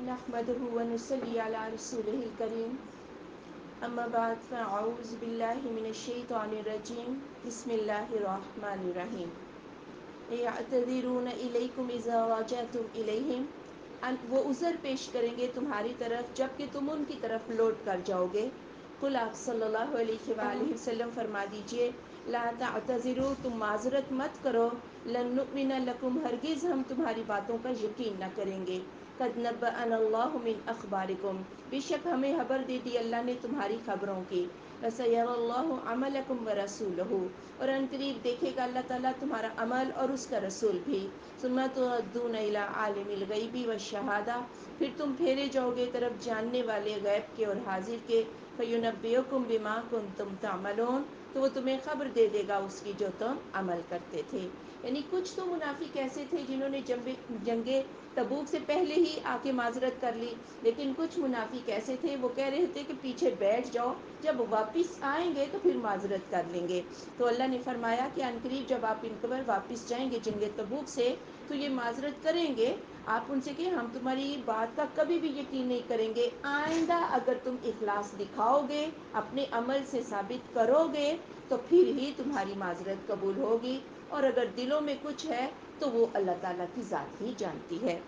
نحمده ونصلي على رسوله الكريم اما بعد فاعوذ بالله من الشیطان الرجیم بسم اللہ الرحمن الرحیم یعتذرون الیکم اذا راجعتم الیہم وہ عذر پیش کریں گے تمہاری طرف جب کہ تم ان کی طرف لوٹ کر جاؤ گے. قل آپ صلی اللہ علیہ وآلہ وسلم فرما دیجئے لا تعتذروا تم معذرت مت کرو لن نؤمن لکم ہرگز ہم تمہاری باتوں کا یقین نہ کریں گے. قد نبأنا اللہ من اخبارکم بے شک ہمیں خبر دے دی اللہ نے تمہاری خبروں کی. وسيرى الله عملكم ورسوله اور ان قریب دیکھے گا اللہ تعالیٰ تمہارا عمل اور اس کا رسول بھی. ثم تردون الى عالم الغیب والشہادہ پھر تم پھیرے جاؤ گے طرف جاننے والے غیب کے اور حاضر کے. فینبئکم بما کنتم تعملون تو وہ تمہیں خبر دے دے گا اس کی جو تم عمل کرتے تھے. یعنی کچھ تو منافق ایسے تھے جنہوں نے جنگ تبوک سے پہلے ہی آ کے معذرت کر لی، لیکن کچھ منافق ایسے تھے وہ کہہ رہے تھے کہ پیچھے بیٹھ جاؤ، جب واپس آئیں گے تو پھر معذرت کر لیں گے. تو اللہ نے فرمایا کہ ان قریب جب آپ ان پر واپس جائیں گے جنگ تبوک سے تو یہ معذرت کریں گے. آپ ان سے کہ ہم تمہاری بات کا کبھی بھی یقین نہیں کریں گے، آئندہ اگر تم اخلاص دکھاؤ گے، اپنے عمل سے ثابت کرو گے تو پھر ہی تمہاری معذرت قبول ہوگی، اور اگر دلوں میں کچھ ہے تو وہ اللہ تعالیٰ کی ذات ہی جانتی ہے.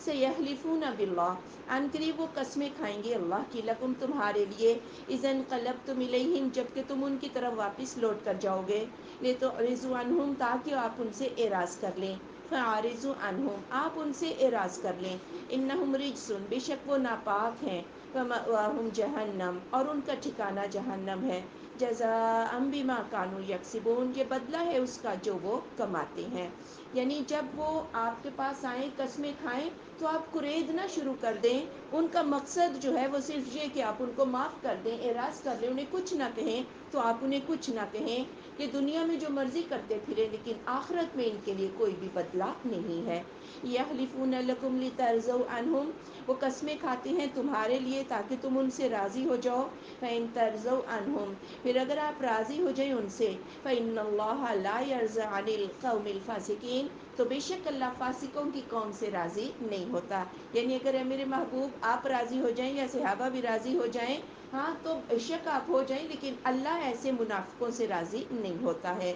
سیحلفون باللہ ان قریب وہ قسمیں کھائیں گے اللہ کی لکم تمہارے لیے اذا انقلبتم الیہم جب کہ تم ان کی طرف واپس لوٹ کر جاؤ گے لتعرضوا عنہم تاکہ آپ ان سے اعراض کر لیں. فاعرضوا عنہم آپ ان سے اعراض کر لیں. انہم رجس بے شک وہ ناپاک ہیں. ومأواہم جہنم اور ان کا ٹھکانہ جہنم ہے. جزاء بما کانوا یکسبون یہ بدلہ ہے اس کا جو وہ کماتے ہیں. یعنی جب وہ آپ کے پاس آئیں قسمیں کھائیں تو آپ کریدنا شروع کر دیں. ان کا مقصد جو ہے وہ صرف یہ کہ آپ ان کو معاف کر دیں، اعراض کر لیں، انہیں کچھ نہ کہیں. تو آپ انہیں کچھ نہ کہیں. یہ دنیا میں جو مرضی کرتے پھرے لیکن آخرت میں ان کے لیے کوئی بھی بدلہ نہیں ہے. یحلفون لکم لترضوا عنہم وہ قسمیں کھاتے ہیں تمہارے لیے تاکہ تم ان سے راضی ہو جاؤ. فإن ترضوا عنہم پھر اگر آپ راضی ہو جائیں ان سے فإن اللہ لا يرضى عن القوم الفاسقین تو بے شک اللہ فاسقوں کی قوم سے راضی نہیں ہوتا. یعنی اگر اے میرے محبوب آپ راضی ہو جائیں یا صحابہ بھی راضی ہو جائیں ہاں تو بے شک آپ ہو جائیں، لیکن اللہ ایسے منافقوں سے راضی نہیں ہوتا ہے.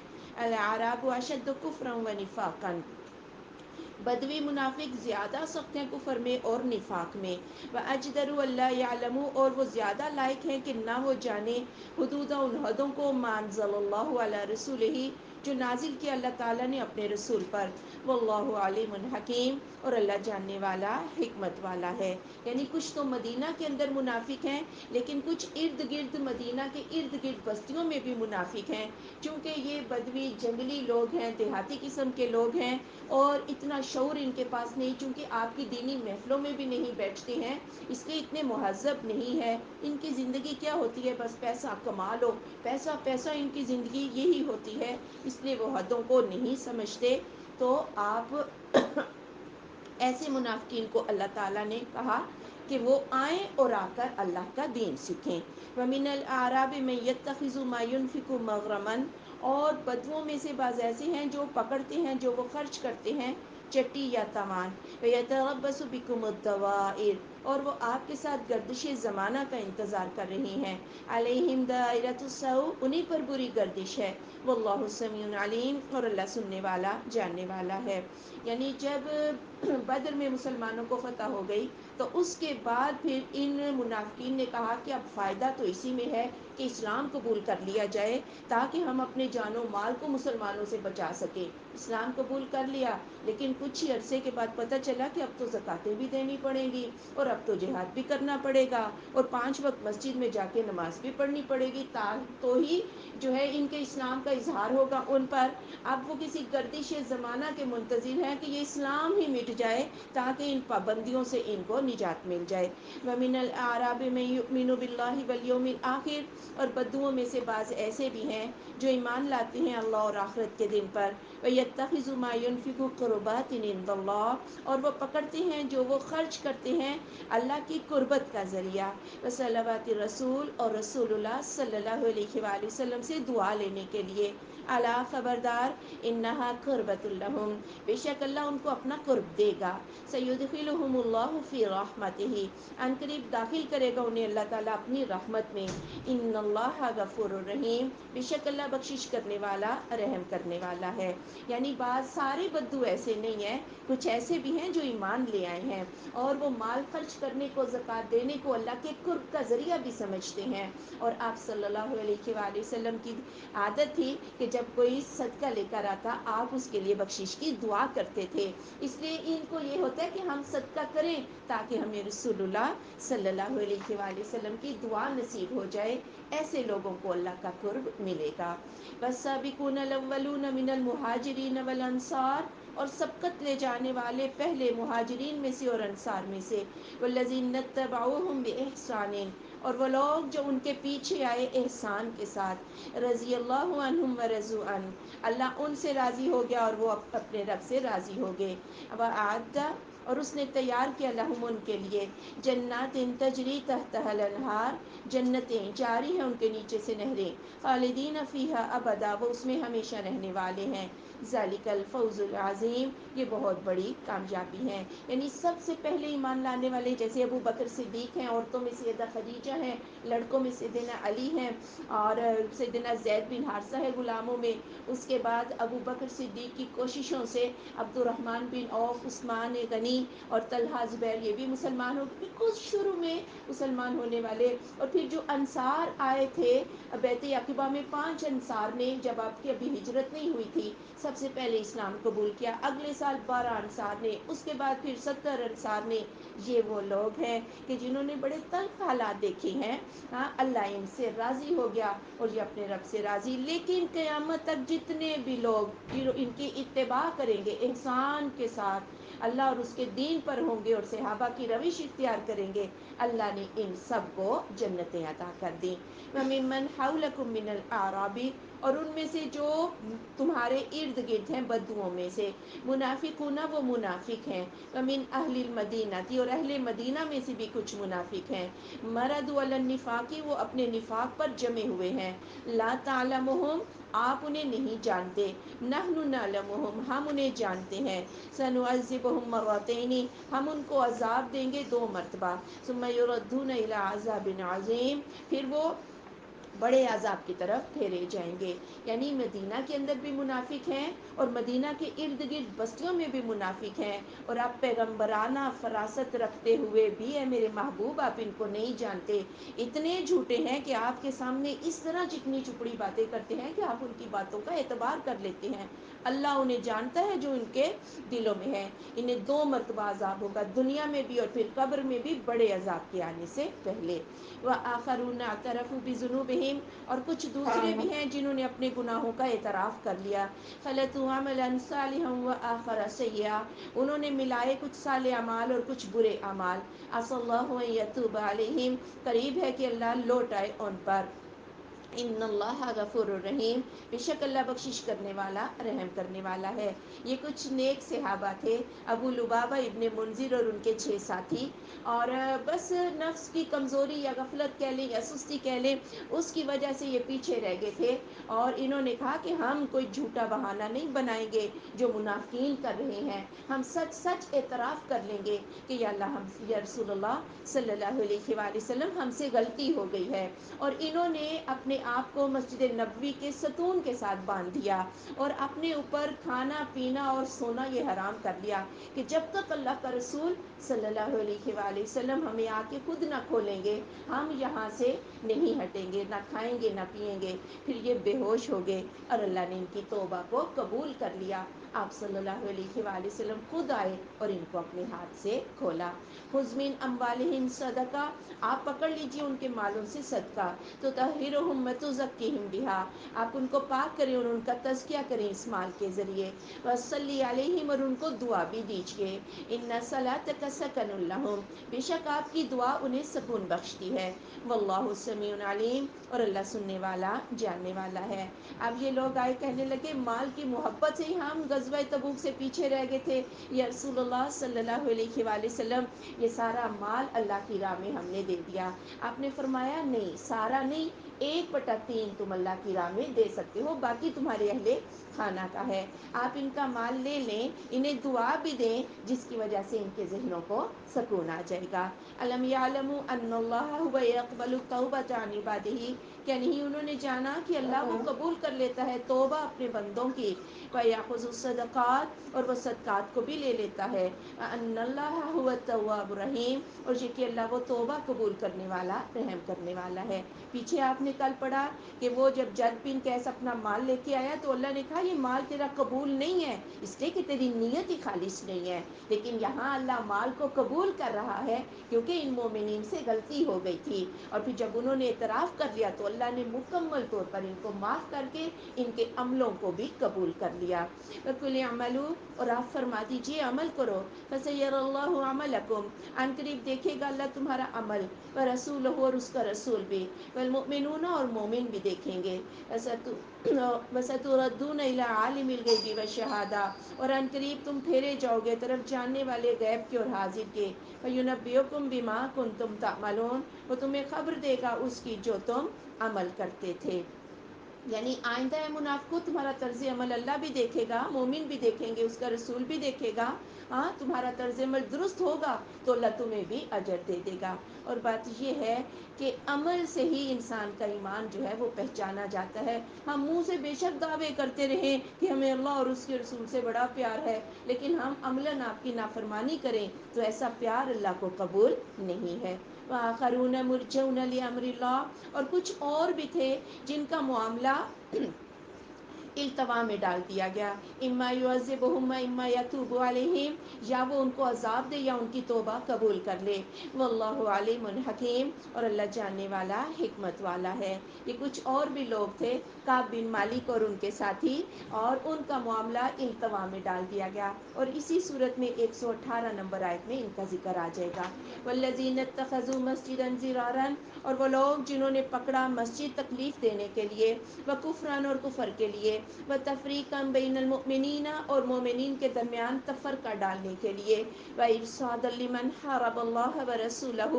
الاعراب اشد کفرا ونفاقا بدوی منافق زیادہ سخت ہیں کفر میں اور نفاق میں. وَأَجْدَرُوا أَلَّا يَعْلَمُوا اور وہ زیادہ لائق ہیں کہ نہ وہ جانیں حدود ان حدوں کو ما انزل اللہ علی رسولہ جو نازل کیا اللہ تعالیٰ نے اپنے رسول پر. واللہ علیم حکیم اور اللہ جاننے والا حکمت والا ہے. یعنی کچھ تو مدینہ کے اندر منافق ہیں لیکن کچھ ارد گرد مدینہ کے ارد گرد بستیوں میں بھی منافق ہیں، چونکہ یہ بدوی جنگلی لوگ ہیں، دیہاتی قسم کے لوگ ہیں اور اتنا شعور ان کے پاس نہیں، چونکہ آپ کی دینی محفلوں میں بھی نہیں بیٹھتے ہیں اس لیے اتنے مہذب نہیں ہے. ان کی زندگی کیا ہوتی ہے؟ بس پیسہ کما لو، پیسہ پیسہ ان کی زندگی یہی ہوتی ہے، اس لیے وہ حدوں کو نہیں سمجھتے. تو آپ ایسے منافقین کو اللہ تعالیٰ نے کہا کہ وہ آئیں اور آ کر اللہ کا دین سیکھیں. وَمِنَ الْأَعْرَابِ مَن يَتَّخِذُ مَا يُنْفِقُ مَغْرَمًا اور بدووں میں سے بعض ایسے ہیں جو پکڑتے ہیں جو وہ خرچ کرتے ہیں چٹی یا تاوان. وَيَتَرَبَّصُ بِكُمُ الدَّوَائِرَ اور وہ آپ کے ساتھ گردش زمانہ کا انتظار کر رہی ہیں. عَلَيْهِمْ دَائِرَةُ السَّوْءِ انہیں پر بری گردش ہے. واللہ سمیع علیم اور اللہ سننے والا جاننے والا ہے. یعنی جب بدر میں مسلمانوں کو فتح ہو گئی تو اس کے بعد پھر ان منافقین نے کہا کہ اب فائدہ تو اسی میں ہے کہ اسلام قبول کر لیا جائے تاکہ ہم اپنے جان و مال کو مسلمانوں سے بچا سکیں. اسلام قبول کر لیا لیکن کچھ ہی عرصے کے بعد پتہ چلا کہ اب تو زکاتیں بھی دینی پڑیں گی اور اب تو جہاد بھی کرنا پڑے گا اور 5 وقت مسجد میں جا کے نماز بھی پڑھنی پڑے گی تو ہی جو ہے ان کے اسلام کا اظہار ہوگا ان پر. اب وہ کسی گردش زمانہ کے منتظر ہیں کہ یہ اسلام ہی مٹ جائے تاکہ ان پابندیوں سے ان کو نجات مل جائے. وَمِنَ الْأَعْرَابِ مَن يُؤْمِنُ بِاللَّهِ وَالْيَوْمِ الْآخِرِ اور بدوؤں میں سے بعض ایسے بھی ہیں جو ایمان لاتے ہیں اللہ اور آخرت کے دن پر. وَيَتَّخِذُ مَا يُنْفِقُ قُرُبَاتٍ عِندَ اللَّهِ اور وہ پکڑتے ہیں جو وہ خرچ کرتے ہیں اللہ کی قربت کا ذریعہ. وصلوات الرسول اور رسول اللہ صلی اللہ علیہ وآلہ وسلم سے دعا لینے کے لیے. الا خبردار، انہا قربت لہم، بے شک اللہ ان کو اپنا قرب دے گا، سیدخلہم اللہ فی رحمتہ، ان قریب داخل کرے گا انہیں اللہ تعالیٰ اپنی رحمت میں، ان اللہ غفور الرحیم، بے شک اللہ بخشش کرنے والا رحم کرنے والا ہے۔ یعنی بعض سارے بدو ایسے نہیں ہیں، کچھ ایسے بھی ہیں جو ایمان لے آئے ہیں اور وہ مال خرچ کرنے کو، زکوٰۃ دینے کو اللہ کے قرب کا ذریعہ بھی سمجھتے ہیں۔ اور آپ صلی اللہ علیہ وآلہ وسلم کی عادت تھی کہ جب کوئی صدقہ لے کر آتا آپ اس کے لیے بخشش کی دعا کرتے تھے، اس لیے ان کو یہ ہوتا ہے کہ ہم صدقہ کریں تاکہ ہمیں رسول اللہ صلی اللہ علیہ وآلہ وسلم کی دعا نصیب ہو جائے، ایسے لوگوں کو اللہ کا قرب ملے گا۔ والسابقون الاولون من المہاجرین والانصار، اور سبقت لے جانے والے پہلے مہاجرین میں سے اور انصار میں سے، والذین اتبعوہم بإحسان، اور وہ لوگ جو ان کے پیچھے آئے احسان کے ساتھ، رضی اللہ عنہم ورضوا عنہ، اللہ ان سے راضی ہو گیا اور وہ اپنے رب سے راضی ہو گئے، وأعد، اور اس نے تیار کیا لہم ان کے لیے، جنات تجری تحتها الانہار، جنتیں جاری ہیں ان کے نیچے سے نہریں، خالدین فیہا ابدا، وہ اس میں ہمیشہ رہنے والے ہیں، ذالک الفوز العظیم، یہ بہت بڑی کامیابی ہے۔ یعنی سب سے پہلے ایمان لانے والے جیسے ابو بکر صدیق ہیں، عورتوں میں سیدہ خدیجہ ہیں، لڑکوں میں سیدنا علی ہیں، اور سیدنا زید بن حارثہ ہے غلاموں میں، اس کے بعد ابو بکر صدیق کی کوششوں سے عبد الرحمن بن عوف، عثمان غنی اور طلحہ زبیر یہ بھی مسلمان ہو، بالکل شروع میں مسلمان ہونے والے۔ اور پھر جو انصار آئے تھے بیت عقبہ میں، 5 انصار نے، جب آپ کی ابھی ہجرت نہیں ہوئی تھی، سب سے پہلے اسلام قبول کیا، اگلے سال 12 انصار نے، اس کے بعد پھر 70 انصار نے۔ یہ وہ لوگ ہیں کہ جنہوں نے بڑے تلخ حالات دیکھے ہیں، ہاں اللہ ان سے راضی ہو گیا اور یہ اپنے رب سے راضی۔ لیکن قیامت تک جتنے بھی لوگ ان کی اتباع کریں گے احسان کے ساتھ، اللہ اور اس کے دین پر ہوں گے اور صحابہ کی روش اختیار کریں گے، اللہ نے ان سب کو جنتیں عطا کر دیں۔ وَمِمَّنْ حَوْلَكُم مِّنَ الْأَعْرَابِ، اور ان میں سے جو تمہارے ارد گرد ہیں بدوؤں میں سے، منافقون، وہ منافق ہیں، وَمِنْ أَهْلِ الْمَدِينَةِ، اور اہل مدینہ میں سے بھی کچھ منافق ہیں، مَرَدُوا عَلَى النِّفَاقِ، وہ اپنے نفاق پر جمے ہوئے ہیں، لَا تَعْلَمُهُمْ، آپ انہیں نہیں جانتے، نَحْنُ نَعْلَمُهُمْ، ہم انہیں جانتے ہیں، سَنُعَذِّبُهُمْ مَرَّتَيْنِ، ہم ان کو عذاب دیں گے 2 مرتبہ، ثُمَّ يُرَدُّونَ إِلَىٰ عَذَابٍ عَظِيمٍ، پھر وہ بڑے عذاب کی طرف پھیرے جائیں گے۔ یعنی مدینہ کے اندر بھی منافق ہیں اور مدینہ کے ارد گرد بستیوں میں بھی منافق ہیں، اور آپ پیغمبرانہ فراست رکھتے ہوئے بھی اے میرے محبوب آپ ان کو نہیں جانتے، اتنے جھوٹے ہیں کہ آپ کے سامنے اس طرح چکنی چپڑی باتیں کرتے ہیں کہ آپ ان کی باتوں کا اعتبار کر لیتے ہیں۔ اللہ انہیں جانتا ہے جو ان کے دلوں میں ہے، انہیں 2 مرتبہ عذاب ہوگا، دنیا میں بھی اور پھر قبر میں بھی بڑے عذاب کے آنے سے پہلے۔ وَآخَرُونَ اعْتَرَفُوا بِذُنُوبِهِمْ، اور کچھ دوسرے بھی ہیں جنہوں نے اپنے گناہوں کا اعتراف کر لیا، خَلَطُوا عَمَلًا صَالِحًا وَآخَرَ سَيِّئًا، انہوں نے ملائے کچھ صالح اعمال اور کچھ برے اعمال، عَسَى اللَّهُ أَن يَتُوبَ عَلَيْهِمْ، قریب ہے کہ اللہ لوٹ آئے ان پر، ان اللہ غفور الرحیم، بے شک اللہ بخشش کرنے والا رحم کرنے والا ہے۔ یہ کچھ نیک صحابہ تھے، ابو لبابہ ابن منذر اور ان کے 6 ساتھی، اور بس نفس کی کمزوری یا غفلت کہہ لیں یا سستی کہہ لیں، اس کی وجہ سے یہ پیچھے رہ گئے تھے، اور انہوں نے کہا کہ ہم کوئی جھوٹا بہانہ نہیں بنائیں گے جو منافقین کر رہے ہیں، ہم سچ سچ اعتراف کر لیں گے کہ یا اللہ، ہم یا رسول اللہ صلی اللہ علیہ وآلہ وسلم ہم سے غلطی ہو گئی ہے۔ اور انہوں نے اپنے آپ کو مسجد نبوی کے ستون کے ساتھ باندھ دیا اور اپنے اوپر کھانا پینا اور سونا یہ حرام کر لیا کہ جب تک اللہ کا رسول صلی اللہ علیہ وآلہ وسلم ہمیں آ کے خود نہ کھولیں گے ہم یہاں سے نہیں ہٹیں گے، نہ کھائیں گے نہ پیئیں گے۔ پھر یہ بے ہوش ہو گئے اور اللہ نے ان کی توبہ کو قبول کر لیا، آپ صلی اللہ علیہ وآلہ وسلم خود آئے اور ان کو اپنے ہاتھ سے کھولا۔ خُذْ مِنْ أَمْوَالِهِمْ صَدَقَةً، آپ پکڑ لیجیے ان کے مالوں سے صدقہ، تُطَهِّرُهُمْ وَتُزَكِّيهِمْ بِهَا، آپ ان کو پاک کریں اور ان کا تزکیہ کریں اس مال کے ذریعے، وَصَلِّ عَلَيْهِمْ، اور ان کو دعا بھی دیجیے، إِنَّ صَلَاتَكَ سَكَنٌ لَهُمْ، بے شک آپ کی دعا انہیں سکون بخشتی ہے، وَاللَّهُ سَمِيعٌ عَلِيمٌ، اور اللہ سننے والا جاننے والا ہے۔ اب یہ لوگ آئے کہنے لگے مال کی محبت سے ہی ہم غزوہ تبوک سے پیچھے رہ گئے تھے، یا رسول اللہ صلی اللہ علیہ وآلہ وسلم یہ سارا مال اللہ کی راہ میں ہم نے دے دیا. آپ نے فرمایا نہیں، سارا نہیں، 1/3 تم اللہ کی راہ میں دے سکتے ہو، باقی تمہارے اہل خانہ کا ہے. آپ ان کا مال لے لیں، انہیں دعا بھی دیں جس کی وجہ سے ان کے ذہنوں کو سکون آ جائے گا. الم یعلموا ان اللہ هو یقبل التوبۃ عن عبادہ، کیا نہیں انہوں نے جانا کہ اللہ وہ قبول کر لیتا ہے توبہ اپنے بندوں کی. وَيَأْخُذُ الصَّدَقَاتِ، اور وہ صدقات کو بھی لے لیتا ہے. ان اللہ هو التواب الرحیم، اور یہ کہ اللہ وہ توبہ قبول کرنے والا، رحم کرنے والا ہے. پیچھے آپ نے کل پڑھا کہ وہ جب جد بن قیس اپنا مال لے کے آیا تو اللہ نے کہا یہ مال تیرا قبول نہیں ہے، اس لیے کہ تیری نیت ہی خالص نہیں ہے. لیکن یہاں اللہ مال کو قبول کر رہا ہے کیونکہ ان مومنین سے غلطی ہو گئی تھی. اور پھر جب انہوں نے اعتراف کر لیا تو اللہ نے مکمل طور پر ان کو معاف کر کے ان کے عملوں کو بھی قبول کر لیا. وَقُلِ اعْمَلُوا، اور آپ فرما دیجئے عمل کرو. فَسَيَرَى اللَّهُ عَمَلَكُمْ، ان قریب دیکھے گا اللہ تمہارا عمل. وَرَسُولُهُ، اور اس کا رسول بھی. وَالْمُؤْمِنُونَ، اور مومن بھی دیکھیں گے. وَسَتُرَدُّونَ إِلَىٰ عَالِمِ الْغَيْبِ وَالشَّهَادَةِ، اور ان قریب تم پھیرے جاؤ گے طرف جاننے والے غیب کے اور حاضر کے. فَيُنَبِّئُكُم بِمَا كُنتُمْ تَعْمَلُونَ، وہ تمہیں خبر دے گا اس کی جو تم عمل کرتے تھے. یعنی آئندہ منافقو تمہارا طرز عمل اللہ بھی دیکھے گا، مومن بھی دیکھیں گے، اس کا رسول بھی دیکھے گا. ہاں تمہارا طرز عمل درست ہوگا تو اللہ تمہیں بھی اجر دے دے گا. اور بات یہ ہے کہ عمل سے ہی انسان کا ایمان جو ہے وہ پہچانا جاتا ہے. ہم منہ سے بے شک دعوے کرتے رہیں کہ ہمیں اللہ اور اس کے رسول سے بڑا پیار ہے، لیکن ہم عملاً آپ کی نافرمانی کریں تو ایسا پیار اللہ کو قبول نہیں ہے. وَآخَرُونَ مُرْجَوْنَ لِأَمْرِ اللَّهِ، اور کچھ اور بھی تھے جن کا معاملہ التوا میں ڈال دیا گیا. اما یعذبہم اما یتوب علیہم، یا وہ ان کو عذاب دے یا ان کی توبہ قبول کر لے. واللہ علیم حکیم، اور اللہ جاننے والا، حکمت والا ہے. یہ کچھ اور بھی لوگ تھے، کعب بن مالک اور ان کے ساتھی، اور ان کا معاملہ التوا میں ڈال دیا گیا. اور اسی صورت میں 118 نمبر آیت میں ان کا ذکر آ جائے گا. والذین اتخذوا مسجدا ضرارا، اور وہ لوگ جنہوں نے پکڑا مسجد تکلیف دینے کے لیے، وکفرا، اور کفر کے لیے، وتفریقا بین المؤمنین، اور مومنین کے درمیان تفرقہ ڈالنے کے لیے، وارصادا لمن حارب اللہ ورسولہ،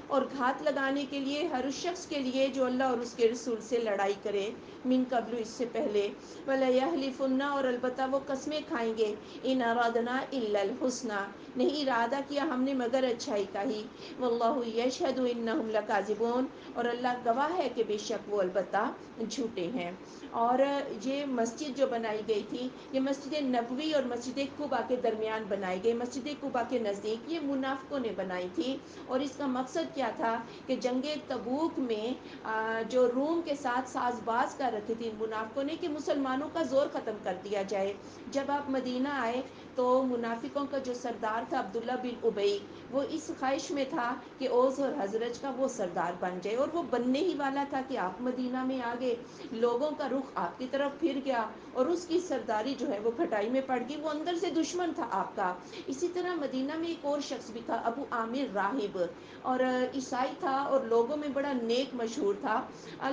اور گھات لگانے کے لیے ہر اس شخص کے لیے جو اللہ اور اس کے رسول سے لڑائی کرے، من قبل، اس سے پہلے، وَلَيَحْلِفُنَّ، اور البتہ وہ قسمیں کھائیں گے، إِنْ أَرَادْنَا إِلَّا الْحُسْنَى، نہیں ارادہ کیا ہم نے مگر اچھائی کا ہی. وَاللَّهُ يَشْهَدُ إِنَّهُمْ لَكَاذِبُونَ، اور اللہ گواہ ہے کہ بے شک وہ البتہ جھوٹے ہیں. اور یہ مسجد جو بنائی گئی تھی، یہ مسجد نبوی اور مسجد قباء کے درمیان بنائی گئی، مسجد قباء کے نزدیک، یہ منافقوں نے بنائی تھی. اور اس کا مقصد کیا تھا کہ جنگ تبوک میں جو روم کے ساتھ ساز باز کر رکھی تھی منافقوں نے کہ مسلمانوں کا زور ختم کر دیا جائے. جب آپ مدینہ آئے تو منافقوں کا جو سردار تھا عبداللہ بن ابی، وہ اس خواہش میں تھا کہ اوس اور حضرج کا وہ سردار بن جائے، اور وہ بننے ہی والا تھا کہ آپ مدینہ میں آ گئے، لوگوں کا رخ آپ کی طرف پھر گیا اور اس کی سرداری جو ہے وہ کھٹائی میں پڑ گئی، وہ اندر سے دشمن تھا آپ کا. اسی طرح مدینہ میں ایک اور شخص بھی تھا، ابو عامر راہب، اور عیسائی تھا اور لوگوں میں بڑا نیک مشہور تھا.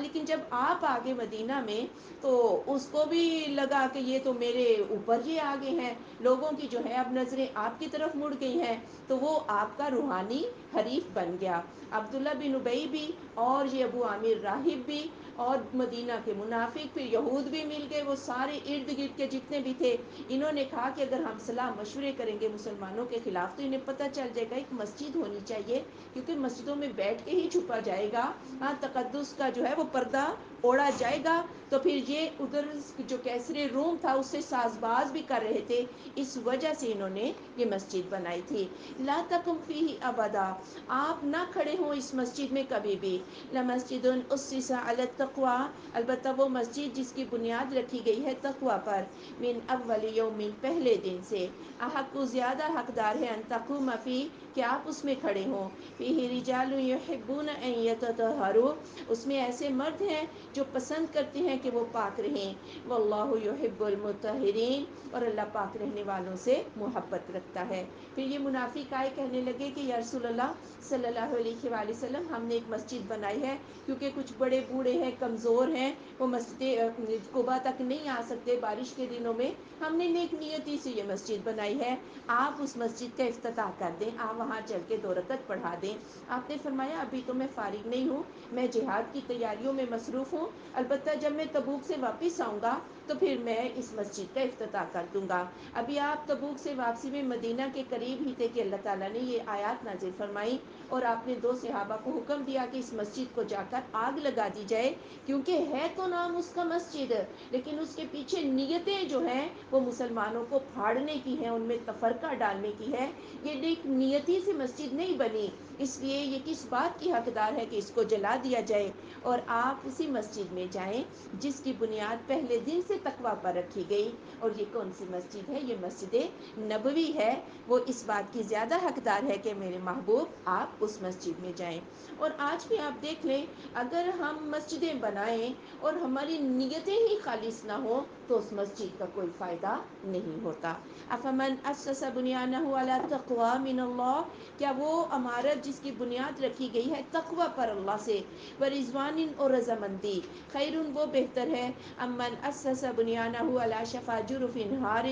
لیکن جب آپ آگے مدینہ میں تو اس کو بھی لگا کہ یہ تو میرے اوپر ہی آگے ہیں، لوگوں کی جو ہے اب نظریں آپ کی طرف مڑ گئی ہیں، تو وہ آپ کا روحانی حریف بن گیا. عبداللہ بن ابی بھی اور یہ ابو عامر راہب بھی اور مدینہ کے منافق، پھر یہود بھی مل گئے، وہ سارے ارد گرد کے جتنے بھی تھے، انہوں نے کہا کہ اگر ہم صلاح مشورے کریں گے مسلمانوں کے خلاف تو انہیں پتہ چل جائے گا ایک مسجد ہونی چاہیے، کیونکہ مسجدوں میں بیٹھ کے ہی چھپا جائے گا، ہاں تقدس کا جو ہے وہ پردہ اوڑھا جائے گا. تو پھر یہ ادھر جو کیسر روم تھا اس سے ساز باز بھی کر رہے تھے، اس وجہ سے انہوں نے یہ مسجد بنائی تھی. لا تقم فیہ ابدا، آپ نہ کھڑے ہوں اس مسجد میں کبھی بھی. لمسجد اسس علی التقوی، البتہ وہ مسجد جس کی بنیاد رکھی گئی ہے تقوی پر، من اول یوم، پہلے دن سے، احق زیادہ حقدار ہے ان تقوم فیہ، کہ آپ اس میں کھڑے ہوں. فیہ رجال یحبون ان یتطہروا، اس میں ایسے مرد ہیں جو پسند کرتے ہیں کہ وہ پاک رہیں. واللہ یحب المطہرین، اور اللہ پاک رہنے والوں سے محبت رکھتا ہے. پھر یہ منافق آئے کہنے لگے کہ یا رسول اللہ صلی اللہ علیہ وآلہ وسلم، ہم نے ایک مسجد بنائی ہے کیونکہ کچھ بڑے بوڑھے ہیں، کمزور ہیں، وہ مسجد قباء تک نہیں آ سکتے بارش کے دنوں میں، ہم نے نیک نیتی سے یہ مسجد بنائی ہے، آپ اس مسجد کا افتتاح کر دیں، وہاں چل کے 2 رکعت پڑھا دیں. آپ نے فرمایا ابھی تو میں فارغ نہیں ہوں, میں جہاد کی تیاریوں میں مصروف ہوں, البتہ جب میں تبوک سے واپس آؤں گا تو پھر میں اس مسجد کا افتتاح کر دوں گا. ابھی آپ تبوک سے واپسی میں مدینہ کے قریب ہی تھے کہ اللہ تعالیٰ نے یہ آیات نازل فرمائی, اور آپ نے 2 صحابہ کو حکم دیا کہ اس مسجد کو جا کر آگ لگا دی جائے, کیونکہ ہے تو نام اس کا مسجد, لیکن اس کے پیچھے نیتیں جو ہیں وہ مسلمانوں کو پھاڑنے کی ہیں, ان میں تفرقہ ڈالنے کی ہے. یہ ایک نیتی سے مسجد نہیں بنی, اس لیے یہ کس بات کی حقدار ہے کہ اس کو جلا دیا جائے, اور آپ اسی مسجد میں جائیں جس کی بنیاد پہلے دن سے تقویٰ پر رکھی گئی. اور یہ کون سی مسجد ہے؟ یہ مسجد نبوی ہے. وہ اس بات کی زیادہ حقدار ہے کہ میرے محبوب آپ اس مسجد میں جائیں. اور آج بھی آپ دیکھ لیں, اگر ہم مسجدیں بنائیں اور ہماری نیتیں ہی خالص نہ ہوں تو اس مسجد کا کوئی فائدہ نہیں ہوتا. افمن اسس بنیانہ علی تقوی من اللہ, کیا وہ عمارت جس کی بنیاد رکھی گئی ہے تقوی پر اللہ سے, ورضوان اور رضامندی, خیر وہ بہتر ہے, امن اسس بنیانہ علی شفا جرف ہار,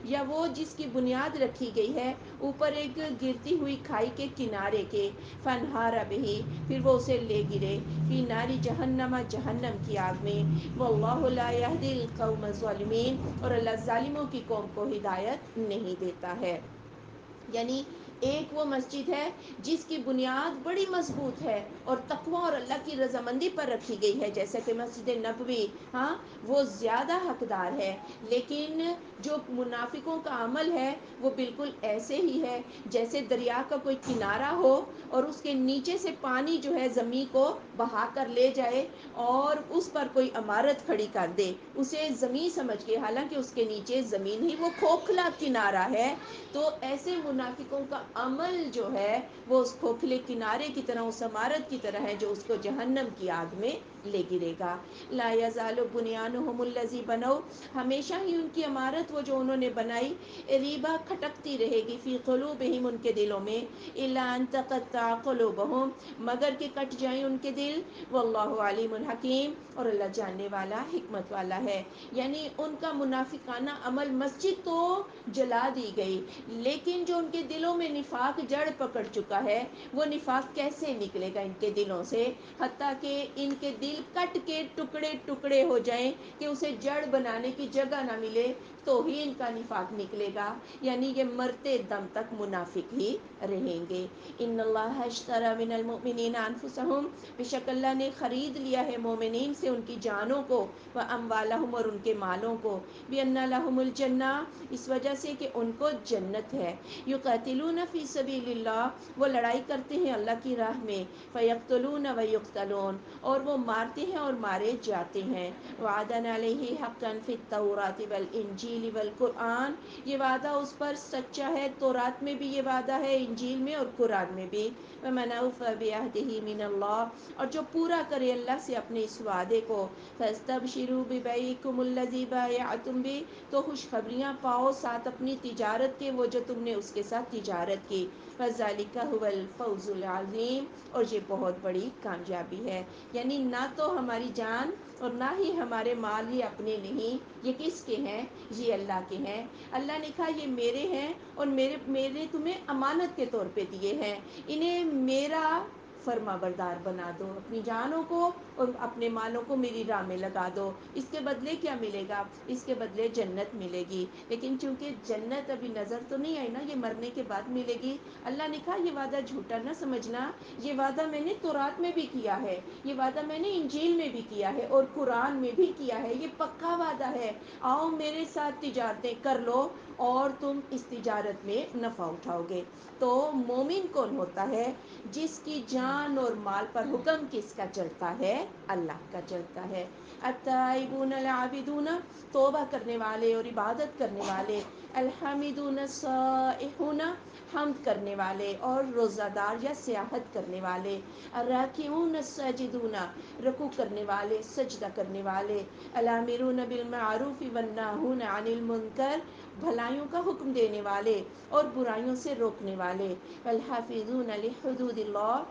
یا وہ جس کی بنیاد رکھی گئی ہے اوپر ایک گرتی ہوئی کھائی کے کنارے کے, فنہار بہ, پھر وہ اسے لے گرے, فی ناری جہنم, جہنم کی آگ میں, واللہ لا یہدی القوم الظالمین, اور اللہ ظالموں کی قوم کو ہدایت نہیں دیتا ہے. یعنی ایک وہ مسجد ہے جس کی بنیاد بڑی مضبوط ہے اور تقوی اور اللہ کی رضامندی پر رکھی گئی ہے, جیسے کہ مسجد نبوی, ہاں وہ زیادہ حقدار ہے. لیکن جو منافقوں کا عمل ہے وہ بالکل ایسے ہی ہے جیسے دریا کا کوئی کنارہ ہو اور اس کے نیچے سے پانی جو ہے زمین کو بہا کر لے جائے اور اس پر کوئی عمارت کھڑی کر دے, اسے زمین سمجھ کے, حالانکہ اس کے نیچے زمین ہی وہ کھوکھلا کنارہ ہے. تو ایسے منافقوں کا عمل جو ہے وہ اس کھوکھلے کنارے کی طرح, اس عمارت کی طرح ہے جو اس کو جہنم کی آگ میں لے گرے گا. لا یزال بنیانہم الذی بنوا, ہمیشہ ہی ان کی عمارت وہ جو انہوں نے بنائی, ریبا کھٹکتی رہے گی, فی قلوبہم, ان کے دلوں میں, الا ان تقطع قلوبہم, مگر کہ کٹ جائیں ان کے دل, واللہ علیم حکیم, اور اللہ جاننے والا حکمت والا ہے. یعنی ان کا منافقانہ عمل, مسجد تو جلا دی گئی لیکن جو ان کے دلوں میں نفاق جڑ پکڑ چکا ہے وہ نفاق کیسے نکلے گا ان کے دلوں سے, حتیٰ کہ ان کے دل کٹ کے ٹکڑے ٹکڑے ہو جائیں کہ اسے جڑ بنانے کی جگہ نہ ملے تو ہی ان کا نفاق نکلے گا. یعنی یہ مرتے دم تک منافق ہی رہیں گے. ان اللہ اشتری من المؤمنین انفسہم, بے شک اللہ نے خرید لیا ہے مومنین سے ان کی جانوں کو, واموالہم, اور ان کے مالوں کو, بان لہم الجنہ, اس وجہ سے کہ ان کو جنت ہے, یقاتلون فی سبیل اللہ, وہ لڑائی کرتے ہیں اللہ کی راہ میں, فیقتلون ویقتلون, اور وہ مارتے ہیں اور مارے جاتے ہیں, وعدا علیہ حقا فی التوراۃ والانجیل والقرآن, یہ وعدہ اس پر سچا ہے, تورات میں بھی یہ وعدہ ہے, انجیل میں اور قرآن میں بھی, ومن اوفی بعہدہ من اللہ, اور جو پورا کرے اللہ سے اپنے اس وعدے کو, فاستبشروا ببیعکم الذی بایعتم بہ, تو خوشخبریاں پاؤ ساتھ اپنی تجارت کے, وہ جو تم نے اس کے ساتھ تجارت کی, فذلک ھو الفوز العظیم, اور یہ بہت بڑی کامیابی ہے. یعنی نہ تو ہماری جان اور نہ ہی ہمارے مال ہی اپنے نہیں, یہ کس کے ہیں؟ یہ اللہ کے ہیں. اللہ نے کہا یہ میرے ہیں اور میرے تمہیں امانت کے طور پہ دیے ہیں, انہیں میرا فرما بردار بنا دو, اپنی جانوں کو اور اپنے مالوں کو میری راہ میں لگا دو. اس کے بدلے کیا ملے گا؟ اس کے بدلے جنت ملے گی. لیکن چونکہ جنت ابھی نظر تو نہیں آئی نا, یہ مرنے کے بعد ملے گی. اللہ نے کہا یہ وعدہ جھوٹا نہ سمجھنا, یہ وعدہ میں نے تورات میں بھی کیا ہے, یہ وعدہ میں نے انجیل میں بھی کیا ہے اور قرآن میں بھی کیا ہے, یہ پکا وعدہ ہے. آؤ میرے ساتھ تجارتیں کر لو اور تم اس تجارت میں نفع اٹھاؤ گے. تو مومن کون ہوتا ہے؟ جس کی جان اور مال پر حکم کس کا چلتا ہے؟ اللہ کا چلتا ہے. التائبون العابدون, توبہ کرنے والے اور عبادت کرنے والے, الحامدون السائحون, حمد کرنے والے اور روزہ دار یا سیاحت کرنے والے, الراکعون الساجدون, رکوع کرنے والے سجدہ کرنے والے, الامرون بالمعروف والناہون عن المنکر, بھلائیوں کا حکم دینے والے اور برائیوں سے روکنے والے, والحافظون لحدود اللہ,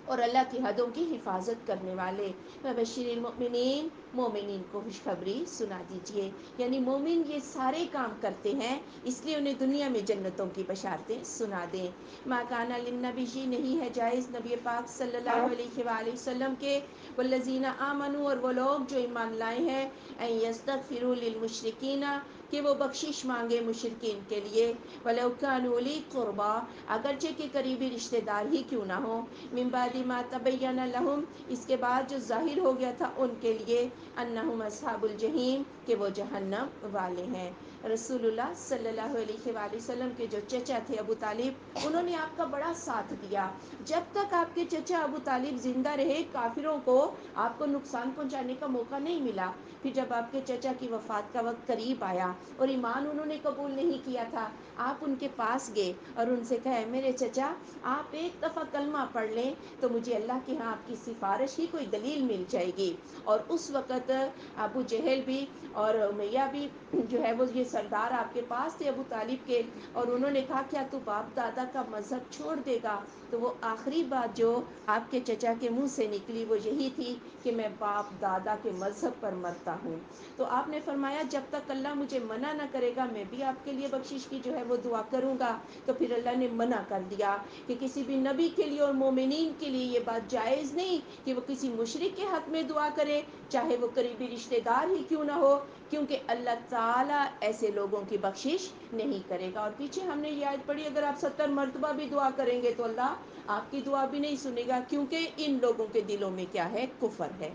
اور اللہ کی حدوں کی حفاظت کرنے والے. فبشر المؤمنین، مومنین کو خوشخبری سنا دیجئے. یعنی مومن یہ سارے کام کرتے ہیں، اس لیے انہیں دنیا میں جنتوں کی بشارتیں سنا دیں. ما کان للنبی، نہیں ہے جائز نبی پاک صلی اللہ علیہ وآلہ وسلم کے، والذین آمنوا، اور وہ لوگ جو ایمان لائے ہیں، ان یستغفروا للمشرکین، کہ وہ بخشش مانگے مشرکین کے لیے، ولو کانوا اولی قربا، اگرچہ کہ قریبی رشتہ دار ہی کیوں نہ ہوں، من بعد ما تبین لہم، اس کے بعد جو ظاہر ہو گیا تھا ان کے لیے، انہم اصحاب الجحیم، کہ وہ جہنم والے ہیں. رسول اللہ صلی اللہ علیہ وآلہ وسلم کے جو چچا تھے ابو طالب، انہوں نے آپ کا بڑا ساتھ دیا. جب تک آپ کے چچا ابو طالب زندہ رہے، کافروں کو آپ کو نقصان پہنچانے کا موقع نہیں ملا. پھر جب آپ کے چچا کی وفات کا وقت قریب آیا اور ایمان انہوں نے قبول نہیں کیا تھا، آپ ان کے پاس گئے اور ان سے کہے، میرے چچا آپ ایک دفعہ کلمہ پڑھ لیں تو مجھے اللہ کے ہاں آپ کی سفارش کی کوئی دلیل مل جائے گی. اور اس وقت ابو جہل بھی اور امیہ بھی جو ہے وہ یہ سردار آپ کے پاس تھے ابو طالب کے، اور انہوں نے کہا کیا تو باپ دادا کا مذہب چھوڑ دے گا؟ تو وہ آخری بات جو آپ کے چچا کے منہ سے نکلی وہ یہی تھی کہ میں باپ دادا کے مذہب پر مرتا ہوں. تو آپ نے فرمایا جب تک اللہ مجھے منع نہ کرے گا میں بھی آپ کے لیے بخشش کی جو ہے وہ دعا کروں گا. تو پھر اللہ نے منع کر دیا کہ کسی بھی نبی کے لیے اور مومنین کے لیے یہ بات جائز نہیں کہ وہ کسی مشرک کے حق میں دعا کرے، چاہے وہ قریبی رشتہ دار ہی کیوں نہ ہو، کیونکہ اللہ تعالیٰ ایسے لوگوں کی بخشش نہیں کرے گا. اور پیچھے ہم نے یہ آیت پڑھی، اگر آپ 70 مرتبہ بھی دعا کریں گے تو اللہ آپ کی دعا بھی نہیں سنے گا، کیونکہ ان لوگوں کے دلوں میں کیا ہے؟ کفر ہے.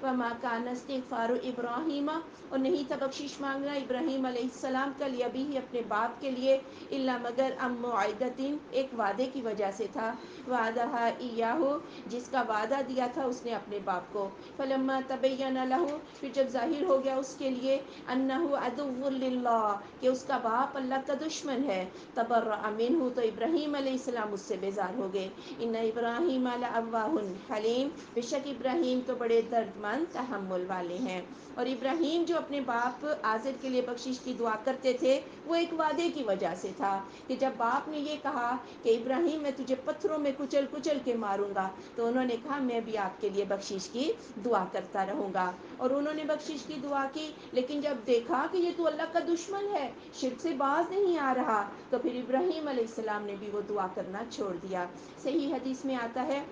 وما کان استغفار ابراہیم، اور نہیں تھا بخشش مانگنا ابراہیم علیہ السلام کا لیے بھی ہی اپنے باپ کے لیے، الا مگر موعدۃ، ایک وعدے کی وجہ سے تھا، وعدہا ایاہ، جس کا وعدہ دیا تھا اس نے اپنے باپ کو، فلما تبین لہ، پھر جب ظاہر ہو گیا اس کے لیے، انہ عدو للہ، کہ اس کا باپ اللہ کا دشمن ہے، تبرأ منہ، تو ابراہیم علیہ السلام اس سے بیزار ہو گئے. ان ابراہیم لأواہ حلیم، بے شک ابراہیم تو بڑے درد مند تحمل والے ہیں. اور ابراہیم جو اپنے باپ آزر کے لیے بخشش کی دعا کرتے تھے، وہ ایک وعدے کی وجہ سے تھا کہ جب باپ نے یہ کہا کہ ابراہیم میں تجھے پتھروں میں کچل کچل کے ماروں گا، تو انہوں نے کہا میں بھی آپ کے لیے بخشش کی دعا کرتا رہوں گا. اور انہوں نے بخشش کی دعا کی، لیکن جب دیکھا کہ یہ تو اللہ کا دشمن ہے، شرک سے باز نہیں آ رہا، تو پھر ابراہیم علیہ السلام نے بھی وہ دعا کرنا چھوڑ دیا. صحیح حدیث میں آتا ہے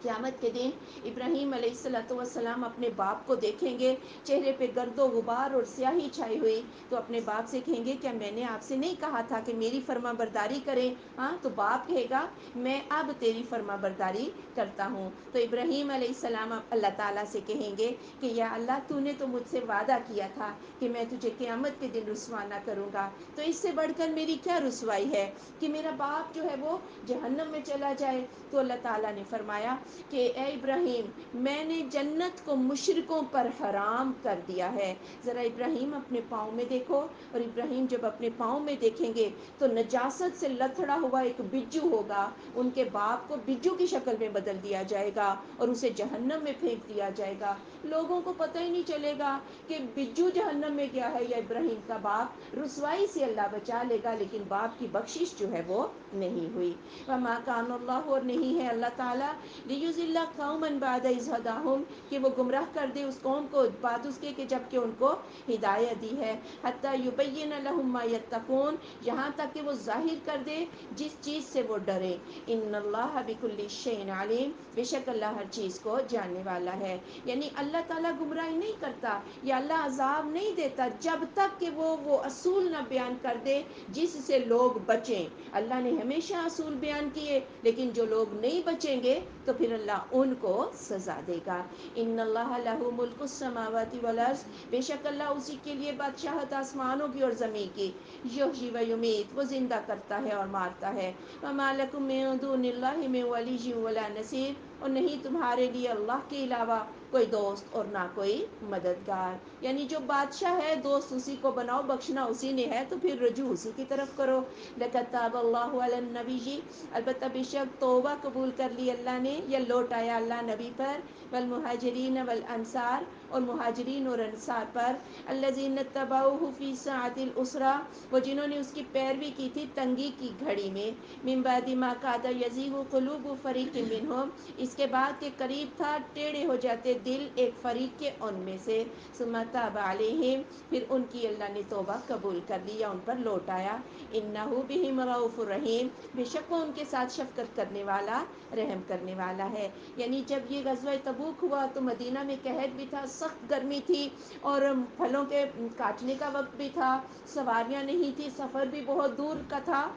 قیامت کے دن ابراہیم علیہ السلام اپنے باپ کو دیکھیں گے، چہرے پہ گرد و غبار اور سیاہی چھائی ہوئی، تو اپنے باپ سے کہیں گے کیا میں نے آپ سے نہیں کہا تھا کہ میری فرما برداری کریں؟ ہاں، تو باپ کہے گا میں اب تیری فرما برداری کرتا ہوں. تو ابراہیم علیہ السلام اللہ تعالیٰ سے کہیں گے کہ یا اللہ تو نے تو مجھ سے وعدہ کیا تھا کہ میں تجھے قیامت کے دن رسوا نہ کروں گا، تو اس سے بڑھ کر میری کیا رسوائی ہے کہ میرا باپ جو ہے وہ جہنم میں چلا جائے؟ تو اللہ تعالیٰ نے فرمایا کہ اے ابراہیم، میں نے جنت کو مشرکوں پر حرام کر دیا ہے. ذرا ابراہیم اپنے پاؤں میں دیکھو، اور ابراہیم جب اپنے پاؤں میں دیکھیں گے تو نجاست سے لتھڑا ہوا ایک بجو ہوگا، ان کے باپ کو بجو کی شکل میں بدل دیا جائے گا اور اسے جہنم میں پھینک دیا جائے گا. لوگوں کو پتہ ہی نہیں چلے گا کہ بجو جہنم میں گیا ہے یا ابراہیم کا باپ. رسوائی سے اللہ بچا لے گا، لیکن باپ کی بخشش جو ہے وہ نہیں ہوئی. وما کان اللہ، اور نہیں ہے اللہ تعالیٰ، لیضل قوما بعد اذ ھداھم، کہ وہ گمراہ کر دے اس قوم کو بعد اس کے کہ جب کہ ان کو ہدایت دی ہے، حتی یبین لہم ما یتقون، یہاں تک کہ وہ ظاہر کر دے جس چیز سے وہ ڈرے. ان اللہ بکل شیء علیم، بے شک اللہ ہر چیز کو جاننے والا ہے. یعنی اللہ تعالیٰ گمراہی نہیں کرتا یا اللہ عذاب نہیں دیتا جب تک کہ وہ اصول نہ بیان کر دے جس سے لوگ بچیں. اللہ نے ہمیشہ اصول بیان کیے، لیکن جو لوگ نہیں بچیں گے تو پھر اللہ ان کو سزا دے گا. ان اللہ لہ ملک السماوات والارض، بے شک اللہ اسی کے لیے بادشاہت آسمانوں کی اور زمین کی. یحیی و یمیت، وہ زندہ کرتا ہے اور مارتا ہے. وما لکم من دون اللہ من ولی ولا نصیر، اور نہیں تمہارے لیے اللہ کے علاوہ کوئی دوست اور نہ کوئی مددگار. یعنی جو بادشاہ ہے دوست اسی کو بناؤ, بخشنا اسی نے ہے, تو پھر رجوع اسی کی طرف کرو. لَقَدْ تَابَ اللَّهُ عَلَى النَّبِيِّ, البتہ بے شک توبہ قبول کر لی اللہ نے یا لوٹ آیا اللہ نبی پر, والمہاجرین والانصار, اور مہاجرین اور انصار پر, الذین اتبعوہ فی ساعۃ العسرہ, وہ جنہوں نے اس کی پیروی کی تھی تنگی کی گھڑی میں, من بعد ما کاد یزیغ قلوب فریق منہم, اس کے بعد کہ قریب تھا ٹیڑھے ہو جاتے دل ایک فریق کے ان میں سے, ثم تاب علیہم, پھر ان کی اللہ نے توبہ قبول کر لی یا ان پر لوٹ آیا, انہ بہم رؤوف رحیم, بے شک وہ ان کے ساتھ شفقت کرنے والا رحم کرنے والا ہے. یعنی جب یہ غزوہ تبوک ہوا تو مدینہ میں قحط بھی تھا, سخت گرمی تھی, اور پھلوں کے کاٹنے کا وقت بھی تھا, سواریاں نہیں تھی, سفر بھی بہت دور کا تھا,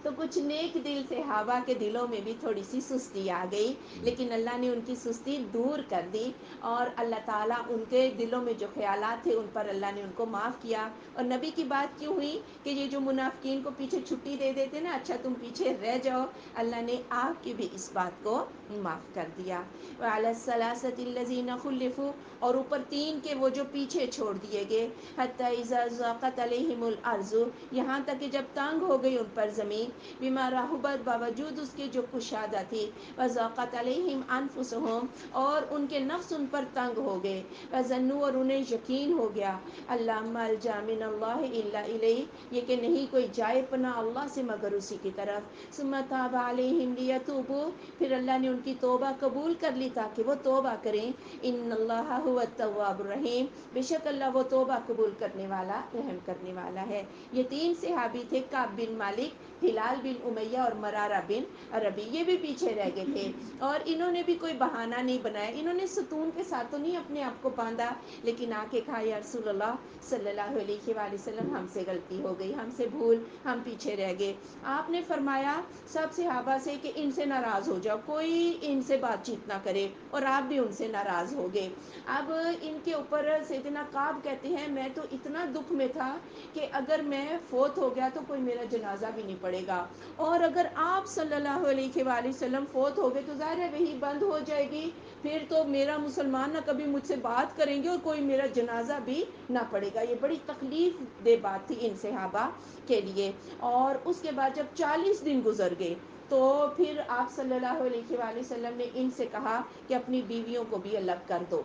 تو کچھ نیک دل صحابہ کے دلوں میں بھی تھوڑی سی سستی آ گئی, لیکن اللہ نے ان کی سستی دور کر دی, اور اللہ تعالیٰ ان کے دلوں میں جو خیالات تھے ان پر اللہ نے ان کو معاف کیا. اور نبی کی بات کیوں ہوئی کہ یہ جو منافقین کو پیچھے چھٹی دے دیتے نا, اچھا تم پیچھے رہ جاؤ, اللہ نے آپ کی بھی اس بات کو معاف کر دیا. وعلی الثلاثۃ الذین خلفوا, اور اوپر تین کے وہ جو پیچھے چھوڑ دیے گئے, حتی اذا ضاقت علیہم الارض, یہاں تک کہ جب تنگ ہو گئی ان پر زمین, بما رحبت, باوجود اس کے جو کشادہ تھی, وضاقت علیہم انفسہم, اور ان کے نفس ان پر تنگ ہو گئے, وظنوا, اور انہیں یقین ہو گیا, اللہ ملجا من اللہ الا الیہ, یہ کہ نہیں کوئی جائے پناہ اللہ سے مگر اسی کی طرف, ثم تاب علیہم لیتوبوا, پھر اللہ نے ان کی توبہ قبول کر لی تاکہ وہ توبہ کریں, ان اللہ هو التواب الرحیم, بے شک اللہ وہ توبہ قبول کرنے والا رحم کرنے والا ہے. یہ تین صحابی تھے, کعب بن مالک, ہلال بن امیہ اور مرارہ بن ربی, یہ بھی پیچھے رہ گئے تھے, اور انہوں نے بھی کوئی بہانہ نہیں بنایا, انہوں نے ستون کے ساتھ تو نہیں اپنے آپ کو باندھا, لیکن آ کے کہا یا رسول اللہ صلی اللہ علیہ وآلہ وسلم ہم سے غلطی ہو گئی, ہم سے بھول, ہم پیچھے رہ گئے. آپ نے فرمایا سب صحابہ سے کہ ان سے ناراض ہو جاؤ, کوئی ان سے بات چیت نہ کرے, اور آپ بھی ان سے ناراض ہو گئے. اب ان کے اوپر سیدنا کعب کہتے ہیں میں تو اتنا دکھ میں تھا کہ اگر میں فوت ہو گیا تو کوئی میرا جنازہ بھی نہیں پڑے گا, اور اگر آپ صلی اللہ علیہ وآلہ وسلم فوت ہو گئے تو ظاہر ہے وہی بند ہو جائے گی, پھر تو میرا مسلمان نہ کبھی مجھ سے بات کریں گے اور کوئی میرا جنازہ بھی نہ پڑے گا. یہ بڑی تکلیف دہ بات تھی ان صحابہ کے لیے. اور اس کے بعد جب 40 دن گزر گئے تو پھر آپ صلی اللہ علیہ وآلہ وسلم نے ان سے کہا کہ اپنی بیویوں کو بھی الگ کر دو.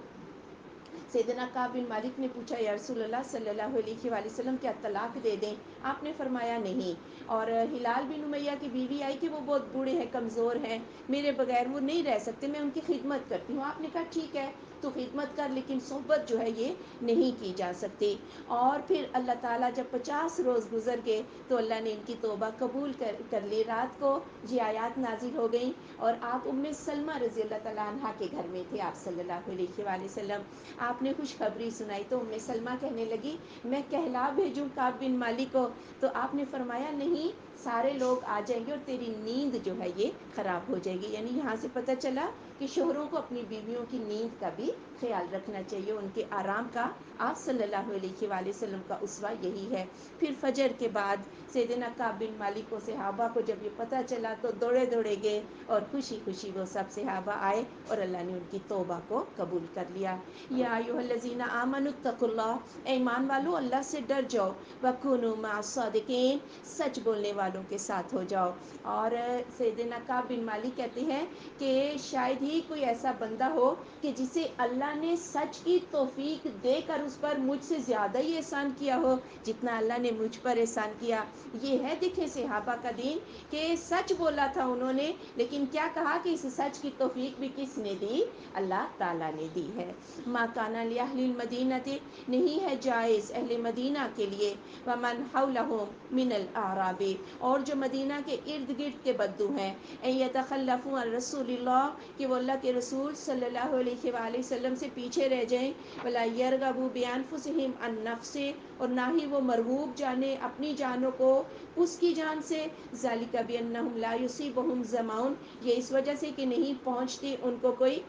سیدنا کعب بن مالک نے پوچھا یا رسول اللہ صلی اللہ علیہ وآلہ وسلم کیا طلاق دے دیں, آپ نے فرمایا نہیں. اور ہلال بن امیہ کی بیوی آئی کہ وہ بہت بوڑھے ہیں, کمزور ہیں, میرے بغیر وہ نہیں رہ سکتے, میں ان کی خدمت کرتی ہوں. آپ نے کہا ٹھیک ہے تو خدمت کر, لیکن صحبت جو ہے یہ نہیں کی جا سکتی. اور پھر اللہ تعالیٰ جب 50 روز گزر گئے تو اللہ نے ان کی توبہ قبول کر لی. رات کو یہ آیات نازل ہو گئیں, اور آپ ام سلمہ رضی اللہ تعالیٰ عنہ کے گھر میں تھے آپ صلی اللہ علیہ وآلہ وسلم. آپ نے خوشخبری سنائی تو ام سلمہ کہنے لگی میں کہلا بھیجوں کعب بن مالک کو, تو آپ نے فرمایا نہیں, سارے لوگ آ جائیں گے اور تیری نیند جو ہے یہ خراب ہو جائے گی. یعنی یہاں سے پتہ چلا کہ شوہروں کو اپنی بیویوں کی نیند کا بھی خیال رکھنا چاہیے, ان کے آرام کا. آپ صلی اللہ علیہ وآلہ وسلم کا اسوہ یہی ہے. پھر فجر کے بعد سیدنا کعب بن مالک کو, صحابہ کو جب یہ پتہ چلا تو دوڑے دوڑے گئے, اور خوشی خوشی وہ سب صحابہ آئے, اور اللہ نے ان کی توبہ کو قبول کر لیا. یا ایھا الذین آمنوا اتقوا اللہ, اے ایمان والو اللہ سے ڈر جاؤ, وکونوا مع الصادقین, سچ بولنے والوں کے ساتھ ہو جاؤ. اور سیدنا کعب بن مالک کہتے ہیں کہ شاید ہی کوئی ایسا بندہ ہو کہ جسے اللہ نے سچ کی توفیق دے کر اس پر مجھ سے زیادہ ہی احسان کیا ہو جتنا اللہ نے مجھ پر احسان کیا. یہ ہے دیکھیں صحابہ کا دین, کہ سچ بولا تھا انہوں نے, لیکن کیا کہا کہ اس سچ کی توفیق بھی کس نے دی, اللہ تعالیٰ نے دی ہے. ما کان لأہل المدینۃ, نہیں ہے جائز اہل مدینہ کے لیے, ومن حولہم من الاعراب, اور جو مدینہ کے ارد گرد کے بدو ہیں, ان یتخلفوا عن رسول اللہ, کہ وہ اللہ کے رسول صلی اللہ علیہ وآلہ وسلم سے پیچھے رہ جائیں, ولا یرغبوا بانفسہم عن نفسہ, اور نہ ہی وہ مرغوب جانے اپنی جانوں کو اس کی جان سے, ذالک بانہم لا یصیبہم ظمأ, یہ اس وجہ سے کہ نہیں پہنچتی ان کو کوئی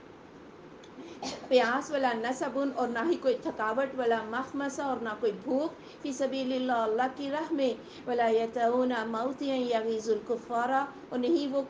پیاس والا نصبن، اور نہ ہی کوئی تھکاوٹ والا مخمصہ، اور نہ کوئی بھوک فی سبیل اللہ، اللہ کی راہ میں، ولا یتعون موطئا یغیظ الکفار، اور نہیں وہ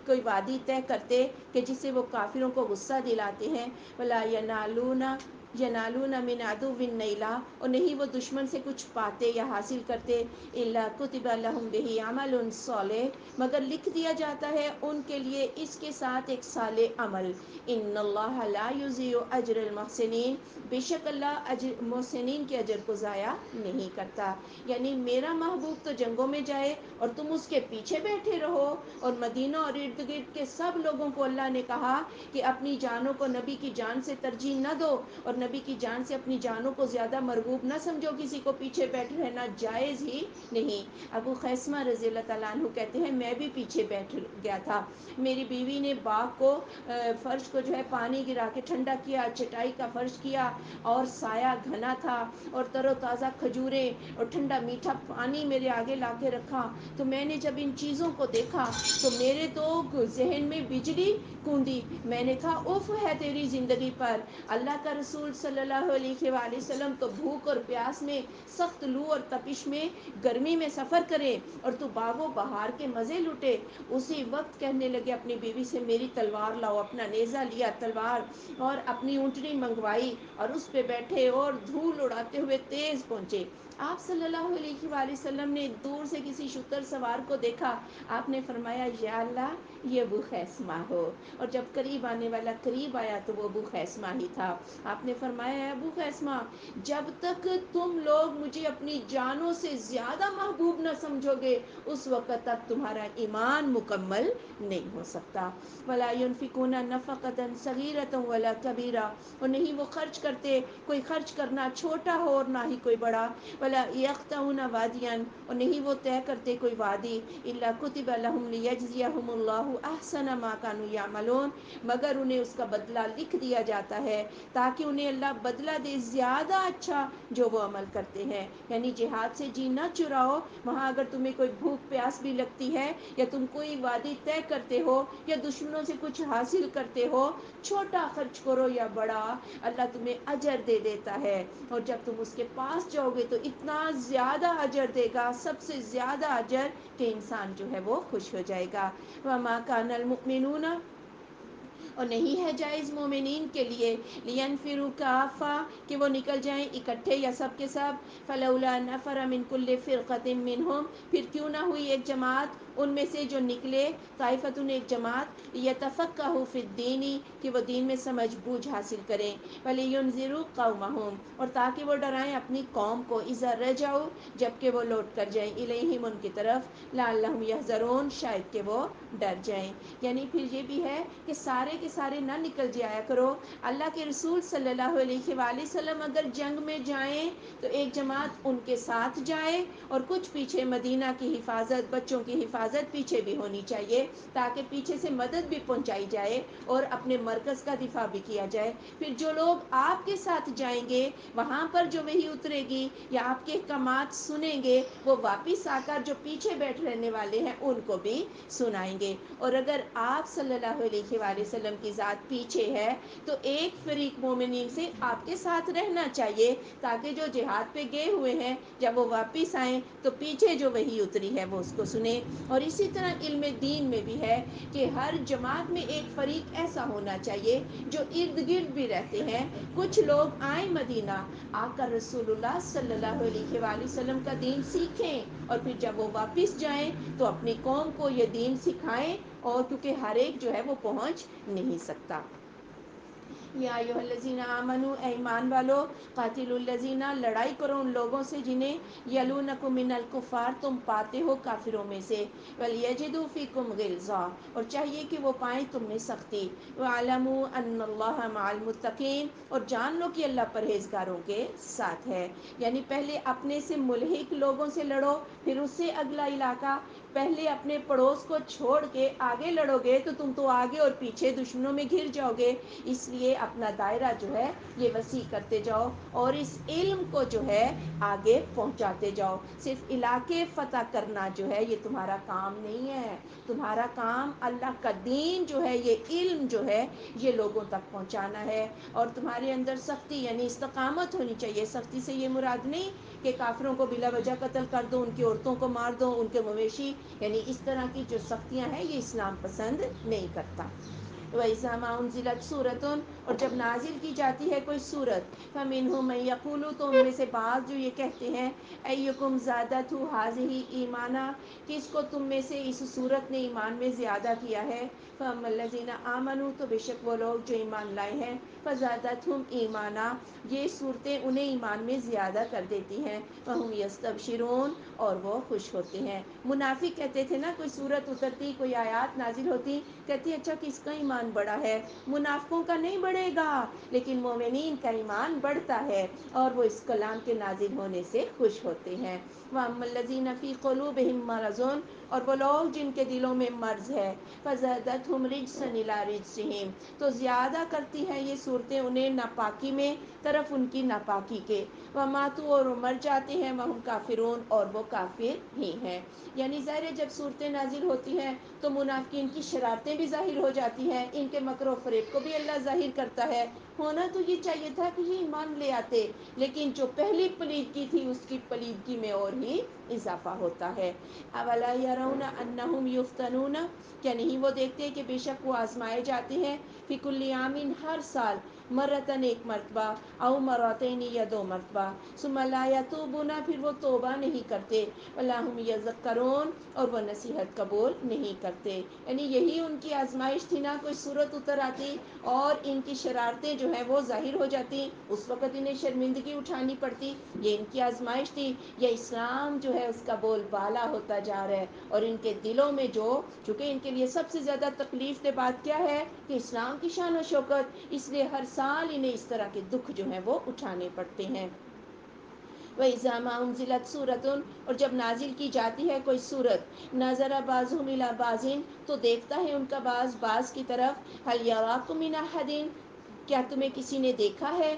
کوئی وادی طے کرتے کہ جس سے وہ کافروں کو غصہ دلاتے ہیں، ولا ینالون من عدو نیلا، اور نہیں وہ دشمن سے کچھ پاتے یا حاصل کرتے، الا کتب لهم به عمل صالح، مگر لکھ دیا جاتا ہے ان کے لیے اس کے ساتھ ایک صالح عمل، ان اللہ لا یضیع اجر المحسنین، بے شک اللہ محسنین کے اجر کو ضائع نہیں کرتا۔ یعنی میرا محبوب تو جنگوں میں جائے اور تم اس کے پیچھے بیٹھے رہو، اور مدینہ اور ارد گرد کے سب لوگوں کو اللہ نے کہا کہ اپنی جانوں کو نبی کی جان سے ترجیح نہ دو، اور نبی کی جان سے اپنی جانوں کو زیادہ مرغوب نہ سمجھو، کسی کو پیچھے بیٹھے رہنا جائز ہی نہیں۔ ابو خیثمہ رضی اللہ تعالیٰ عنہ کہتے ہیں میں بھی پیچھے بیٹھ گیا تھا، میری بیوی نے باغ کو فرش کو جو ہے پانی گرا کے ٹھنڈا کیا، چٹائی کا فرش کیا، اور سایہ گھنا تھا، اور تر و تازہ کھجوریں اور ٹھنڈا میٹھا پانی میرے آگے لا کے رکھا، تو میں نے جب ان چیزوں کو دیکھا تو میرے تو ذہن میں بجلی کوندی، میں نے کہا اف ہے تیری زندگی پر، اللہ کا رسول صلی اللہ علیہ وآلہ وسلم تو بھوک اور پیاس میں، سخت لو اور تپش میں، گرمی میں سفر کرے، اور تو باغ و بہار کے مزے لٹے۔ اسی وقت کہنے لگے اپنی بیوی سے میری تلوار لاؤ، اپنا نیزہ لیا، تلوار، اور اپنی اونٹنی منگوائی، اور اس پہ بیٹھے اور دھول اڑاتے ہوئے تیز پہنچے۔ آپ صلی اللہ علیہ وآلہ وسلم نے دور سے کسی شتر سوار کو دیکھا، آپ نے فرمایا یا اللہ یہ ابو خیثمہ ہو، اور جب قریب آنے والا قریب آیا تو وہ ابو خیثمہ ہی تھا۔ آپ نے فرمایا اے ابو خیثمہ، جب تک تم لوگ مجھے اپنی جانوں سے زیادہ محبوب نہ سمجھو گے اس وقت تک تمہارا ایمان مکمل نہیں ہو سکتا۔ ولا ينفقون نفقة صغيرة ولا كبيرة، اور نہیں وہ خرچ کرتے کوئی خرچ کرنا چھوٹا ہو اور نہ ہی کوئی بڑا، ولا يقطعون واديا، اور نہیں وہ طے کرتے کوئی وادی، الا كتب لهم ليجزيهم الله احسن ما كانوا يعملون، مگر انہیں اس کا بدلہ لکھ دیا جاتا ہے تاکہ انہیں اللہ بدلہ دے زیادہ اچھا جو وہ عمل کرتے ہیں۔ یعنی جہاد سے جی نہ چراؤ، وہاں اگر تمہیں کوئی بھوک پیاس بھی لگتی ہے، یا تم کوئی وادی طے کرتے ہو، یا دشمنوں سے کچھ حاصل کرتے ہو، چھوٹا خرچ کرو یا بڑا، اللہ تمہیں اجر دے دیتا ہے، اور جب تم اس کے پاس جاؤ گے تو اتنا زیادہ اجر دے گا، سب سے زیادہ اجر، کہ انسان جو ہے وہ خوش ہو جائے گا۔ وَمَا كَانَ الْمُؤْمِنُونَ، اور نہیں ہے جائز مومنین کے لیے، لِيَنْفِرُوا كَافَّةً، کہ وہ نکل جائیں اکٹھے یا سب کے سب، فَلَوْلَا نَفَرَ مِنْ كُلِّ فِرْقَةٍ مِّنْهُمْ، پھر کیوں نہ ہوئی ایک جماعت ان میں سے جو نکلے، طائفتun ایک جماعت، يَتَفَقَّهُوا فِي الدِّينِ، کہ وہ دین میں سمجھ بوجھ حاصل کریں، وَلِيُنذِرُوا قَوْمَهُمْ، اور تاکہ وہ ڈرائیں اپنی قوم کو، اذا رجعوا، جب کہ وہ لوٹ کر جائیں، الیہم ان کی طرف، لعلہم یحذرون، شاید کہ وہ ڈر جائیں۔ یعنی پھر یہ بھی ہے کہ سارے کے سارے نہ نکل جایا کرو، اللہ کے رسول صلی اللہ علیہ وآلہ وسلم اگر جنگ میں جائیں تو ایک جماعت ان کے ساتھ جائے، اور کچھ پیچھے مدینہ کی حفاظت، بچوں کی حفاظت پیچھے بھی ہونی چاہیے، تاکہ پیچھے سے مدد بھی پہنچائی جائے اور اپنے مرکز کا دفاع بھی کیا جائے۔ پھر جو لوگ آپ کے ساتھ جائیں گے وہاں پر جو وحی اترے گی یا آپ کے احکامات سنیں گے، وہ واپس آ کر جو پیچھے بیٹھ رہنے والے ہیں ان کو بھی سنائیں گے، اور اگر آپ صلی اللہ علیہ وآلہ وسلم کی ذات پیچھے ہے تو ایک فریق مومنین سے آپ کے ساتھ رہنا چاہیے، تاکہ جو جہاد پہ گئے ہوئے ہیں جب وہ واپس آئیں تو پیچھے جو وحی اتری ہے وہ اس کو سنیں۔ اور اسی طرح علم دین میں بھی ہے کہ ہر جماعت میں ایک فریق ایسا ہونا چاہیے جو ارد گرد بھی رہتے ہیں، کچھ لوگ آئیں مدینہ آ کر رسول اللہ صلی اللہ علیہ وآلہ وسلم کا دین سیکھیں، اور پھر جب وہ واپس جائیں تو اپنی قوم کو یہ دین سکھائیں، اور کیونکہ ہر ایک جو ہے وہ پہنچ نہیں سکتا۔ یا ایھا الذین آمنوا، اے ایمان والو، قاتلوا الذین، لڑائی کرو ان لوگوں سے جنہیں یلونکم من الکفار، تم پاتے ہو کافروں میں سے، ولیجدوا فیکم غلظہ، اور چاہیے کہ وہ پائیں تم میں سختی، واعلموا ان اللہ مع المتقین، اور جان لو کہ اللہ پرہیزگاروں کے ساتھ ہے۔ یعنی پہلے اپنے سے ملحق لوگوں سے لڑو، پھر اس سے اگلا علاقہ، پہلے اپنے پڑوس کو چھوڑ کے آگے لڑو گے تو تم تو آگے اور پیچھے دشمنوں میں گھر جاؤ گے. اس لیے اپنا دائرہ جو ہے یہ وسیع کرتے جاؤ اور اس علم کو جو ہے آگے پہنچاتے جاؤ. صرف علاقے فتح کرنا جو ہے یہ تمہارا کام نہیں ہے. تمہارا کام اللہ کا دین جو ہے یہ علم جو ہے یہ لوگوں تک پہنچانا ہے. اور تمہارے اندر سختی یعنی استقامت ہونی چاہیے. سختی سے یہ مراد نہیں کہ کافروں کو بلا وجہ قتل کر دو, ان کی عورتوں کو مار دو, ان کے مویشی, یعنی اس طرح کی جو سختیاں ہیں یہ اسلام پسند نہیں کرتا. وَإِذَا مَا أُنزِلَتْ سُورَةٌ اور جب نازل کی جاتی ہے کوئی سورت, فَمِنْهُم مَن يَقُولُ تو ان میں سے بعض جو یہ کہتے ہیں أَيُّكُمْ زَادَتْهُ هَٰذِهِ إِيمَانًا کس کو تم میں سے اس صورت نے ایمان میں زیادہ کیا ہے. فَأَمَّا الَّذِينَ آمَنُوا تو بے شک وہ لوگ جو ایمان لائے ہیں, فَزَادَتْهُمْ إِيمَانًا یہ صورتیں انہیں ایمان میں زیادہ کر دیتی ہیں. وَهُمْ يَسْتَبْشِرُونَ اور وہ خوش ہوتے ہیں. منافق کہتے تھے نا کوئی صورت اترتی, کوئی آیات نازل ہوتی, کہتی اچھا کس کا ایمان بڑا ہے. منافقوں کا نہیں بڑھے گا لیکن مومنین کا ایمان بڑھتا ہے اور وہ اس کلام کے نازل ہونے سے خوش ہوتے ہیں. وَأَمَّا الَّذِينَ فِي قُلُوبِهِم مَّرَضٌ اور وہ لوگ جن کے دلوں میں مرض ہے, فَزَادَتْهُمْ رِجْسًا إِلَىٰ رِجْسِهِمْ تو زیادہ کرتی ہیں یہ صورتیں انہیں ناپاکی میں طرف ان کی ناپاکی کے. وَمَاتُوا اور مر جاتے ہیں, وَهُمْ کافرون اور وہ کافر ہی ہیں. یعنی ظاہر ہے جب صورتیں نازل ہوتی ہیں تو منافقین کی شرارتیں بھی ظاہر ہو جاتی ہیں, ان کے مکر و فریب کو بھی اللہ ظاہر کرتا ہے. ہونا تو یہ چاہیے تھا کہ یہ ایمان لے آتے, لیکن جو پہلی پلیدگی تھی اس کی پلیدگی میں اور ہی اضافہ ہوتا ہے. أَوَلَا يَرَوْنَ أَنَّهُمْ يُفْتَنُونَ کیا نہیں وہ دیکھتے کہ بے شک وہ آزمائے جاتے ہیں, فی کل عام ہر سال, مرتن ایک مرتبہ, او مرتین یا دو مرتبہ, ثم لا یتوبون پھر وہ توبہ نہیں کرتے, ولا هم یذکرون اور وہ نصیحت قبول نہیں کرتے. یعنی یہی ان کی آزمائش تھی نا, کوئی صورت اتر آتی اور ان کی شرارتیں جو ہیں وہ ظاہر ہو جاتی, اس وقت انہیں شرمندگی اٹھانی پڑتی, یہ ان کی آزمائش تھی. یہ اسلام جو ہے اس کا بول بالا ہوتا جا رہا ہے اور ان کے دلوں میں جو, چونکہ ان کے لیے سب سے زیادہ تکلیف دہ بات کیا ہے کہ اسلام کی شان و شوکت, اس لیے ہر سال انہیں اس طرح کے دکھ جو ہیں وہ اٹھانے پڑتے ہیں. وَإِذَا مَا أُنزِلَتْ سُورَةٌ اور جب نازل کی جاتی ہے کوئی صورت, نَظَرَ بَعْضُهُمْ إِلَىٰ بَعْضٍ تو دیکھتا ہے ان کا بعض کی طرف, هَلْ يَرَاكُم مِّنْ أَحَدٍ کیا تمہیں کسی نے دیکھا ہے.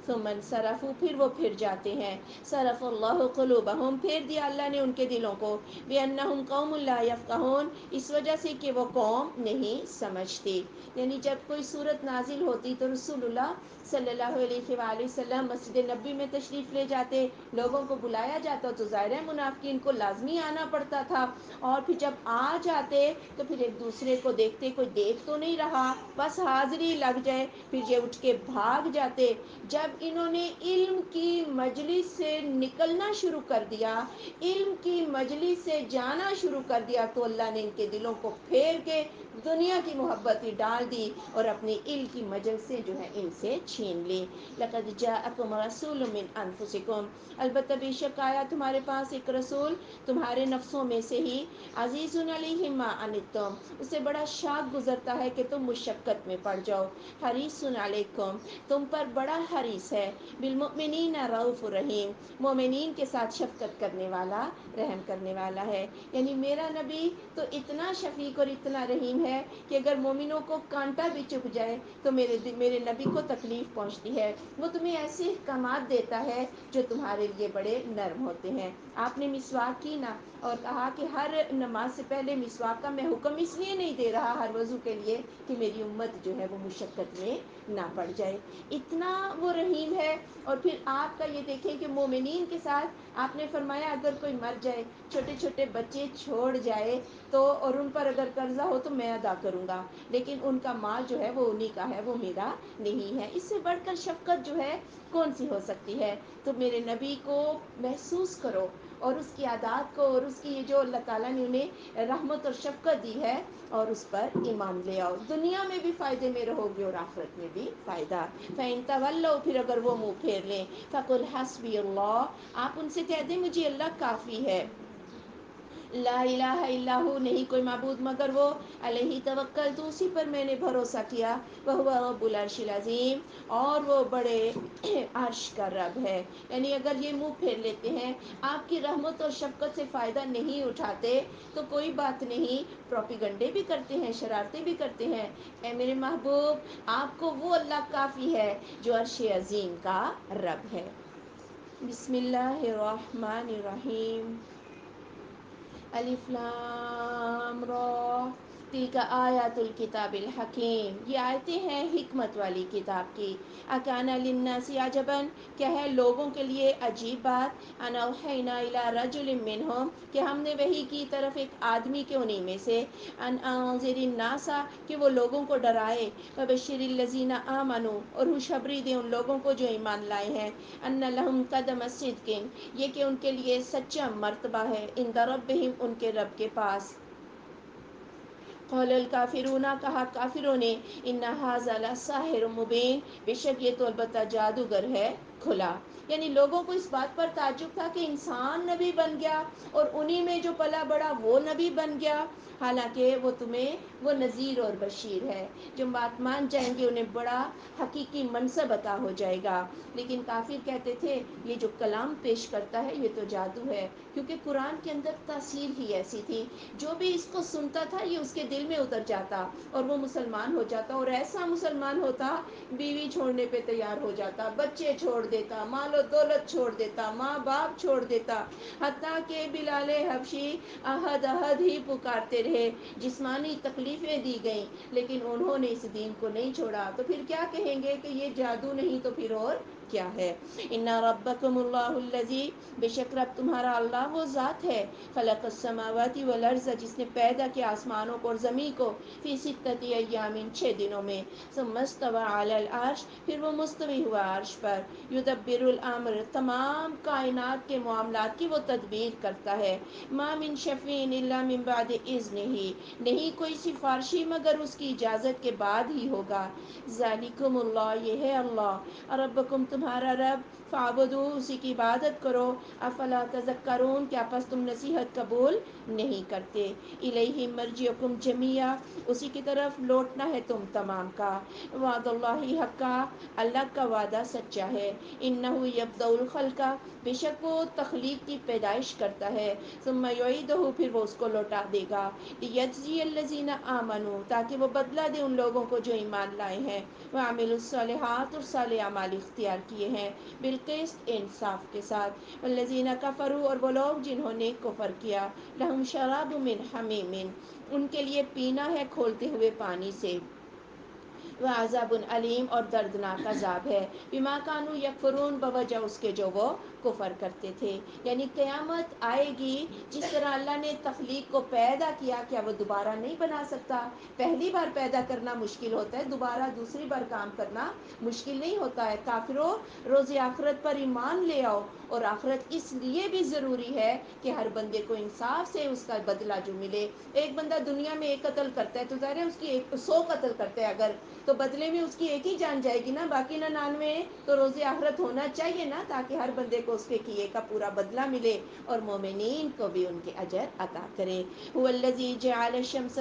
ثُمَّ انصَرَفُوا پھر وہ پھر جاتے ہیں. صَرَفَ اللَّهُ قُلُوبَهُمْ پھیر دیا اللہ نے ان کے دلوں کو, بِأَنَّهُمْ قَوْمٌ لَا يَفْقَهُونَ اس وجہ سے کہ وہ قوم نہیں سمجھتی. یعنی جب کوئی صورت نازل ہوتی تو رسول اللہ صلی اللہ علیہ وآلہ وسلم مسجد نبی میں تشریف لے جاتے, لوگوں کو بلایا جاتا تو ظاہر ہے منافقین کو لازمی آنا پڑتا تھا, اور پھر جب آ جاتے تو پھر ایک دوسرے کو دیکھتے, کوئی دیکھ تو نہیں رہا, بس حاضری لگ جائے, پھر یہ اٹھ کے بھاگ جاتے. جب انہوں نے علم کی مجلس سے نکلنا شروع کر دیا, علم کی مجلس سے جانا شروع کر دیا, تو اللہ نے ان کے دلوں کو پھیر کے دنیا کی محبت ڈال دی اور اپنی علم کی مجلسیں جو ہے ان سے چھین لی. لَقَدْ جَاءَكُمْ رَسُولٌ مِّنْ أَنفُسِكُمْ البتہ بے شک آیا تمہارے پاس ایک رسول تمہارے نفسوں میں سے ہی, عزیز علیہ ما عنتم اسے بڑا شاق گزرتا ہے کہ تم مشقت میں پڑ جاؤ, حریص علیکم تم پر بڑا حریص ہے, بالمؤمنین رؤوف رحیم مومنین کے ساتھ شفقت کرنے والا, رحم کرنے والا ہے. یعنی میرا نبی تو اتنا شفیق اور اتنا رحیم ہے کہ اگر مومنوں کو کانٹا بھی چبھ جائے تو میرے نبی کو تکلیف پہنچتی ہے. وہ تمہیں ایسے احکامات دیتا ہے جو تمہارے لیے بڑے نرم ہوتے ہیں. آپ نے مسواک کی نا, اور کہا کہ ہر نماز سے پہلے مسواک کا میں حکم اس لیے نہیں دے رہا ہر وضو کے لیے کہ میری امت جو ہے وہ مشقت میں نہ پڑ جائے. اتنا وہ رحیم ہے. اور پھر آپ کا یہ دیکھیں کہ مومنین کے ساتھ آپ نے فرمایا اگر کوئی مر جائے, چھوٹے چھوٹے بچے چھوڑ جائے تو, اور ان پر اگر قرضہ ہو تو میں ادا کروں گا, لیکن ان کا مال جو ہے وہ انہیں کا ہے, وہ میرا نہیں ہے. اس سے بڑھ کر شفقت جو ہے کون سی ہو سکتی ہے. تو میرے نبی کو محسوس کرو اور اس کی عادات کو, اور اس کی یہ جو اللہ تعالیٰ نے انہیں رحمت اور شفقت دی ہے, اور اس پر ایمان لے آؤ. دنیا میں بھی فائدے میں رہو گے اور آخرت میں بھی فائدہ. فَإِن تَوَلَّوْا پھر اگر وہ منہ پھیر لیں, فَقُلْ حَسْبِيَ اللَّهُ آپ ان سے کہہ دیں مجھے اللہ کافی ہے. لا الہ الا ہو، نہیں کوئی معبود مگر وہ، علیہ توکلت، اسی پر میں نے بھروسہ کیا، وہو رب العرش العظیم، اور وہ بڑے عرش کا رب ہے۔ یعنی اگر یہ منہ پھیر لیتے ہیں، آپ کی رحمت اور شفقت سے فائدہ نہیں اٹھاتے تو کوئی بات نہیں، پروپیگنڈے بھی کرتے ہیں، شرارتیں بھی کرتے ہیں، اے میرے محبوب آپ کو وہ اللہ کافی ہے جو عرش عظیم کا رب ہے۔ بسم اللہ الرحمن الرحیم، الف لام را، تلک آیات الکتاب الحکیم، یہ آیتیں ہیں حکمت والی کتاب کی۔ اکان للناس عجبا، کیا ہے لوگوں کے لیے عجیب بات، ان اوحینا الی رجل منہم، کہ ہم نے وحی کی طرف ایک آدمی کے انہی میں سے، ان انذر الناس، کہ وہ لوگوں کو ڈرائے، وبشر الذین آمنوا، اور خوشخبری دے ان لوگوں کو جو ایمان لائے ہیں، ان لہم قدم صدق، یہ کہ ان کے لیے سچا مرتبہ ہے، عند ربہم، ان کے رب کے پاس۔ قال الکافرون، کہا کافروں نے، ان ھذا لساحر مبین، بے شک یہ تو البتہ جادوگر ہے کھلا۔ یعنی لوگوں کو اس بات پر تعجب تھا کہ انسان نبی بن گیا اور انہی میں جو پلا بڑا وہ نبی بن گیا، حالانکہ وہ تمہیں وہ نذیر اور بشیر ہے، جو بات مان جائیں گے انہیں بڑا حقیقی منصب عطا ہو جائے گا۔ لیکن کافر کہتے تھے یہ جو کلام پیش کرتا ہے یہ تو جادو ہے، کیونکہ قرآن کے اندر تاثیر ہی ایسی تھی، جو بھی اس کو سنتا تھا یہ اس کے دل میں اتر جاتا اور وہ مسلمان ہو جاتا، اور ایسا مسلمان ہوتا بیوی چھوڑنے پہ تیار ہو جاتا، بچے چھوڑ دیتا، مال و دولت چھوڑ دیتا، ماں باپ چھوڑ دیتا، حتیٰ کہ بلال حبشی احد احد ہی پکارتے رہے، جسمانی تکلیفیں دی گئیں لیکن انہوں نے اس دین کو نہیں چھوڑا۔ تو پھر کیا کہیں گے کہ یہ جادو نہیں تو پھر اور کیا ہے؟ ان ربکم اللہ الذی، بے شک رب تمہارا اللہ وہ ذات ہے، خلق السماوات والارض، جس نے پیدا کیا آسمانوں کو اور زمین کو، فی ستۃ ایام، 6 دنوں میں، ثم استوى علی العرش، پھر وہ مستوی ہوا عرش پر، یدبر الامر، تمام کائنات کے معاملات کی وہ تدبیر کرتا ہے، ما من شفیع الا من بعد اذنہ، نہیں کوئی سفارشی مگر اس کی اجازت کے بعد ہی ہوگا، ذالکم اللہ، یہ ہے اللہ، ربکم تمہارا رب، فاعبدوا، اسی کی عبادت کرو، افلا تذکرون، کیا پس تم نصیحت قبول نہیں کرتے، الیہ مرجعکم جمیعا، اسی کی طرف لوٹنا ہے تم تمام کا، وعد اللہ حقا، اللہ کا وعدہ سچا ہے، انہ یبدأ الخلق، بے شک وہ تخلیق کی پیدائش کرتا ہے، ثم یعیدہ، پھر وہ اس کو لوٹا دے گا، لیجزی الذین آمنوا، تاکہ وہ بدلہ دے ان لوگوں کو جو ایمان لائے ہیں، وعملوا الصالحات، اور صالح اعمال اختیار کیے ہیں، بالقسط، انصاف کے ساتھ، والذین کفروا، اور وہ لوگ جنہوں نے کفر کیا، لہم شراب من حمیم، ان کے لیے پینا ہے کھولتے ہوئے پانی سے، وعذاب علیم، اور دردناک عذاب ہے، بما کانوا یکفرون، بوجہ اس کے جو وہ کفر کرتے تھے۔ یعنی قیامت آئے گی، جس طرح اللہ نے تخلیق کو پیدا کیا، کیا وہ دوبارہ نہیں بنا سکتا؟ پہلی بار پیدا کرنا مشکل ہوتا ہے، دوبارہ دوسری بار کام کرنا مشکل نہیں ہوتا ہے۔ کافروں، روز آخرت پر ایمان لے آؤ، اور آخرت اس لیے بھی ضروری ہے کہ ہر بندے کو انصاف سے اس کا بدلہ جو ملے۔ ایک بندہ دنیا میں ایک قتل کرتا ہے تو ظاہر ہے اس کی 100 قتل کرتا ہے اگر، تو بدلے میں اس کی ایک ہی جان جائے گی نا، باقی 99 تو روز آخرت ہونا چاہیے نا، تاکہ ہر بندے کو اس کے کیے کا پورا بدلہ ملے، اور مومنین کو بھی ان کے اجر عطا کرے۔ هو الذی جعل الشمس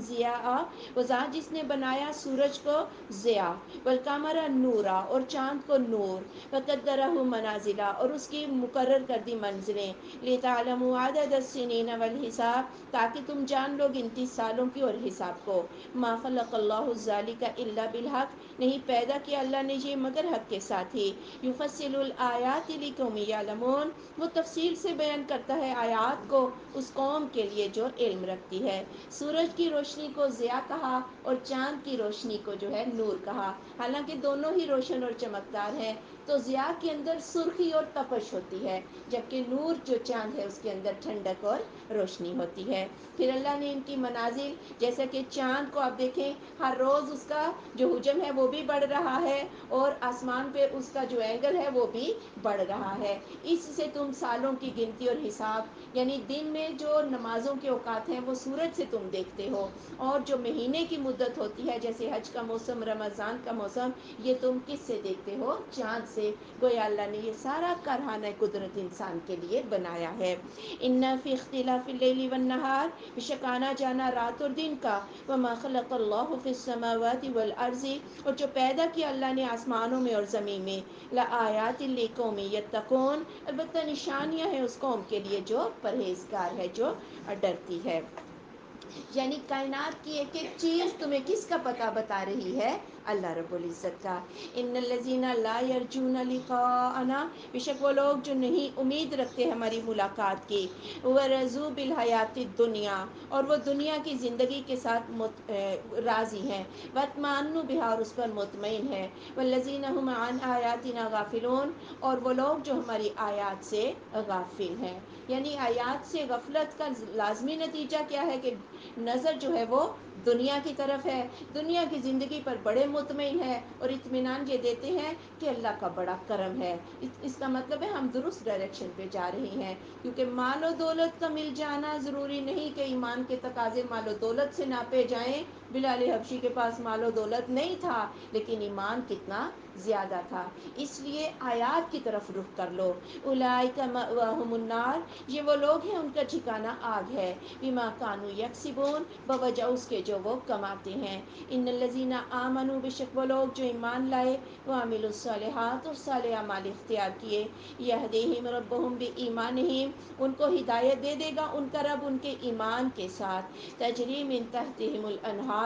ضیاء، وہ ذات جس نے بنایا سورج کو ضیاء، والقمر نورا، اور چاند کو نور، وقدرہ منازل، اور اس کی مقرر کر دی منزلیں، لتعلموا عدد السنین والحساب، تاکہ تم جان لو گنتی سالوں کی اور حساب کو، ما خلق اللہ ذلک الا بالحق، نہیں پیدا کیا اللہ نے یہ مگر حق کے ساتھ ہی، یفصل الآیات لقوم یعلمون، وہ تفصیل سے بیان کرتا ہے آیات کو اس قوم کے لیے جو علم رکھتی ہے۔ سورج کی روشنی کو ضیاء کہا اور چاند کی روشنی کو جو ہے نور کہا، حالانکہ دونوں ہی روشن اور چمکدار ہیں، تو ضیاء کے اندر سرخی اور تپش ہوتی ہے، جبکہ نور جو چاند ہے اس کے اندر ٹھنڈک اور روشنی ہوتی ہے۔ پھر اللہ نے ان کی منازل، جیسا کہ چاند کو آپ دیکھیں ہر روز اس کا جو حجم ہے وہ بھی بڑھ رہا ہے، اور آسمان پہ اس کا جو اینگل ہے وہ بھی بڑھ رہا ہے، اس سے تم سالوں کی گنتی اور حساب، یعنی دن میں جو نمازوں کے اوقات ہیں وہ سورج سے تم دیکھتے ہو، اور جو مہینے کی مدت ہوتی ہے جیسے حج کا موسم، رمضان کا موسم، یہ تم کس سے دیکھتے ہو؟ چاند سے سے. گویا اللہ نے یہ سارا کارخانہ قدرت انسان کے لیے بنایا ہے. ان فی اختلاف اللیل والنہار، بے شک آنا جانا رات اور دن کا. وما خلق اللہ فی السماوات والارض، اور جو پیدا کیا اللہ نے آسمانوں میں اور زمین میں. لآیات لقوم یتقون، البتہ نشانیاں ہیں اس قوم کے لیے جو پرہیزگار ہے، جو ڈرتی ہے. یعنی کائنات کی ایک ایک چیز تمہیں کس کا پتہ بتا رہی ہے؟ اللہ رب العزت کا. ان الذین لا یرجون لقاءنا، بے شک وہ لوگ جو نہیں امید رکھتے ہماری ملاقات کی. ورضوا بالحیات الدنیا، اور وہ دنیا کی زندگی کے ساتھ راضی ہیں. واطمأنوا بہا، اور اس پر مطمئن ہے. والذین هم عن آیاتنا غافلون، اور وہ لوگ جو ہماری آیات سے غافل ہیں. یعنی آیات سے غفلت کا لازمی نتیجہ کیا ہے کہ نظر جو ہے وہ دنیا کی طرف ہے، دنیا کی زندگی پر بڑے مطمئن ہے، اور اطمینان یہ دیتے ہیں کہ اللہ کا بڑا کرم ہے. اس کا مطلب ہے ہم درست ڈائریکشن پہ جا رہے ہیں. کیونکہ مال و دولت کا مل جانا ضروری نہیں کہ ایمان کے تقاضے مال و دولت سے ناپے جائیں. بلال حبشی کے پاس مال و دولت نہیں تھا لیکن ایمان کتنا زیادہ تھا. اس لیے آیات کی طرف رخ کر لو. اولئک مأواہم النار، یہ وہ لوگ ہیں ان کا ٹھکانہ آگ ہے. بما کانوا یکسبون، بوجہ اس کے جو وہ کماتے ہیں. ان الذین آمنوا، بے شک وہ لوگ جو ایمان لائے. وعملوا الصالحات، اور صالح اعمال اختیار کیے. یہدیہم ربہم بایمانہم، ان کو ہدایت دے دے گا ان کا رب ان کے ایمان کے ساتھ. تجری من تحتہم الانہار،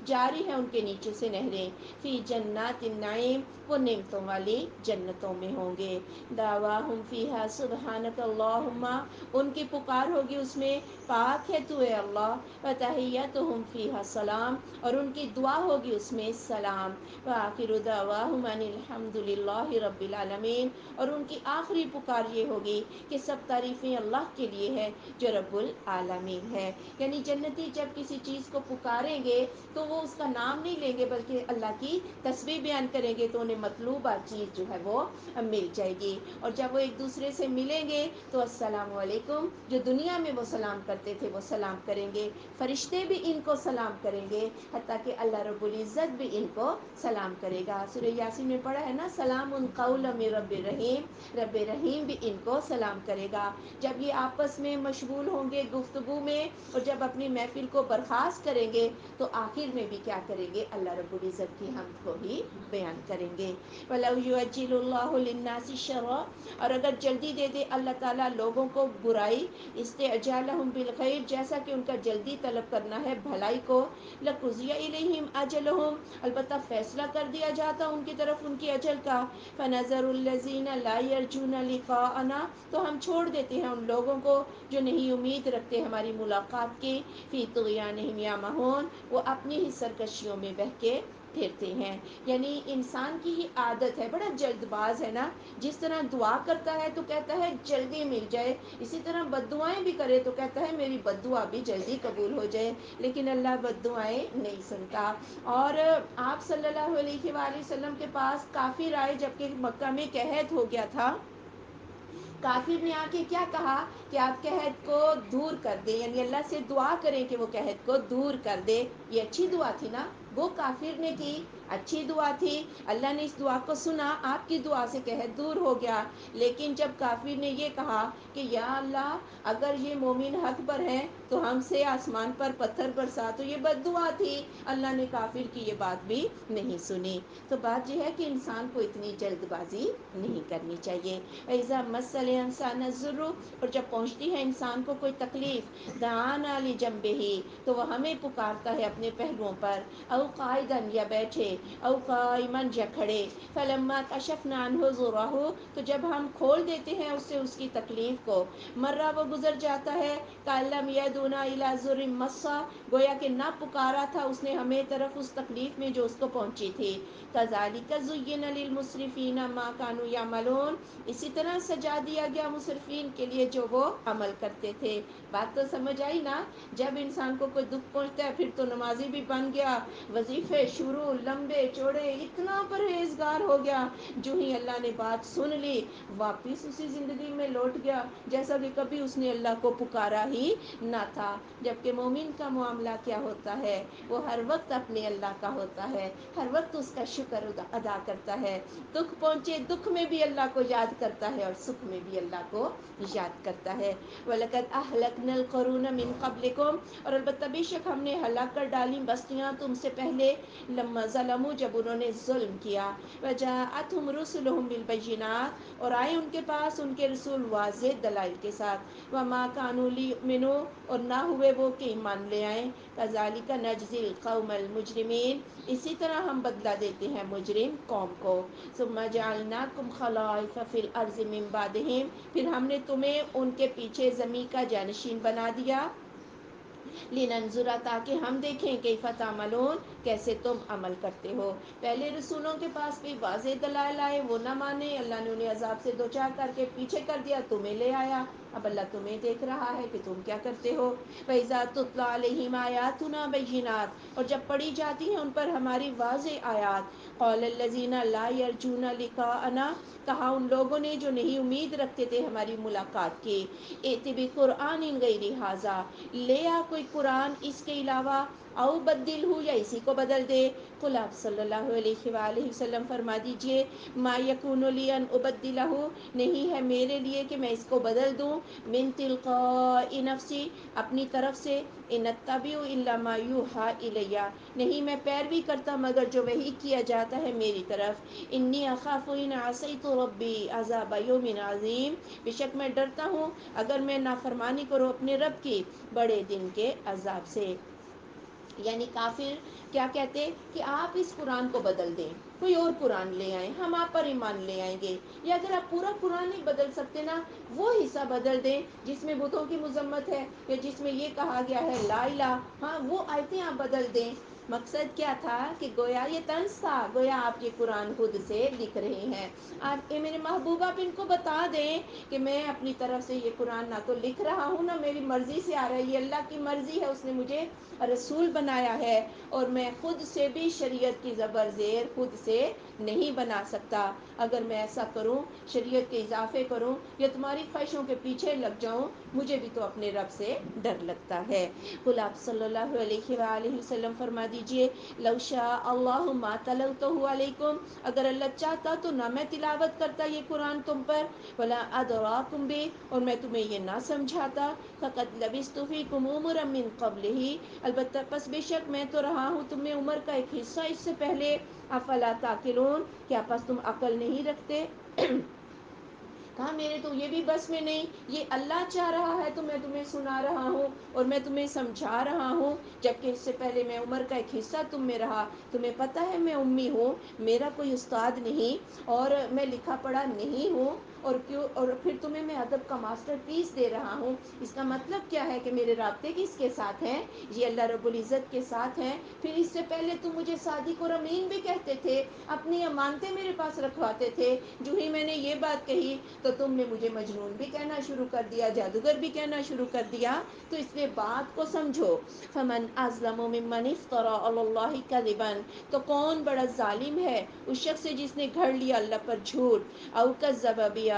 جاری ہے ان کے نیچے سے نہریں. فی جنات النعیم، وہ نعمتوں والی جنتوں میں ہوں گے. دعواہم فیہا سبحانک اللہم، ان کی پکار ہوگی اس میں پاک ہے تو اے اللہ. وتحیتہم فیہا سلام، اور ان کی دعا ہوگی اس میں سلام. وآخر دعواہم ان الحمد للہ رب العالمین، اور ان کی آخری پکار یہ ہوگی کہ سب تعریفیں اللہ کے لیے ہے جو رب العالمین ہے. یعنی جنتی جب کسی چیز کو پکاریں گے تو وہ اس کا نام نہیں لیں گے بلکہ اللہ کی تسبیح بیان کریں گے، تو انہیں مطلوبہ چیز جو ہے وہ مل جائے گی. اور جب وہ ایک دوسرے سے ملیں گے تو السلام علیکم، جو دنیا میں وہ سلام کرتے تھے وہ سلام کریں گے. فرشتے بھی ان کو سلام کریں گے، حتیٰ کہ اللہ رب العزت بھی ان کو سلام کرے گا. سورہ یاسین میں پڑھا ہے نا، سلام قولا من رب رحیم، رب رحیم بھی ان کو سلام کرے گا. جب یہ آپس میں مشغول ہوں گے گفتگو میں، اور جب اپنی محفل کو برخاست کریں گے تو آخر میں بھی کیا کریں گے؟ اللہ رب العزت کی حمد کو ہی بیان کریں گے. وَلَوْ يُعَجِّلُ اللَّهُ لِلنَّاسِ الشَّرَّ، اور اگر جلدی دے دے اللہ تعالیٰ لوگوں کو برائی، استعجالہم بالخیر، جیسا کہ ان کا جلدی طلب کرنا ہے بھلائی کو. لَقُضِیَ إِلَیہم أَجَلُہم، البتہ فیصلہ کر دیا جاتا ان کی طرف ان کی اجل کا. فَنَذَرُ الَّذِینَ لَا يَرْجُونَ لِقَاءَنَا، تو ہم چھوڑ دیتے ہیں ان لوگوں کو جو نہیں امید رکھتے ہماری ملاقات کی. فی طغیانہم یعمہون، وہ اپنی ہی سرکشیوں میں بہکے پھرتے ہیں. یعنی انسان کی ہی عادت ہے، بڑا جلد باز ہے نا. جس طرح دعا کرتا ہے تو کہتا ہے جلدی مل جائے، اسی طرح بد دعائیں بھی کرے تو کہتا ہے میری بد دعا بھی جلدی قبول ہو جائے. لیکن اللہ بد دعائیں نہیں سنتا. اور آپ صلی اللہ علیہ وآلہ وسلم کے پاس کافر آئے جبکہ مکہ میں قحط ہو گیا تھا. کافر نے آ کے کیا کہا کہ آپ قحط کو دور کر دیں، یعنی اللہ سے دعا کریں کہ وہ قحط کو دور کر دے. یہ اچھی دعا تھی نا، وہ کافر نے کی، اچھی دعا تھی. اللہ نے اس دعا کو سنا، آپ کی دعا سے قحط دور ہو گیا. لیکن جب کافر نے یہ کہا کہ یا اللہ اگر یہ مومن حق پر ہیں تو ہم سے آسمان پر پتھر برسا، تو یہ بد دعا تھی. اللہ نے کافر کی یہ بات بھی نہیں سنی. تو بات یہ ہے کہ انسان کو اتنی جلد بازی نہیں کرنی چاہیے. وَإِذَا مَسَّ الْإِنسَانَ الضُّرُّ، اور جب پہنچتی ہے انسان کو کوئی تکلیف، دعانا لِجَنبِهِ، تو وہ ہمیں پکارتا ہے اپنے پہلوؤں پر. او قاعدن، یا بیٹھے. او قائما، یا کھڑے. فلما کشفنا عنہ ضرہ، تو جب ہم کھول دیتے ہیں اس سے اس کی تکلیف کو. مرہ، وہ گزر جاتا ہے. کأن لم يدعنا إلی ضر مسہ، گویا کہ نہ پکارا تھا اس نے ہمیں طرف اس تکلیف میں جو اس کو پہنچی تھی. کذالک زین للمسرفین ما كانوا یعملون، اسی طرح سجا دیا گیا مسرفین کے لیے جو وہ عمل کرتے تھے. بات تو سمجھ آئی نا. جب انسان کو کوئی دکھ پہنچتا ہے پھر تو نمازی بھی بن گیا، وظیفے شروع، لمبے چوڑے، اتنا پرہیزگار ہو گیا، جو ہی اللہ نے بات سن لی واپس اسی زندگی میں لوٹ گیا جیسا کہ کبھی اس نے اللہ کو پکارا ہی نہ تھا۔ جبکہ مومن کا معاملہ کیا ہوتا ہے، وہ ہر وقت اپنے اللہ کا ہوتا ہے، ہر وقت اس کا شکر ادا کرتا ہے، دکھ پہنچے دکھ میں بھی اللہ کو یاد کرتا ہے اور سکھ میں بھی اللہ کو یاد کرتا ہے۔ وَلَقَدْ أَهْلَكْنَا الْقُرُونَ مِنْ قَبْلِكُمْ، اور البتہ بے شک ہم نے ہلاک کر ڈالی بستیاں تم سے پہلے، لما ظلموا، جب انہوں نے ظلم کیا، وَجَاءَتْهُمْ رُسُلُهُم بِالْبَيِّنَاتِ، اور آئے ان کے پاس ان کے رسول واضح دلائل کے ساتھ، وَمَا كَانُوا لِيُؤْمِنُوا، اور نہ ہوئے وہ کہ ایمان لے آئیں، كَذَلِكَ نَجْزِي الْقَوْمَ الْمُجْرِمِينَ، اسی طرح ہم بدلہ دیتے ہیں مجرم قوم کو۔ ثُمَّ جَعَلْنَاكُمْ خَلَائِفَ فِي الْأَرْضِ مِن بَعْدِهِمْ، پھر ہم نے تمہیں ان کے پیچھے زمین کا جانشین بنا دیا، لِنَنظُرَ، تاکہ ہم دیکھیں کیف تعملون، کیسے تم عمل کرتے ہو۔ پہلے رسولوں کے پاس بھی واضح دلائل آئے، وہ نہ مانے، اللہ نے انہیں عذاب سے دوچار کر کے پیچھے کر دیا، تمہیں لے آیا، اب اللہ تمہیں دیکھ رہا ہے کہ تم کیا کرتے ہو۔ وَإِذَا تُتْلَىٰ عَلَيْهِمْ آيَاتُنَا بَيِّنَاتٍ، اور جب پڑھی جاتی ہیں ان پر ہماری واضح آیات، قَالَ الَّذِينَ لَا يَرْجُونَ لِقَاءَنَا، کہا ان لوگوں نے جو نہیں امید رکھتے تھے ہماری ملاقات کی، ائْتِ بِقُرْآنٍ غَيْرِ هَٰذَا، لے آ کوئی قرآن اس کے علاوہ، او بدلہ، یا اسی کو بدل دے۔ قل، آپ صلی اللہ علیہ وآلہ وسلم فرما دیجئے، ما یکون لی ان ابدلہ، نہیں ہے میرے لیے کہ میں اس کو بدل دوں، من تلقاء نفسی، اپنی طرف سے، ان اتبع الا ما یوحی الی، نہیں میں پیروی کرتا مگر جو وحی کیا جاتا ہے میری طرف، انی اخاف ان عصیت ربی عذاب یوم عظیم، بے شک میں ڈرتا ہوں اگر میں نافرمانی کروں اپنے رب کی بڑے دن کے عذاب سے۔ یعنی کافر کیا کہتے کہ آپ اس قرآن کو بدل دیں، کوئی اور قرآن لے آئیں، ہم آپ پر ایمان لے آئیں گے، یا اگر آپ پورا قرآن نہیں بدل سکتے نا، وہ حصہ بدل دیں جس میں بتوں کی مذمت ہے یا جس میں یہ کہا گیا ہے لا الہ، ہاں وہ آیتیں آپ بدل دیں۔ مقصد کیا تھا کہ گویا یہ طنز تھا، گویا آپ یہ قرآن خود سے لکھ رہے ہیں، آپ اے میرے محبوب آپ ان کو بتا دیں کہ میں اپنی طرف سے یہ قرآن نہ تو لکھ رہا ہوں نہ میری مرضی سے آ رہا ہے، یہ اللہ کی مرضی ہے، اس نے مجھے رسول بنایا ہے، اور میں خود سے بھی شریعت کی زبر زیر خود سے نہیں بنا سکتا، اگر میں ایسا کروں شریعت کے اضافے کروں یا تمہاری خواہشوں کے پیچھے لگ جاؤں، مجھے بھی تو اپنے رب سے ڈر لگتا ہے۔ قل، آپ صلی اللہ علیہ وآلہ وسلم فرما دیجئے، لو شاء اللہ ما تلوتہ علیکم، اگر اللہ چاہتا تو نہ میں تلاوت کرتا یہ قرآن تم پر، ولا ادراکم بہ، اور میں تمہیں یہ نہ سمجھاتا، فقد لبثت فیکم عمرا من قبلہ، البتہ پس بے شک میں تو رہا ہوں تم میں عمر کا ایک حصہ اس سے پہلے، افلا تعقلون، کیا پس تم عقل نہیں رکھتے؟ کہا میرے تو یہ بھی بس میں نہیں، یہ اللہ چاہ رہا ہے تو میں تمہیں سنا رہا ہوں اور میں تمہیں سمجھا رہا ہوں، جبکہ اس سے پہلے میں عمر کا ایک حصہ تم میں رہا، تمہیں پتہ ہے میں امی ہوں، میرا کوئی استاد نہیں اور میں لکھا پڑھا نہیں ہوں، اور پھر تمہیں میں ادب کا ماسٹر پیس دے رہا ہوں، اس کا مطلب کیا ہے کہ میرے رابطے کس کے ساتھ ہیں؟ یہ اللہ رب العزت کے ساتھ ہیں۔ پھر اس سے پہلے تم مجھے صادق اور امین بھی کہتے تھے، اپنی امانتیں میرے پاس رکھواتے تھے، جو ہی میں نے یہ بات کہی تو تم نے مجھے مجنون بھی کہنا شروع کر دیا، جادوگر بھی کہنا شروع کر دیا، تو اس لیے بات کو سمجھو۔ فمن اظلم ممن افترى علی اللہ کذبا، تو کون بڑا ظالم ہے اس شخص سے جس نے گھڑ لیا اللہ پر جھوٹ، او کذب بآیاتہ،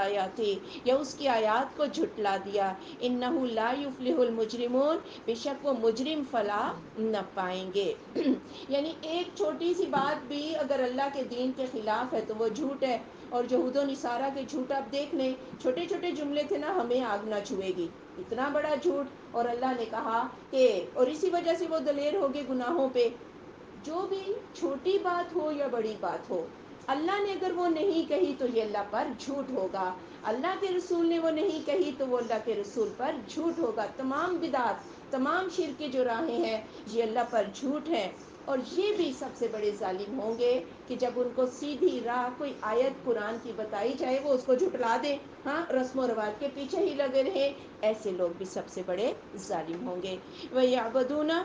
یا اس کی آیات کو جھٹلا دیا، انہ لا یفلح المجرمون، بے شک وہ مجرم فلاح نہ پائیں گے۔ یعنی ایک چھوٹی سی بات بھی اگر اللہ کے دین کے خلاف ہے تو وہ جھوٹ ہے، اور یہود و نصارہ کے جھوٹ آپ دیکھ لیں، چھوٹے چھوٹے جملے تھے نا، ہمیں آگ نہ چھوئے گی، اتنا بڑا جھوٹ، اور اللہ نے کہا کہ، اور اسی وجہ سے وہ دلیر ہو گئے گناہوں پہ۔ جو بھی چھوٹی بات ہو یا بڑی بات ہو، اللہ نے اگر وہ نہیں کہی تو یہ اللہ پر جھوٹ ہوگا، اللہ کے رسول نے وہ نہیں کہی تو وہ اللہ کے رسول پر جھوٹ ہوگا، تمام بدعات، تمام شرک کی جو راہیں ہیں یہ اللہ پر جھوٹ ہیں، اور یہ بھی سب سے بڑے ظالم ہوں گے کہ جب ان کو سیدھی راہ کوئی آیت قرآن کی بتائی جائے وہ اس کو جھٹلا دیں، ہاں رسم و رواج کے پیچھے ہی لگے رہیں، ایسے لوگ بھی سب سے بڑے ظالم ہوں گے۔ وَيَعْبُدُونَ،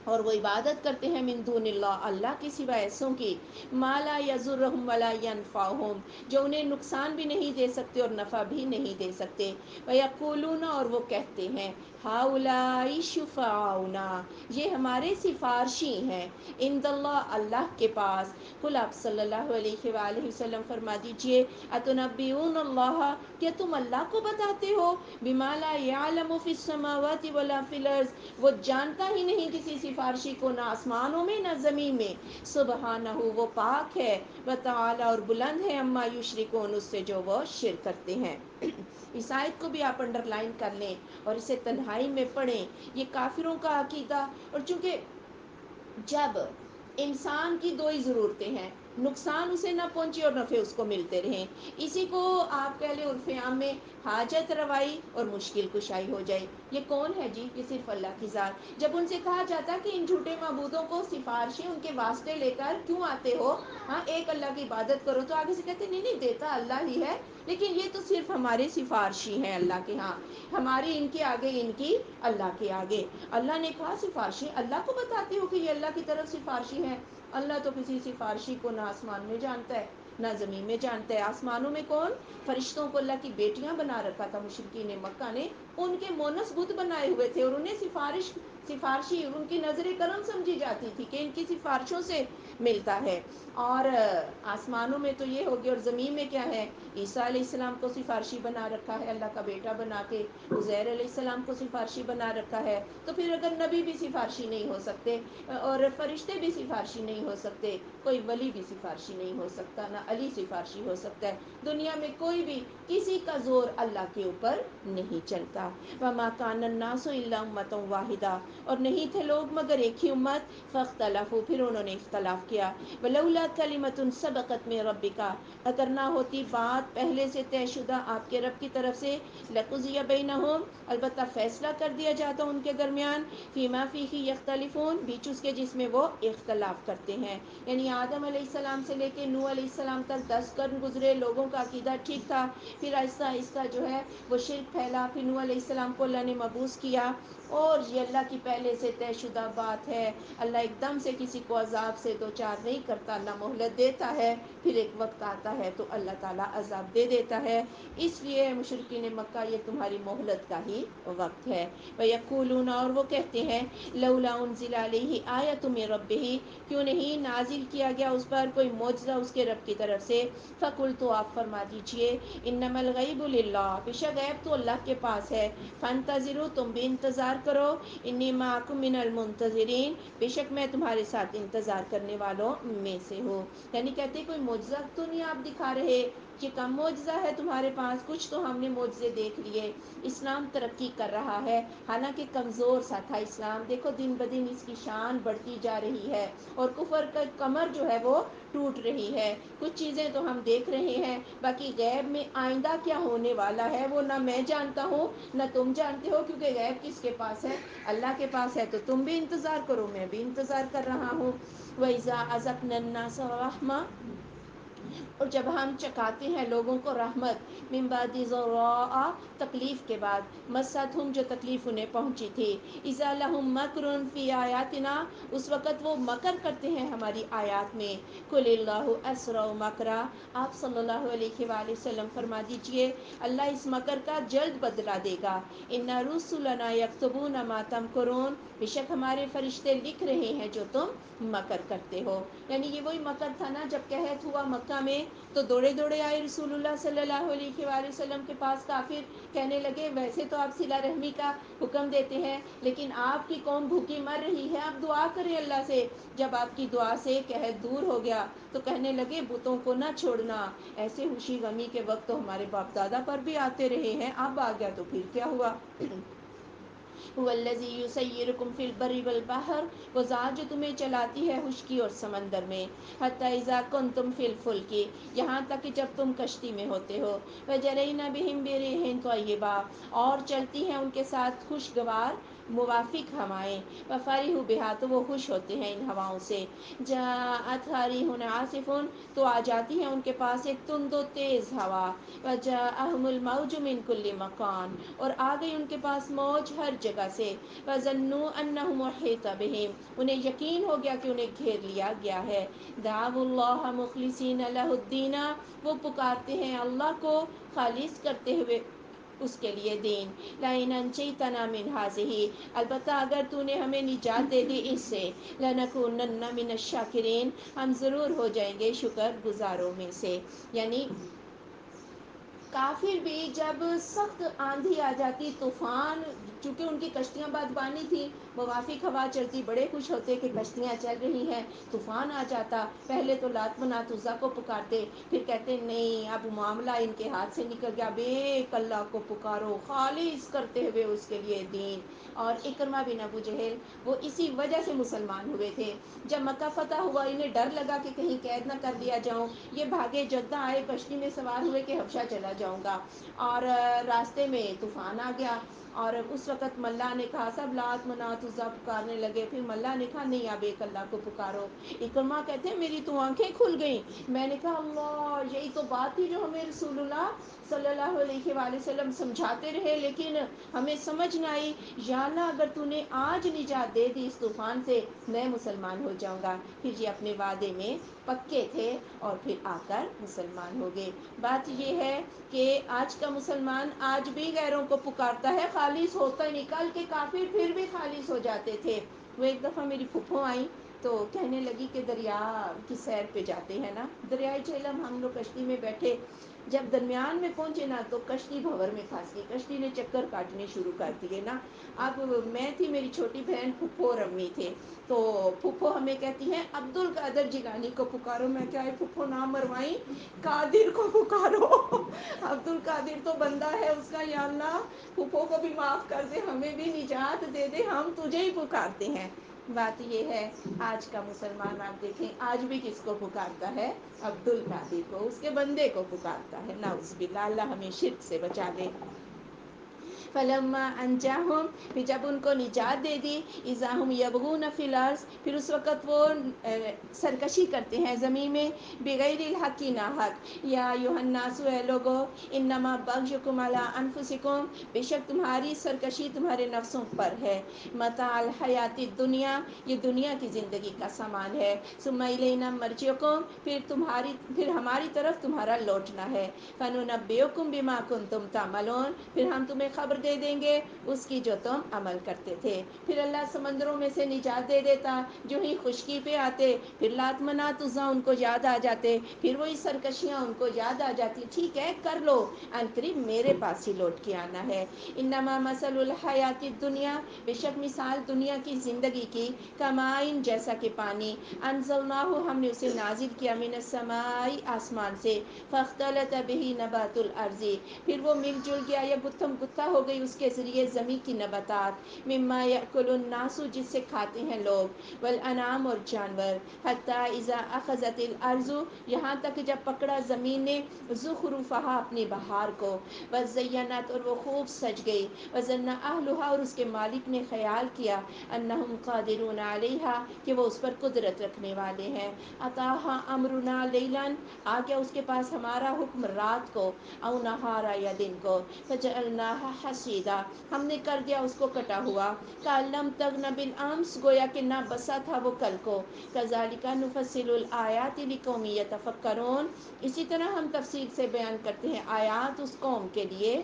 اور وہ عبادت کرتے ہیں، من دون اللہ، اللہ کے سوا ایسوں کی، ما لا یضرہم ولا ینفعہم، جو انہیں نقصان بھی نہیں دے سکتے اور نفع بھی نہیں دے سکتے، ویقولون، اور وہ کہتے ہیں، ہاؤلائی شفعاؤنا، یہ ہمارے سفارشی ہیں، عند اللہ، اللہ کے پاس۔ قل، آپ صلی اللہ علیہ وآلہ وسلم فرما دیجئے، اتنبئون اللہ، کیا تم اللہ کو بتاتے ہو، بما لا یعلم فی السماوات ولا فی الارض، وہ جانتا ہی نہیں کسی سفارشی کو، نہ آسمانوں میں نہ زمین میں، سبحانہ، وہ پاک ہے، وتعالی، اور بلند ہے، اما یشرکون، اس سے جو وہ شرک کرتے ہیں۔ اس آیت کو بھی آپ انڈر لائن کر لیں اور اسے تنہائی میں پڑھیں۔ یہ کافروں کا عقیدہ، اور چونکہ جب انسان کی دو ہی ضرورتیں ہیں، نقصان اسے نہ پہنچے اور نفع اس کو ملتے رہیں، اسی کو آپ کہہ لیں عرف عام میں حاجت روائی اور مشکل کشائی ہو جائے۔ یہ کون ہے جی؟ یہ صرف اللہ کی ذات۔ جب ان سے کہا جاتا کہ ان جھوٹے معبودوں کو سفارشیں ان کے واسطے لے کر کیوں آتے ہو، ہاں ایک اللہ کی عبادت کرو، تو آگے سے کہتے نہیں نہیں، دیتا اللہ ہی ہے، لیکن یہ تو صرف ہمارے سفارشی ہیں اللہ کے ہاں، ہماری ان کے آگے، ان کی اللہ کے آگے۔ اللہ نے کہا سفارشی اللہ کو بتاتے ہو کہ یہ اللہ کی طرف سفارشی ہیں؟ اللہ تو کسی سفارشی کو نہ آسمان میں جانتا ہے نہ زمین میں جانتا ہے۔ آسمانوں میں کون؟ فرشتوں کو اللہ کی بیٹیاں بنا رکھا تھا مشرکین مکہ نے، ان کے مونس بت بنائے ہوئے تھے، اور انہیں سفارشی ان کی نظر کرم سمجھی جاتی تھی کہ ان کی سفارشوں سے ملتا ہے۔ اور آسمانوں میں تو یہ ہوگی، اور زمین میں کیا ہے؟ عیسیٰ علیہ السلام کو سفارشی بنا رکھا ہے اللہ کا بیٹا بنا کے، عزیر علیہ السلام کو سفارشی بنا رکھا ہے، تو پھر اگر نبی بھی سفارشی نہیں ہو سکتے اور فرشتے بھی سفارشی نہیں ہو سکتے، کوئی ولی بھی سفارشی نہیں ہو سکتا، نہ علی سفارشی ہو سکتا ہے، دنیا میں کوئی بھی کسی کا زور اللہ کے اوپر نہیں چلتا۔ وما کان الناس الا امۃ واحدہ، اور نہیں تھے لوگ مگر ایک ہی امت، فاختلفوا، پھر انہوں نے اختلاف کیا، ولولا کلمۃ سبقت من ربک، اگر نہ ہوتی بات پہلے سے طے شدہ آپ کے رب کی طرف سے، لقضی بینہم، البتہ فیصلہ کر دیا جاتا ان کے درمیان، فیما فیہ یختلفون، بیچ اس کے جس میں وہ اختلاف کرتے ہیں۔ یعنی آدم علیہ السلام سے لے کے نوح علیہ السلام تک 10 قرن گزرے، لوگوں کا عقیدہ ٹھیک تھا، پھر آہستہ آہستہ جو ہے وہ شرک پھیلا، پھر نوح علیہ السلام کو اللہ نے مبعوث کیا، اور یہ اللہ کی پہلے سے طے شدہ بات ہے، اللہ ایک دم سے کسی کو عذاب سے دو چار نہیں کرتا، اللہ مہلت دیتا ہے، پھر ایک وقت آتا ہے تو اللہ تعالیٰ عذاب دے دیتا ہے، اس لیے مشرکین مکہ یہ تمہاری مہلت کا ہی وقت ہے۔ وَيَقُولُونَ، اور وہ کہتے ہیں، لولا انزل علیہ آیۃ من ربہ، کیوں نہیں نازل کیا گیا اس پر کوئی معجزہ اس کے رب کی طرف سے، فقل، تو آپ فرما دیجئے، انما الغیب للہ، بے شک غیب تو اللہ کے پاس ہے، فانتظروا، تم بھی انتظار کرو، انی معکم من المنتظرین، بے شک میں تمہارے ساتھ انتظار کرنے والوں میں سے ہوں۔ یعنی کہتے کوئی معجزہ تو نہیں آپ دکھا رہے، کہ کم معجزہ ہے تمہارے پاس، کچھ تو ہم نے معجزے دیکھ لیے، اسلام ترقی کر رہا ہے، حالانکہ کمزور سا تھا اسلام، دیکھو دن بدن اس کی شان بڑھتی جا رہی ہے، اور کفر کا کمر جو ہے وہ ٹوٹ رہی ہے، کچھ چیزیں تو ہم دیکھ رہے ہیں، باقی غیب میں آئندہ کیا ہونے والا ہے وہ نہ میں جانتا ہوں نہ تم جانتے ہو، کیونکہ غیب کس کے پاس ہے؟ اللہ کے پاس ہے، تو تم بھی انتظار کرو، میں بھی انتظار کر رہا ہوں۔ وَإِذَا أَذَقْنَا النَّاسَ رَحْمَةً، اور جب ہم چکاتے ہیں لوگوں کو رحمت، من بعد ضراء، تکلیف کے بعد، مستہم، جو تکلیف انہیں پہنچی تھی، اذا لہم مکر فی آیاتنا، اس وقت وہ مکر کرتے ہیں ہماری آیات میں، قل اللہ اسرع مکرا، آپ صلی اللہ علیہ وآلہ وسلم فرما دیجئے، اللہ اس مکر کا جلد بدلہ دے گا، ان رسلنا یکتبون ما تمکرون، بے شک ہمارے فرشتے لکھ رہے ہیں جو تم مکر کرتے ہو۔ یعنی یہ وہی مکر تھا نا، جب قحط ہوا مکہ میں تو دوڑے دوڑے آئے رسول اللہ صلی اللہ علیہ وآلہ وسلم کے پاس کافر، کہنے لگے ویسے تو آپ صلہ رحمی کا حکم دیتے ہیں، لیکن آپ کی قوم بھوکی مر رہی ہے، آپ دعا کریں اللہ سے، جب آپ کی دعا سے قحط دور ہو گیا تو کہنے لگے بتوں کو نہ چھوڑنا، ایسے خوشی غمی کے وقت تو ہمارے باپ دادا پر بھی آتے رہے ہیں، اب آ گیا تو پھر کیا ہوا؟ هو الذی یسیرکم فی البر والبحر، وہ ذات جو تمہیں چلاتی ہے خشکی اور سمندر میں، حتی اذا کنتم فی الفلک، یہاں تک کہ جب تم کشتی میں ہوتے ہو، وجرین بہم بریح طیبہ، اور چلتی ہیں ان کے ساتھ خوشگوار موافق ہوائیں، وفرحوا بہا، تو وہ خوش ہوتے ہیں ان ہواؤں سے، جاءتها ریح عاصف، تو آ جاتی ہے ان کے پاس ایک تند و تیز ہوا، وجاءہم الموج من کل مکان، اور آ گئی ان کے پاس موج ہر جگہ سے، وظنوا انہم احیط بہم، انہیں یقین ہو گیا کہ انہیں گھیر لیا گیا ہے، دعوا اللہ مخلصین لہ الدین، وہ پکارتے ہیں اللہ کو خالص کرتے ہوئے اس کے لیے دین. لئن انجیتنا من ہذہ، البتہ اگر تو نے ہمیں نجات دے دی اس سے، لنکونن من الشاکرین، ہم ضرور ہو جائیں گے شکر گزاروں میں سے. یعنی کافر بھی جب سخت آندھی آ جاتی، طوفان، چونکہ ان کی کشتیاں بادبانی تھیں، موافق ہوا چلتی، بڑے خوش ہوتے کہ کشتیاں چل رہی ہیں. طوفان آ جاتا، پہلے تو لات منات عزیٰ کو پکارتے، پھر کہتے نہیں اب معاملہ ان کے ہاتھ سے نکل گیا، اب ایک اللہ کو پکارو خالص کرتے ہوئے اس کے لیے دین. اور اکرمہ بن ابو جہل وہ اسی وجہ سے مسلمان ہوئے تھے. جب مکہ فتح ہوا، انہیں ڈر لگا کہ کہیں قید نہ کر لیا جاؤں، یہ بھاگے، جدہ آئے، کشتی میں سوار ہوئے کہ حبشہ چلا جاؤں گا. اور راستے میں طوفان آ گیا، اور اس وقت ملا نے کہا، سب لات منات عزیٰ پکارنے لگے، پھر ملا نے کہا نہیں اب ایک اللہ کو پکارو. اکرمہ کہتے ہیں میری تو آنکھیں کھل گئیں، میں نے کہا اللہ، یہی تو بات تھی جو ہمیں رسول اللہ صلی اللہ علیہ وآلہ وسلم سمجھاتے رہے، لیکن ہمیں سمجھ نہ آئی. یا اللہ اگر تو نے آج نجات دے دی اس طوفان سے، میں مسلمان ہو جاؤں گا. پھر یہ اپنے وعدے میں پکے تھے اور پھر آ کر مسلمان ہو گئے. بات یہ ہے کہ آج کا مسلمان آج بھی غیروں کو پکارتا ہے، خالص ہوتا ہی نہیں. کل کے کافر پھر بھی خالص ہو جاتے تھے. وہ ایک دفعہ میری پھپھو آئیں تو کہنے لگی کہ دریا کی سیر پہ جاتے ہیں نا، دریائے جہلم، ہم لوگ کشتی میں بیٹھے، جب درمیان میں پہنچے نا تو کشتی بھنور میں پھنس گئی، کشتی نے چکر کاٹنے شروع کر دیے نا. اب میں تھی، میری چھوٹی بہن، پھپھو اور امی تھے. تو پھپھو ہمیں کہتی ہیں عبد القادر جیلانی کو پکارو. میں کیا ہے پھپھو نام مروائیں، قادر کو پکارو. عبد القادر تو بندہ ہے اس کا، یا اللہ پھپھو کو بھی معاف کر دے، ہمیں بھی نجات دے دے، ہم تجھے ہی پکارتے ہیں. بات یہ ہے آج کا مسلمان آپ دیکھیں آج بھی کس کو پکارتا ہے؟ عبد القادر کو، اس کے بندے کو پکارتا ہے. نعوذ باللہ، اللہ ہمیں شرک سے بچا لے. فلما انجاہم، پھر جب ان کو نجات دے دی، اذا ہم یبغون فی الارض، پھر اس وقت وہ سرکشی کرتے ہیں زمین میں، بغیر الحق، ناحق. یا ایھا الناس، اے لوگو، انما بغیکم علی انفسکم، بے شک تمہاری سرکشی تمہارے نفسوں پر ہے. متاع الحیات الدنیا، یہ دنیا کی زندگی کا سامان ہے. ثم الینا مرجعکم، پھر ہماری طرف تمہارا لوٹنا ہے. فننبئکم بما کنتم تعملون، پھر ہم تمہیں خبر دے دیں گے اس کی جو تم عمل کرتے تھے. پھر اللہ سمندروں میں سے نجات دے دیتا، جو ہی خشکی پہ آتے پھر لات منات عزیٰ ان کو یاد آ جاتے، پھر وہی سرکشیاں ان کو یاد آ جاتی. ٹھیک ہے کر لو، عنقریب میرے پاس ہی لوٹ کے آنا ہے. انما مثل الحیات الدنیا، بے شک مثال دنیا کی زندگی کی، کمائن، جیسا کہ پانی، انزلناہ، ہم نے اسے نازل کیا، من السماء، آسمان سے، فاختلط به نبات الارض، پھر وہ مل جل گیا یا گتھم گتھا ہو گئی اس کے ذریعے زمین کی نباتات، مما یأکل الناس، جس سے کھاتے ہیں لوگ، والانعام، اور جانور، حتی اذا اخذت الارض، یہاں تک جب پکڑا زمین نے، زخرفہا، اپنی بہار کو، وزینت، اور وہ خوب سج گئی، وظن اہلہا، اور اس کے مالک نے خیال کیا، انہم قادرون علیہا، کہ وہ اس پر قدرت رکھنے والے ہیں. اتاہا امرنا لیلا، آ گیا اس کے پاس ہمارا حکم رات کو، او نہارا، یا دن کو، فجعلناہا حصیدا، ہم نے کر دیا اس کو کٹا ہوا، کأن لم تغن بالامس، گویا کہ نہ بسا تھا وہ کل کو، کذالک نفصل الآیات لقوم یتفکرون، اسی طرح ہم تفصیل سے بیان کرتے ہیں آیات اس قوم کے لیے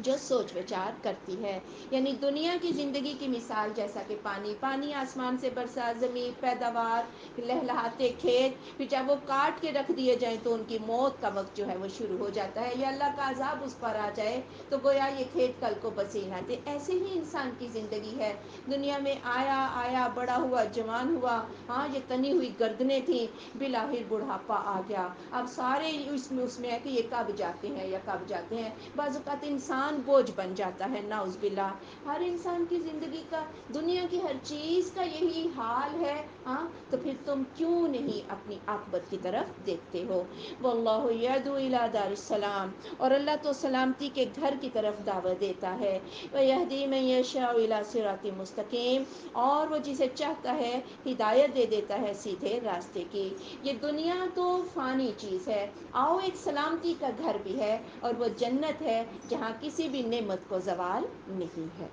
جو سوچ وچار کرتی ہے. یعنی دنیا کی زندگی کی مثال جیسا کہ پانی، پانی آسمان سے برسا، زمین، پیداوار، لہلہاتے کھیت، پھر جب وہ کاٹ کے رکھ دیے جائیں تو ان کی موت کا وقت جو ہے وہ شروع ہو جاتا ہے، یا اللہ کا عذاب اس پر آ جائے تو گویا یہ کھیت کل کو بسے نہ تھے. ایسے ہی انسان کی زندگی ہے، دنیا میں آیا بڑا ہوا، جوان ہوا، ہاں یہ تنی ہوئی گردنیں تھیں، بالآخر بڑھاپا آ گیا. اب سارے اس میں ہے کہ یہ کب جاتے ہیں یا کب جاتے ہیں. بعض اوقات انسان بوجھ بن جاتا ہے، نعوذ باللہ. ہر انسان کی زندگی کا، دنیا کی ہر چیز کا یہی حال ہے، ہاں تو پھر تم کیوں نہیں اپنی عاقبت کی طرف دیکھتے ہو. واللہ یدعو الی دار السلام، اور اللہ تو سلامتی کے گھر کی طرف دعوت دیتا ہے. ویہدی من یشاء الی صراط مستقیم، اور وہ جسے چاہتا ہے ہدایت دے دیتا ہے سیدھے راستے کی. یہ دنیا تو فانی چیز ہے، آؤ ایک سلامتی کا گھر بھی ہے، اور وہ جنت ہے جہاں کسی بھی نعمت کو زوال نہیں ہے.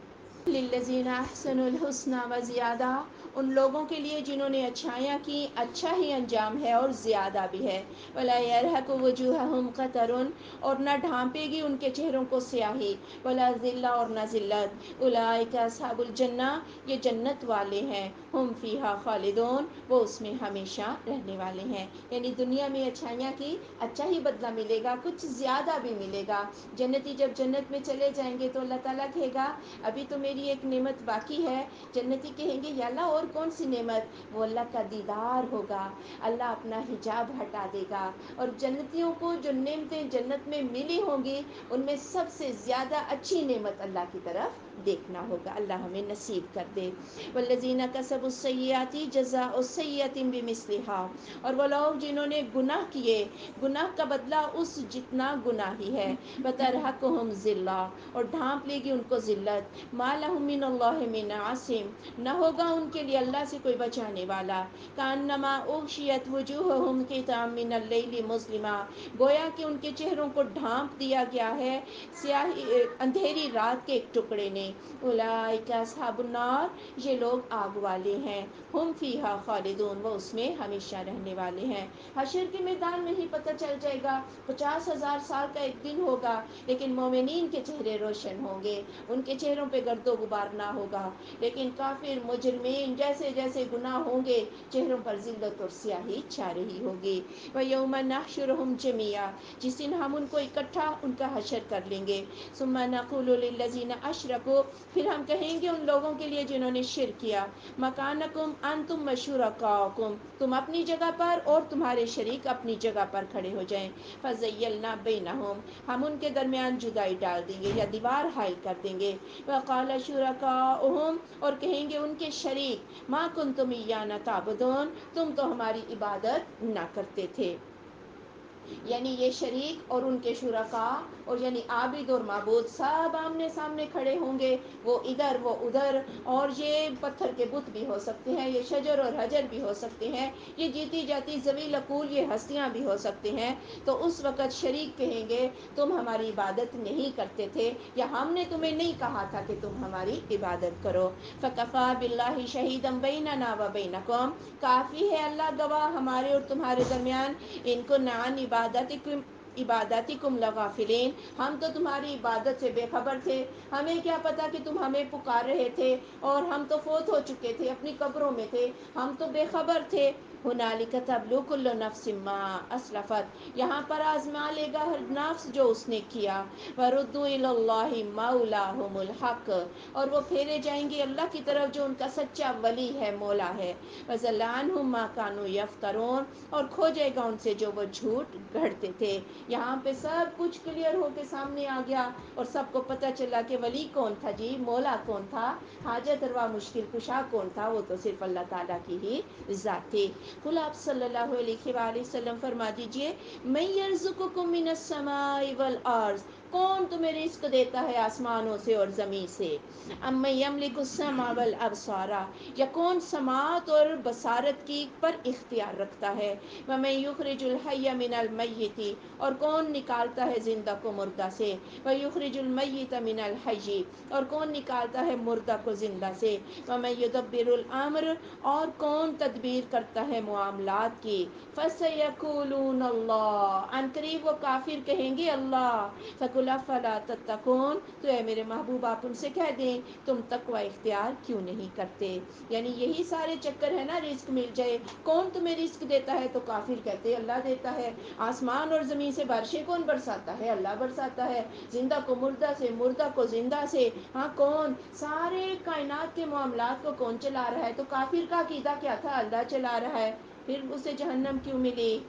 للذین احسنوا الحسنى وزیادہ، ان لوگوں کے لیے جنہوں نے اچھائیاں کی اچھا ہی انجام ہے اور زیادہ بھی ہے۔ ولا يرهق وجوههم قتر، اور نہ ڈھانپے گی ان کے چہروں کو سیاہی، ولا ذلہ، اور نہ ذلت۔ اولئک اصحاب الجنہ، یہ جنت والے ہیں، ہم فیہا خالدون، وہ اس میں ہمیشہ رہنے والے ہیں۔ یعنی دنیا میں اچھائیاں کی اچھا ہی بدلہ ملے گا، کچھ زیادہ بھی ملے گا۔ جنتی جب جنت میں چلے جائیں گے تو اللہ تعالیٰ کہے گا ابھی تو میری ایک نعمت باقی ہے۔ جنتی کہیں گے یا اللہ اور کون سی نعمت؟ وہ اللہ کا دیدار ہوگا، اللہ اپنا حجاب ہٹا دے گا، اور جنتیوں کو جو نعمتیں جنت میں ملی ہوں گی ان میں سب سے زیادہ اچھی نعمت اللہ کی طرف دیکھنا ہوگا۔ اللہ ہمیں نصیب کر دے۔ والذین کسبوا السیئات جزاء سیئۃ بمثلها، اور وہ لوگ جنہوں نے گناہ کیے، گناہ کا بدلہ اس جتنا گناہ ہی ہے۔ وترہقہم ذلہ، اور ڈھانپ لے گی ان کو ذلت۔ ما لہم من اللہ من عاصم، نہ ہوگا ان کے لیے اللہ سے کوئی بچانے والا۔ کانما اغشیت وجوہہم قطعا من اللیل مظلما، گویا کہ ان کے چہروں کو ڈھانپ دیا گیا ہے سیاہی اندھیری رات کے ایک ٹکڑے نے۔ اولئک اصحاب النار، یہ لوگ آگ والے ہیں، ہم فیہا خالدون، وہ اس میں ہمیشہ رہنے والے ہیں۔ حشر کے میدان میں ہی پتہ چل جائے گا، 50,000 سال کا ایک دن ہوگا، لیکن مومنین کے چہرے روشن ہوں گے، ان کے چہروں پہ گرد و غبار نہ ہوگا، لیکن کافر مجرمین جیسے جیسے گناہ ہوں گے چہروں پر ذلت اور سیاہی چھا رہی ہوگی۔ وَيَوْمَ نَحْشُرُهُمْ جَمِيعًا، جس دن ہم ان کو اکٹھا ان کا حشر کر لیں گے۔ ثُمَّ نَقُولُ لِلَّذِينَ أَشْرَكُوا، پھر ہم کہیں گے ان لوگوں کے لیے جنہوں نے شرک کیا، مَكَانَكُمْ أَنْتُمْ وَشُرَكَاؤُكُمْ، تم اپنی جگہ پر اور تمہارے شریک اپنی جگہ پر کھڑے ہو جائیں۔ فَزَيَّلْنَا بَيْنَهُمْ، ہم ان کے درمیان جدائی ڈال دیں گے یا دیوار حائل کر دیں گے۔ وَقَالَ شُرَكَاؤُهُمْ، اور کہیں گے ان کے شریک، مَا كُنْتُمْ إِيَّانَا تَعْبُدُونَ، تم تو ہماری عبادت نہ کرتے تھے۔ یعنی یہ شریک اور ان کے شرکاء، اور یعنی عابد اور معبود سب آمنے سامنے کھڑے ہوں گے، وہ ادھر وہ ادھر، اور یہ پتھر کے بت بھی ہو سکتے ہیں، یہ شجر اور حجر بھی ہو سکتے ہیں، یہ جیتی جاتی ذویل عقول یہ ہستیاں بھی ہو سکتے ہیں۔ تو اس وقت شریک کہیں گے تم ہماری عبادت نہیں کرتے تھے، یا ہم نے تمہیں نہیں کہا تھا کہ تم ہماری عبادت کرو۔ فَكَفَىٰ بِاللَّهِ شَهِيدًا بَيْنَنَا وَبَيْنَكُمْ، کافی ہے اللہ گواہ ہمارے اور تمہارے درمیان، ان کو عن عبادتکم لغافلین، ہم تو تمہاری عبادت سے بے خبر تھے، ہمیں کیا پتا کہ تم ہمیں پکار رہے تھے، اور ہم تو فوت ہو چکے تھے، اپنی قبروں میں تھے، ہم تو بے خبر تھے۔ ہنالک تبلو کل نفس ما اسلفت، یہاں پر آزما لے گا ہر نفس جو اس نے کیا۔ وردوا الی اللہ مولاہم الحق، اور وہ پھیرے جائیں گے اللہ کی طرف جو ان کا سچا ولی ہے، مولا ہے۔ وضل عنہم ما کانوا یفترون، اور کھو جائے گا ان سے جو وہ جھوٹ گھڑتے تھے۔ یہاں پہ سب کچھ کلیئر ہو کے سامنے آ گیا، اور سب کو پتہ چلا کہ ولی کون تھا جی، مولا کون تھا، حاجت روا مشکل کشا کون تھا، وہ تو صرف اللہ تعالیٰ کی ہی ذات تھی۔ قل آپ صلی اللہ علیہ وآلہ وسلم فرما دیجئے، من یرزقکم من السماء والارض، کون تمہیں رزق دیتا ہے آسمانوں سے اور زمین سے؟ امن یملک السمع والابصار، یا کون سماعت اور بصارت کی پر اختیار رکھتا ہے؟ ومن یخرج الحی من المیت، اور کون نکالتا ہے زندہ کو مردہ سے؟ ویخرج المیت من الحی، اور کون نکالتا ہے مردہ کو زندہ سے؟ ومن یدبر الامر، اور کون تدبیر کرتا ہے معاملات کی؟ فَسَيَقُولُونَ اللَّهُ، عن قریب وہ کافر کہیں گے اللہ۔ فَقُلْ أَفَلَا تَتَّقُونَ، تو اے میرے محبوب آپ ان سے کہہ دیں تم تقوی اختیار کیوں نہیں کرتے؟ یعنی یہی سارے چکر ہے نا، رزق مل جائے، کون تمہیں رزق دیتا ہے؟ تو کافر کہتے ہیں اللہ دیتا ہے۔ آسمان اور زمین سے بارشیں کون برساتا ہے؟ اللہ برساتا ہے۔ زندہ کو مردہ سے، مردہ کو زندہ سے، ہاں کون؟ سارے کائنات کے معاملات کو کون چلا رہا ہے؟ تو کافر کا عقیدہ کیا تھا؟ اللہ چلا رہا ہے۔ پھر اسے جہنم کیوں ملی؟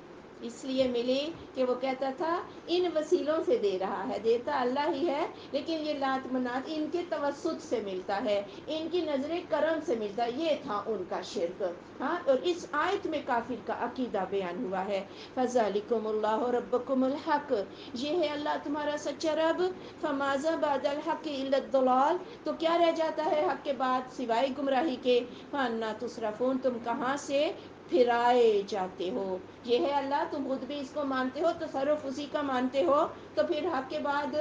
اس لیے ملی کہ وہ کہتا تھا ان وسیلوں سے دے رہا ہے، دیتا اللہ ہی ہے، لیکن یہ لات منات ان کے توسط سے ملتا ہے، ان کی نظر کرم سے ملتا ہے، یہ تھا ان کا شرک۔ ہاں، اور اس آیت میں کافر کا عقیدہ بیان ہوا ہے۔ فَذَلِكُمُ اللَّهُ رَبُّكُمُ الْحَقُّ، یہ ہے اللہ تمہارا سچا رب۔ فَمَاذَا بَعْدَ الْحَقِّ إِلَّا الضَّلَالُ، تو کیا رہ جاتا ہے حق کے بعد سوائے گمراہی کے؟ فَأَنَّىٰ تُصْرَفُونَ، تم کہاں سے پھرائے جاتے ہو؟ یہ ہے اللہ، تم خود بھی اس کو مانتے ہو، تصرف اسی کا مانتے ہو، تو پھر حق کے بعد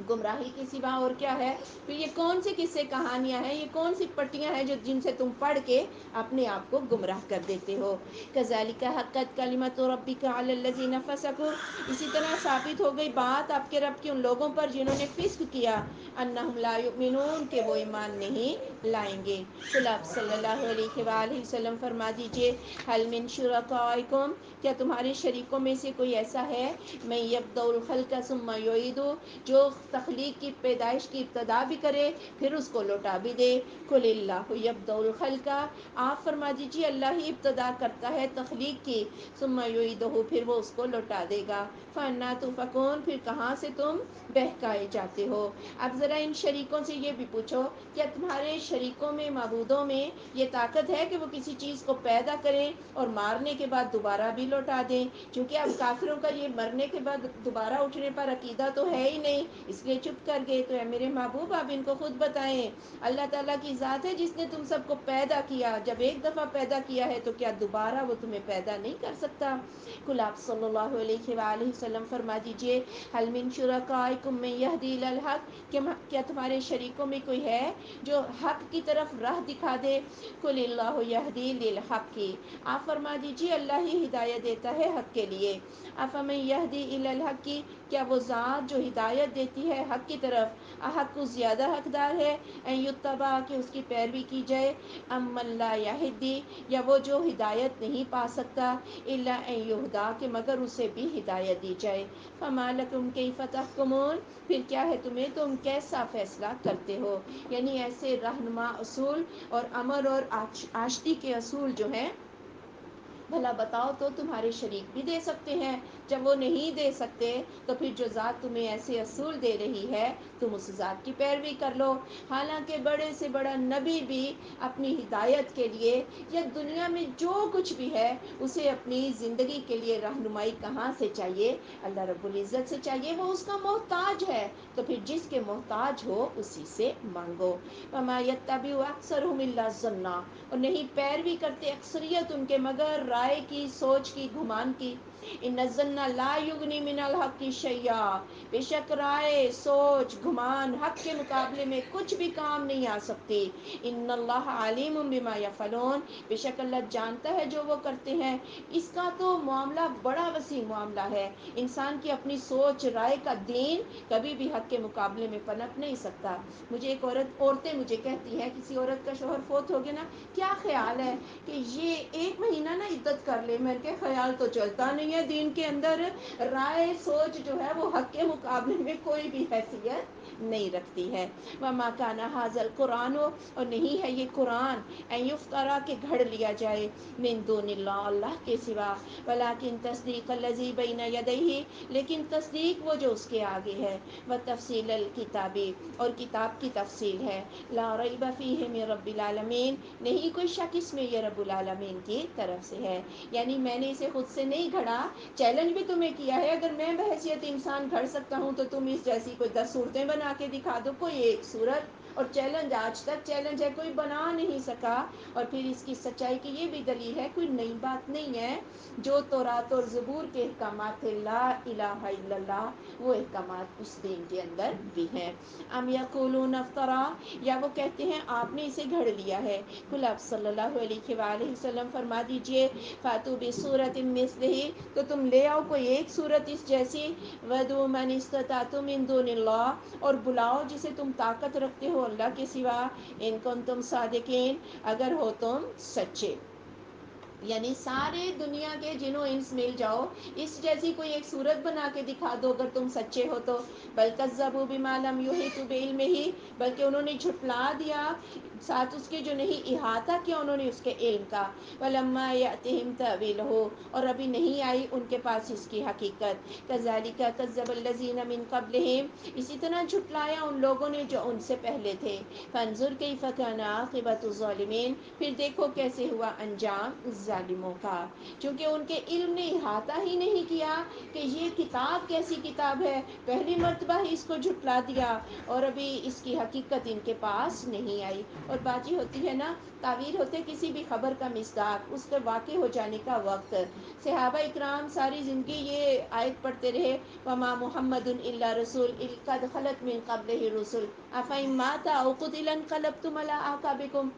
گمراہی کے سوا اور کیا ہے؟ پھر یہ کون سی قصے کہانیاں ہیں، یہ کون سی پٹیاں ہیں جن سے تم پڑھ کے اپنے آپ کو گمراہ کر دیتے ہو؟ کذالک حقت کلمۃ ربک علی الذین فسقوا، اسی طرح ثابت ہو گئی بات آپ کے رب کی ان لوگوں پر جنہوں نے فسق کیا، انہم لا یؤمنون، کہ وہ ایمان نہیں لائیں گے۔ قل آپ صلی اللہ علیہ وآلہ وسلم فرما دیجئے، هل من شرکائکم، کیا تمہارے شریکوں میں سے کوئی ایسا ہے، من یبدأ الخلق ثم یعیدہ، جو تخلیق کی پیدائش کی ابتدا بھی کرے پھر اس کو لوٹا بھی دے؟ قل اللہ یبدأ الخلق، آپ فرما دیجیے اللہ ہی ابتدا کرتا ہے تخلیق کی، ثم یعیدہ، پھر وہ اس کو لوٹا دے گا، فانا تؤفکون، پھر کہاں سے تم بہکائے جاتے ہو؟ اب ذرا ان شریکوں سے یہ بھی پوچھو، کیا تمہارے شریکوں میں، معبودوں میں یہ طاقت ہے کہ وہ کسی چیز کو پیدا کریں اور مارنے کے بعد دوبارہ بھی لوٹا دیں؟ کیونکہ اب کافروں کا یہ مرنے کے بعد دوبارہ اٹھنے پر عقیدہ تو ہے ہی نہیں، اس لیے چپ کر گئے۔ تو اے میرے محبوب آپ ان کو خود بتائیں، اللہ تعالیٰ کی ذات ہے جس نے تم سب کو پیدا کیا، جب ایک دفعہ پیدا کیا ہے تو کیا دوبارہ وہ تمہیں پیدا نہیں کر سکتا؟ قل آپ صلی اللہ علیہ وآلہ وسلم فرما دیجئے، هل من شرکائکم من یہدی الی الحق، کیا تمہارے شریکوں میں کوئی ہے جو حق کی طرف راہ دکھا دے؟ قل اللہ یہدی للحق، آپ فرما دیجئے اللہ ہی ہدایت دیتا ہے حق کے لیے۔ افمن یہدی الی الحق، کیا وہ ذات جو ہدایت دیتی ہے حق کی طرف، احق کو زیادہ حقدار ہے ان یتبع، کہ اس کی پیروی کی جائے، ام من لا یہدی، یا وہ جو ہدایت نہیں پا سکتا، الا ان یہدا، کہ مگر اسے بھی ہدایت دی جائے۔ فما لکم کیف تحکمون، پھر کیا ہے تمہیں، تم کیسا فیصلہ کرتے ہو؟ یعنی ایسے رہنما اصول اور امر اور آشتی کے اصول جو ہیں، بھلا بتاؤ تو تمہارے شریک بھی دے سکتے ہیں؟ جب وہ نہیں دے سکتے تو پھر جو ذات تمہیں ایسے اصول دے رہی ہے تم اس ذات کی پیروی کر لو۔ حالانکہ بڑے سے بڑا نبی بھی اپنی ہدایت کے لیے یا دنیا میں جو کچھ بھی ہے اسے اپنی زندگی کے لیے رہنمائی کہاں سے چاہیے؟ اللہ رب العزت سے چاہیے، وہ اس کا محتاج ہے، تو پھر جس کے محتاج ہو اسی سے مانگو۔ وما یتبع اکثرهم الا الظن، اور نہیں پیروی کرتے اکثریت ان کے مگر رائے کی، سوچ کی، گمان کی۔ ان الظن لا یغنی من الحق شیئا، بے شک رائے، سوچ، گمان حق کے مقابلے میں کچھ بھی کام نہیں آ سکتی۔ ان اللہ علیم بما یفعلون، بے شک اللہ جانتا ہے جو وہ کرتے ہیں۔ اس کا تو معاملہ بڑا وسیع معاملہ ہے، انسان کی اپنی سوچ رائے کا دین کبھی بھی حق کے مقابلے میں پنپ نہیں سکتا۔ مجھے ایک عورتیں مجھے کہتی ہیں، کسی عورت کا شوہر فوت ہو گیا نا، کیا خیال ہے کہ یہ 1 مہینہ نا عدت کر لے؟ میں کہ خیال تو چلتا نہیں ہے، دین کے اندر رائے سوچ جو ہے وہ حق کے مقابلے میں کوئی بھی حیثیت نہیں رکھتی ہے۔ وما کان ھذا القرآن، اور نہیں ہے یہ قرآن، ان یفترا، کہ گھڑ لیا جائے، من دون اللہ، اللہ کے سوا، ولکن تصدیق الذی بین یدیہ، لیکن تصدیق وہ جو اس کے آگے ہے، وتفصیل الکتاب، اور کتاب کی تفصیل ہے، لا ریب فیہ من رب العالمین، نہیں کوئی شک اس میں یہ رب العالمین کی طرف سے ہے۔ یعنی میں نے اسے خود سے نہیں گھڑا، چیلنج بھی تمہیں کیا ہے، اگر میں بحیثیت انسان گھڑ سکتا ہوں تو تم اس جیسی کوئی 10 صورتیں بنا کے دکھا دو، کوئی ایک صورت، اور چیلنج آج تک چیلنج ہے، کوئی بنا نہیں سکا۔ اور پھر اس کی سچائی کی یہ بھی دلیل ہے، کوئی نئی بات نہیں ہے، جو تورات اور زبور کے احکامات تھے، لا الہ الا اللہ، وہ احکامات اس دین کے اندر بھی ہیں۔ ام یقولون افطرا، یا وہ کہتے ہیں آپ نے اسے گھڑ لیا ہے۔ قل آپ صلی اللہ علیہ وآلہ وسلم فرما دیجئے، فاتوا بسورۃ مثلہ، تو تم لے آؤ کوئی ایک صورت اس جیسی، وادعوا من استطعتم من دون اللہ، اور بلاؤ جسے تم طاقت رکھتے ہو اللہ کے سوا، ان کنتم صادقین، اگر ہو تم سچے۔ یعنی سارے دنیا کے جنوں انس مل جاؤ، اس جیسی کوئی ایک صورت بنا کے دکھا دو اگر تم سچے ہو تو۔ بل کذبوا بما لم یحیطوا بعلمہ، بلکہ انہوں نے جھٹلا دیا ساتھ اس کے جو نہیں احاطہ کیا انہوں نے اس کے علم کا۔ ولما یأتہم تأویلہ، اور ابھی نہیں آئی ان کے پاس اس کی حقیقت۔ کذالک کذب الذین من قبلہم، اسی طرح جھٹلایا ان لوگوں نے جو ان سے پہلے تھے۔ فانظر کیف کان عاقبۃ الظالمین، پھر دیکھو کیسے ہوا انجام ظالموں کا، چونکہ ان کے علم نے احاطہ ہی نہیں کیا کہ یہ کتاب کیسی کتاب ہے، پہلی مرتبہ ہی اس کو جھٹلا دیا اور ابھی اس کی حقیقت ان کے پاس نہیں آئی۔ اور بات یہ ہوتی ہے نا، تعبیر ہوتے کسی بھی خبر کا مصداق، اس کے واقع ہو جانے کا وقت۔ صحابہ اکرام ساری زندگی یہ آیت پڑھتے رہے، وما محمد الا رسول قد خلت من قبلہ الرسل افإن مات او قتل انقلبتم علی اعقابکم۔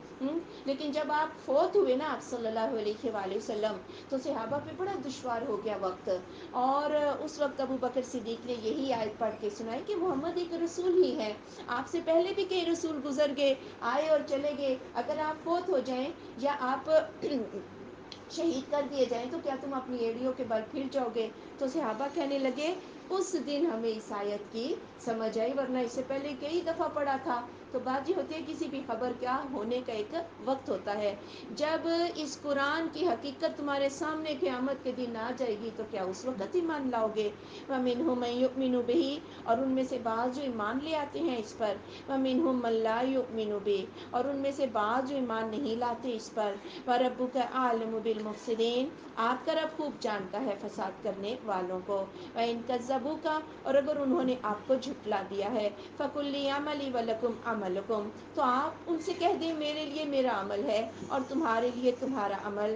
لیکن جب آپ فوت ہوئے نا، آپ صلی اللہ علیہ وآلہ وسلم، تو صحابہ پہ بڑا دشوار ہو گیا وقت، اور اس وقت ابو بکر صدیق نے یہی آیت پڑھ کے سنائی کہ محمد ایک رسول ہی ہے، آپ سے پہلے بھی کئی رسول گزر گئے، آئے اور چلے گئے، اگر آپ فوت ہو جائیں یا آپ شہید کر دیے جائیں تو کیا تم اپنی ایڑیوں کے بل پھر جاؤ گے؟ تو صحابہ کہنے لگے اس دن ہمیں اس آیت کی سمجھ آئی، ورنہ اس سے پہلے کئی دفعہ پڑھا تھا۔ تو بات یہ ہوتی ہے کسی بھی خبر کیا ہونے کا ایک وقت ہوتا ہے، جب اس قرآن کی حقیقت تمہارے سامنے قیامت کے دن آ جائے گی تو کیا اس وقت ایمان لاؤ گے؟ وَمِنْهُمْ مَن يُؤْمِنُ بِهِ، اور ان میں سے بعض جو ایمان لے آتے ہیں اس پر، وَمِنْهُمْ مَن لَا يُؤْمِنُ بِهِ، اور ان میں سے بعض جو ایمان نہیں لاتے اس پر۔ وَرَبُّكَ أَعْلَمُ بِالْمُفْسِدِينَ، آپ کا رب خوب جانتا ہے فساد کرنے والوں کو۔ وَإِن كَذَّبُوكَ، اور اگر انہوں نے آپ کو جھٹلا دیا ہے، فَقُل لِّي عَمَلِي وَلَكُمْ عَمَلُكُمْ، تو آپ ان سے کہہ دیں میرے لیے میرا عمل ہے اور تمہارے لیے تمہارا عمل۔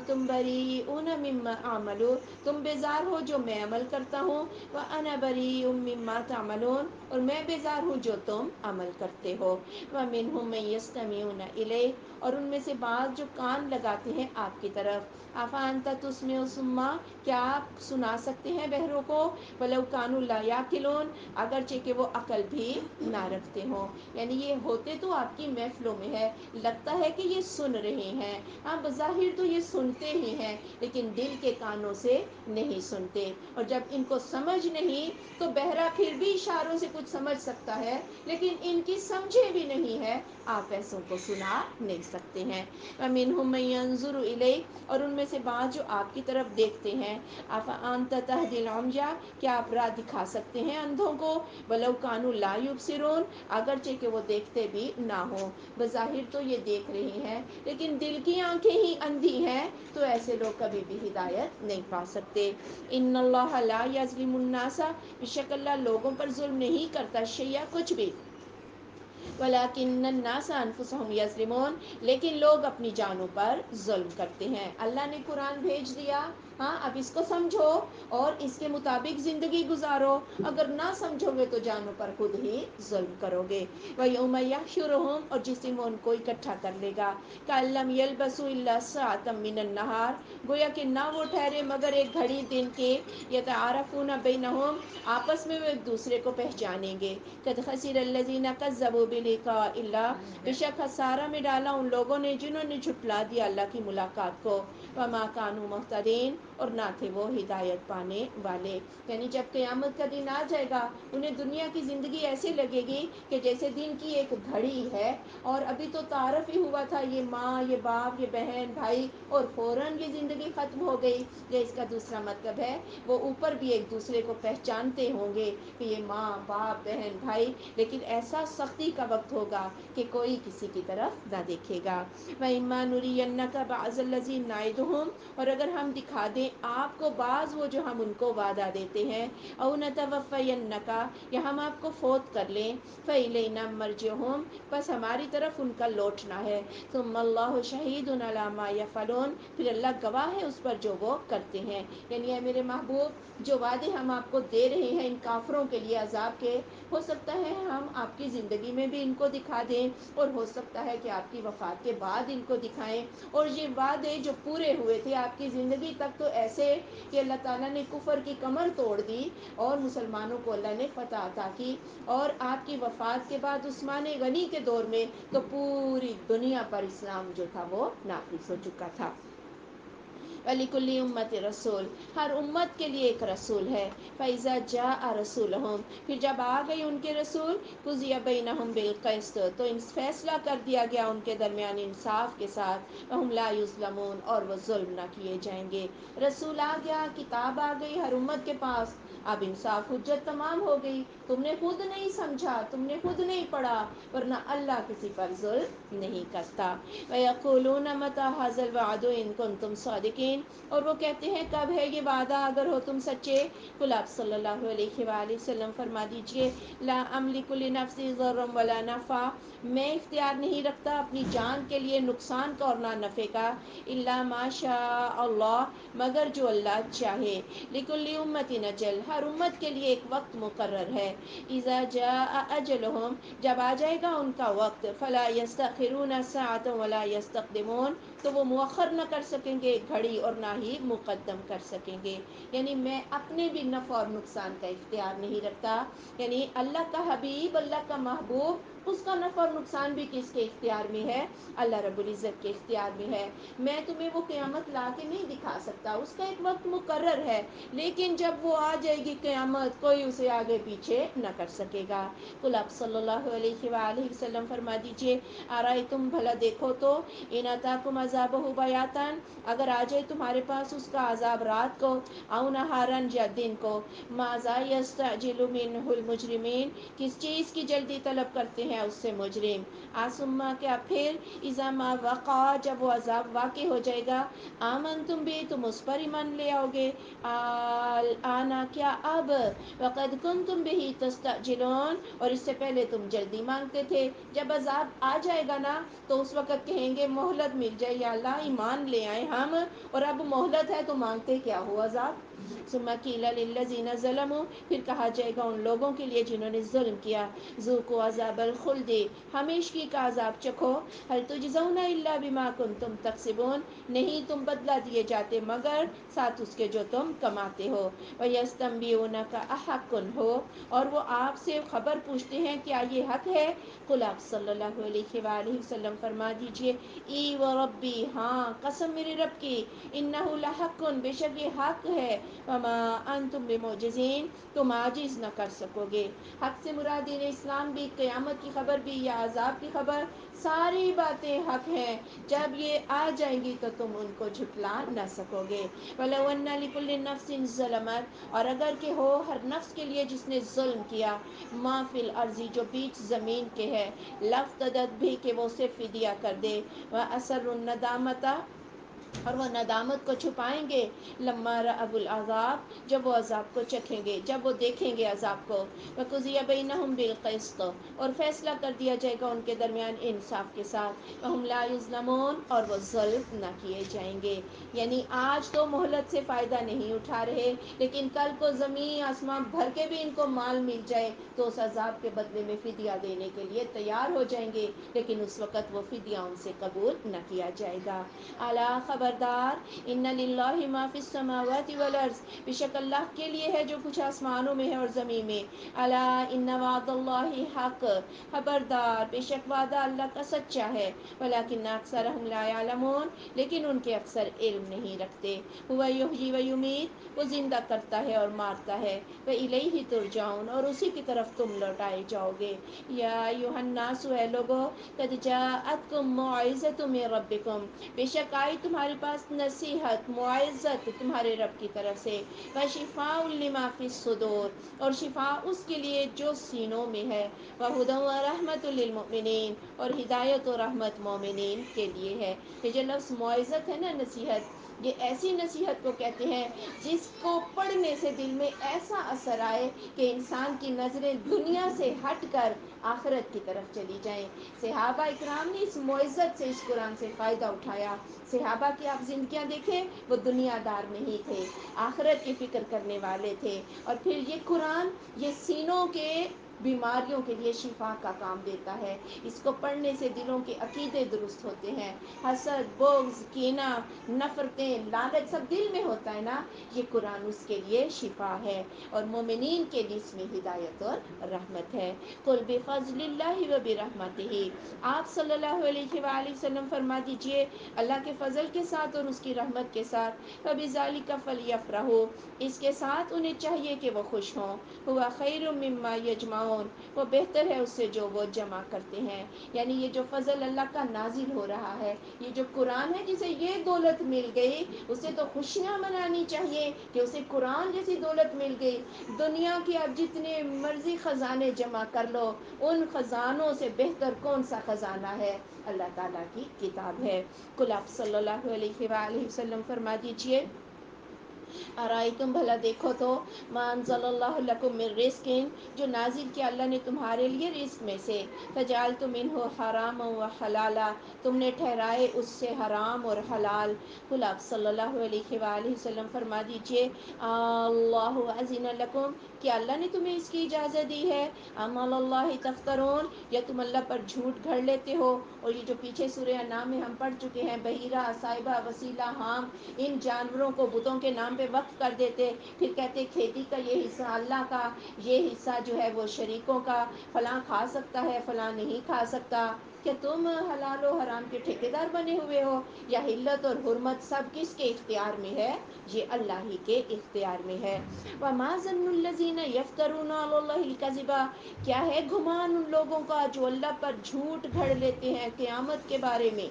تم بریئون مما اعمل، تم بیزار ہو جو میں عمل کرتا ہوں، وَأَنَا بَرِيءٌ مِّمَّا تَعْمَلُونَ، اور میں بیزار ہوں جو تم عمل کرتے ہو۔ وَمِنْهُم مَّن يَسْتَمِعُونَ إِلَيْكَ، اور ان میں سے بعض جو کان لگاتے ہیں آپ کی طرف۔ أَفَأَنتَ تُسْمِعُ الصُّمَّ، کیا آپ سنا سکتے ہیں بہروں کو؟ وَلَوْ كَانُوا لَا يَعْقِلُونَ، اگرچہ کہ وہ عقل بھی نہ رکھتے ہوں۔ یعنی یہ ہوتے تو آپ کی محفلوں میں ہے، لگتا ہے کہ یہ سن رہے ہیں، ہاں بظاہر تو یہ سنتے ہی ہیں لیکن دل کے کانوں سے نہیں سنتے، اور جب ان کو سمجھ نہیں تو بہرا پھر بھی اشاروں سے کچھ سمجھ سکتا ہے، لیکن ان کی سمجھے بھی نہیں ہے، آپ ایسوں کو سنا نہیں سکتے ہیں۔ وَمِنْهُم مَّن يَنظُرُ إِلَيْكَ، اور ان میں سے بعض جو آپ کی طرف دیکھتے ہیں۔ أَفَأَنتَ تَهْدِي الْعُمْيَ، کیا آپ راہ دکھا سکتے ہیں اندھوں کو؟ وَلَوْ كَانُوا لَا يُبْصِرُونَ، اگرچہ کہ وہ دیکھتے بھی نہ ہوں، بظاہر تو یہ دیکھ رہے ہیں لیکن دل کی آنکھیں ہی اندھی ہیں، تو ایسے لوگ کبھی بھی ہدایت نہیں پا سکتے۔ ان اللہ لا یظلم الناس، بے شک اللہ لوگوں پر ظلم نہیں کرتا شیئا کچھ بھی، وَلَٰكِنَّ النَّاسَ أَنفُسَهُمْ يَظْلِمُونَ، لیکن لوگ اپنی جانوں پر ظلم کرتے ہیں۔ اللہ نے قرآن بھیج دیا، ہاں اب اس کو سمجھو اور اس کے مطابق زندگی گزارو، اگر نہ سمجھو گے تو جانوں پر خود ہی ظلم کرو گے۔ وَيَوْمَ يَحْشُرُهُمْ، اور جس دن وہ ان کو اکٹھا کر لے گا، كَأَن لَّمْ يَلْبَثُوا إِلَّا سَاعَةً مِّنَ النَّهَارِ، گویا کہ نہ وہ ٹھہرے مگر ایک گھڑی دن کے، يَتَعَارَفُونَ بَيْنَهُمْ، آپس میں وہ ایک دوسرے کو پہچانیں گے۔ قَدْ خَسِرَ الَّذِينَ كَذَّبُوا بِلِقَاءِ اللَّهِ، بے شک خسارہ میں ڈالا ان لوگوں نے جنہوں نے جھٹلا دیا اللہ کی ملاقات کو۔ وَمَا كَانُوا مُهْتَدِينَ، اور نہ تھے وہ ہدایت پانے والے۔ یعنی جب قیامت کا دن آ جائے گا، انہیں دنیا کی زندگی ایسے لگے گی کہ جیسے دن کی ایک گھڑی ہے، اور ابھی تو تعارف ہی ہوا تھا، یہ ماں، یہ باپ، یہ بہن بھائی، اور فوراً یہ زندگی ختم ہو گئی۔ یا اس کا دوسرا مطلب ہے وہ اوپر بھی ایک دوسرے کو پہچانتے ہوں گے کہ یہ ماں باپ بہن بھائی، لیکن ایسا سختی کا وقت ہوگا کہ کوئی کسی کی طرف نہ دیکھے گا۔ وَإِمَّا نُرِيَنَّكَ بَعْضَ الَّذِي نَعِدُهُمْ، اور اگر ہم دکھا دیں آپ کو بعض وہ جو ہم ان کو وعدہ دیتے ہیں، أَوْ نَتَوَفَّيَنَّكَ، یا ہم آپ کو فوت کر لیں، فَإِلَيْنَا مَرْجِعُهُمْ، بس ہماری طرف ان کا لوٹنا ہے، ثُمَّ اللَّهُ شَهِيدٌ عَلَىٰ مَا يَفْعَلُونَ، پھر اللہ گواہ ہے اس پر جو وہ کرتے ہیں۔ یعنی اے میرے محبوب، جو وعدے ہم آپ کو دے رہے ہیں ان کافروں کے لیے عذاب کے، ہو سکتا ہے ہم آپ کی زندگی میں بھی ان کو دکھا دیں، اور ہو سکتا ہے کہ آپ کی وفات کے بعد ان کو دکھائیں، اور یہ وعدے جو پورے ہوئے تھے آپ کی زندگی تک تو ایسے کہ اللہ تعالیٰ نے کفر کی کمر توڑ دی اور مسلمانوں کو اللہ نے فتح عطا کی، اور آپ کی وفات کے بعد عثمان غنی کے دور میں تو پوری دنیا پر اسلام جو تھا وہ نافذ ہو چکا تھا۔ وَلِكُلِّ أُمَّةٍ رسول، ہر امت کے لیے ایک رسول ہے. فَإِذَا جَاءَ رَسُولُهُم، پھر جب آ گئی ان کے رسول، قُضِیَ بَيْنَهُم بِالْقِسْطِ، تو فیصلہ کر دیا گیا ان کے درمیان انصاف کے ساتھ. وَهُمْ لَا يُظْلَمُونَ، اور وہ ظلم نہ کیے جائیں گے. رسول آ گیا، کتاب آ گئی ہر امت کے پاس، اب انصاف حجت تمام ہو گئی. تم نے خود نہیں سمجھا، تم نے خود نہیں پڑھا، ورنہ اللہ کسی پر ظلم نہیں کرتا. وَيَقُولُونَ مَتَىٰ هَٰذَا الْوَعْدُ إِن كُنتُمْ صَادِقِينَ، اور وہ کہتے ہیں کب ہے یہ وعدہ اگر ہو تم سچے. قل آپ صلی اللہ علیہ وآلہ وسلم فرما دیجئے، لا املک لنفسی ضرا ولا نفع، میں اختیار نہیں رکھتا اپنی جان کے لیے نقصان کا اور نہ نفع کا، الا ما شاء اللہ، مگر جو اللہ چاہے. لکل امت اجل، ہر امت کے لیے ایک وقت مقرر ہے. اذا جاء اجلهم، جب آ جائے گا ان کا وقت، فلا يستأخرون ساعة ولا يستقدمون، تو وہ مؤخر نہ کر سکیں گے گھڑی اور نہ ہی مقدم کر سکیں گے. یعنی میں اپنے بھی نفع اور نقصان کا اختیار نہیں رکھتا. یعنی اللہ کا حبیب، اللہ کا محبوب، اس کا نفع اور نقصان بھی کس کے اختیار میں ہے؟ اللہ رب العزت کے اختیار میں ہے. میں تمہیں وہ قیامت لا کے نہیں دکھا سکتا، اس کا ایک وقت مقرر ہے، لیکن جب وہ آ جائے گی قیامت، کوئی اسے آگے پیچھے نہ کر سکے گا. قل آپ صلی اللہ علیہ وآلہ وسلم فرما دیجئے، ارأیتم، بھلا دیکھو تو، ان اتاکم عذابہ بیاتن، اگر آ جائے تمہارے پاس اس کا عذاب رات کو، او نہارن، یا دن کو، ماذا یستعجل منہ المجرمین، کس چیز کی جلدی طلب کرتے ہیں اس سے مجرم. آسما، کیا پھر، اذا ما وقع، جب وہ عذاب واقع ہو جائے گا، آمنتم بھی، تم اس پر ایمان لے آؤ گے. آنا، کیا اب، وقد کنتم بہ تستعجلون، اور اس سے پہلے تم جلدی مانگتے تھے. جب عذاب آ جائے گا نا، تو اس وقت کہیں گے مہلت مل جائے، یا اللہ ایمان لے آئے ہم، اور اب مہلت ہے تو مانگتے کیا ہو عذاب. ثم قیل للذین ظلموا، پھر کہا جائے گا ان لوگوں کے لیے جنہوں نے ظلم کیا، ذوقوا عذاب الخلد، ہمیشگی کا عذاب چکھو، هل تجزون الا بما کنتم تکسبون، نہیں تم بدلہ دیے جاتے مگر ساتھ اس کے جو تم کماتے ہو. وَيَسْتَنْبِئُونَكَ أَحَقٌّ هُوَ، اور وہ آپ سے خبر پوچھتے ہیں کیا یہ حق ہے. قل آپ صلی اللہ علیہ وآلہ وسلم فرما دیجئے، ای وربی، ہاں قسم میرے رب کی، انہ لحق، بے شک یہ حق ہے، وما انتم بمعجزین، تم عاجز نہ کر سکو گے. حق سے مراد دین اسلام بھی، قیامت کی خبر بھی، یا عذاب کی خبر، ساری باتیں حق ہیں. جب یہ آ جائیں گی تو تم ان کو جھٹلا نہ سکو گے. وَلَوْ أَنَّ لِكُلِّ نَفْسٍ ظَلَمَتْ، اور اگر کہ ہو ہر نفس کے لیے جس نے ظلم کیا، ما فی الارض، جو بیچ زمین کے ہے، لافتدت بھی، کہ وہ اسے فدیہ کر دے، وَأَسَرُّ النَّدَامَةَ، اور وہ ندامت کو چھپائیں گے، لما رأوا العذاب، جب وہ عذاب کو چکھیں گے، جب وہ دیکھیں گے عذاب کو. وَقُضِیَ بَیْنَهُم بِالْقِسْطِ، اور فیصلہ کر دیا جائے گا ان کے درمیان انصاف کے ساتھ. وَهُمْ لَا يُظْلَمُونَ، اور وہ ظلم نہ کیے جائیں گے. یعنی آج تو مہلت سے فائدہ نہیں اٹھا رہے، لیکن کل کو زمین آسمان بھر کے بھی ان کو مال مل جائے تو اس عذاب کے بدلے میں فدیہ دینے کے لیے تیار ہو جائیں گے، لیکن اس وقت وہ فدیہ ان سے قبول نہ کیا جائے گا. الا، خبردار، ان للہ ما فی السماوات والارض، بے شک اللہ کے لیے ہے جو کچھ آسمانوں میں ہے اور زمین میں. الا ان وعد اللہ حق، خبردار، بے شک وعدہ اللہ کا سچا ہے. ولکن اکثرهم لا يعلمون، لیکن ان کے اکثر علم نہیں رکھتے. هو یحیی و یمیت، وہ زندہ کرتا ہے اور مارتا ہے. وإلیہ ترجعون، اور اسی کی طرف تم لوٹائے جاؤ گے. یا ایھا الناس، اے لوگو، قد جاءتکم موعظۃ من ربکم، بے شک آئی تمہارے پاس نصیحت، معزت تمہارے رب کی طرف سے. وشفاء لما فی الصدور، اور شفا اس کے لیے جو سینوں میں ہے. وہدی ورحمۃ للمؤمنین، اور ہدایت و رحمت مومنین کے لیے ہے. یہ جو لفظ معزت ہے نا، نصیحت، یہ ایسی نصیحت کو کہتے ہیں جس کو پڑھنے سے دل میں ایسا اثر آئے کہ انسان کی نظریں دنیا سے ہٹ کر آخرت کی طرف چلی جائیں. صحابہ اکرام نے اس معزت سے، اس قرآن سے فائدہ اٹھایا. صحابہ کی آپ زندگیاں دیکھیں، وہ دنیا دار نہیں تھے، آخرت کی فکر کرنے والے تھے. اور پھر یہ قرآن، یہ سینوں کے بیماریوں کے لیے شفا کا کام دیتا ہے. اس کو پڑھنے سے دلوں کے عقیدے درست ہوتے ہیں. حسد، بغض، کینہ، نفرتیں، لالچ سب دل میں ہوتا ہے نا، یہ قرآن اس کے لیے شفا ہے، اور مومنین کے لیے اس میں ہدایت اور رحمت ہے. قل بفضل اللہ و برحمتہ، آپ صلی اللہ علیہ وآلہ وسلم فرما دیجئے اللہ کے فضل کے ساتھ اور اس کی رحمت کے ساتھ فبذالک فلیفرحوا، اس کے ساتھ انہیں چاہیے کہ وہ خوش ہوں. ہوا خیر مما یجمعون، وہ بہتر ہے اس سے جو وہ جمع کرتے ہیں. یعنی یہ جو فضل اللہ کا نازل ہو رہا ہے، یہ جو قرآن ہے، جسے یہ دولت مل گئی اسے تو خوشیاں منانی چاہیے کہ اسے قرآن جیسی دولت مل گئی. دنیا کی اب جتنے مرضی خزانے جمع کر لو، ان خزانوں سے بہتر کون سا خزانہ ہے؟ اللہ تعالیٰ کی کتاب ہے. قل آپ صلی اللہ علیہ وآلہ وسلم فرما دیجئے ارائیتم، بھلا دیکھو تو، ما انزل اللہ لکم من رزق، جو نازل کیا اللہ نے تمہارے لیے رزق میں سے، فجعلتم منہ حراما وحلالا، تم نے ٹھہرائے اس سے حرام اور حلال. قل آپ صلی اللہ علیہ وآلہ وسلم فرما دیجئے اللہ اذن لکم، کیا اللہ نے تمہیں اس کی اجازت دی ہے؟ ام علی اللہ تفترون، یا تم اللہ پر جھوٹ گھڑ لیتے ہو؟ اور یہ جو پیچھے سورہ انعام میں ہم پڑھ چکے ہیں، بحیرہ، صائبہ، وسیلہ، حام، ان جانوروں کو بتوں کے نام پہ وقف کر دیتے، پھر کہتے کھیتی کا یہ حصہ اللہ کا، یہ حصہ جو ہے وہ شریکوں کا، فلاں کھا سکتا ہے فلاں نہیں کھا سکتا. کہ تم حلال و حرام کے ٹھیکیدار بنے ہوئے ہو؟ یا حلت اور حرمت سب کس کے اختیار میں ہے؟ یہ اللہ ہی کے اختیار میں ہے. وما ظن الذین یفترون علی اللہ الکذب، کیا ہے گمان ان لوگوں کا جو اللہ پر جھوٹ گھڑ لیتے ہیں قیامت کے بارے میں،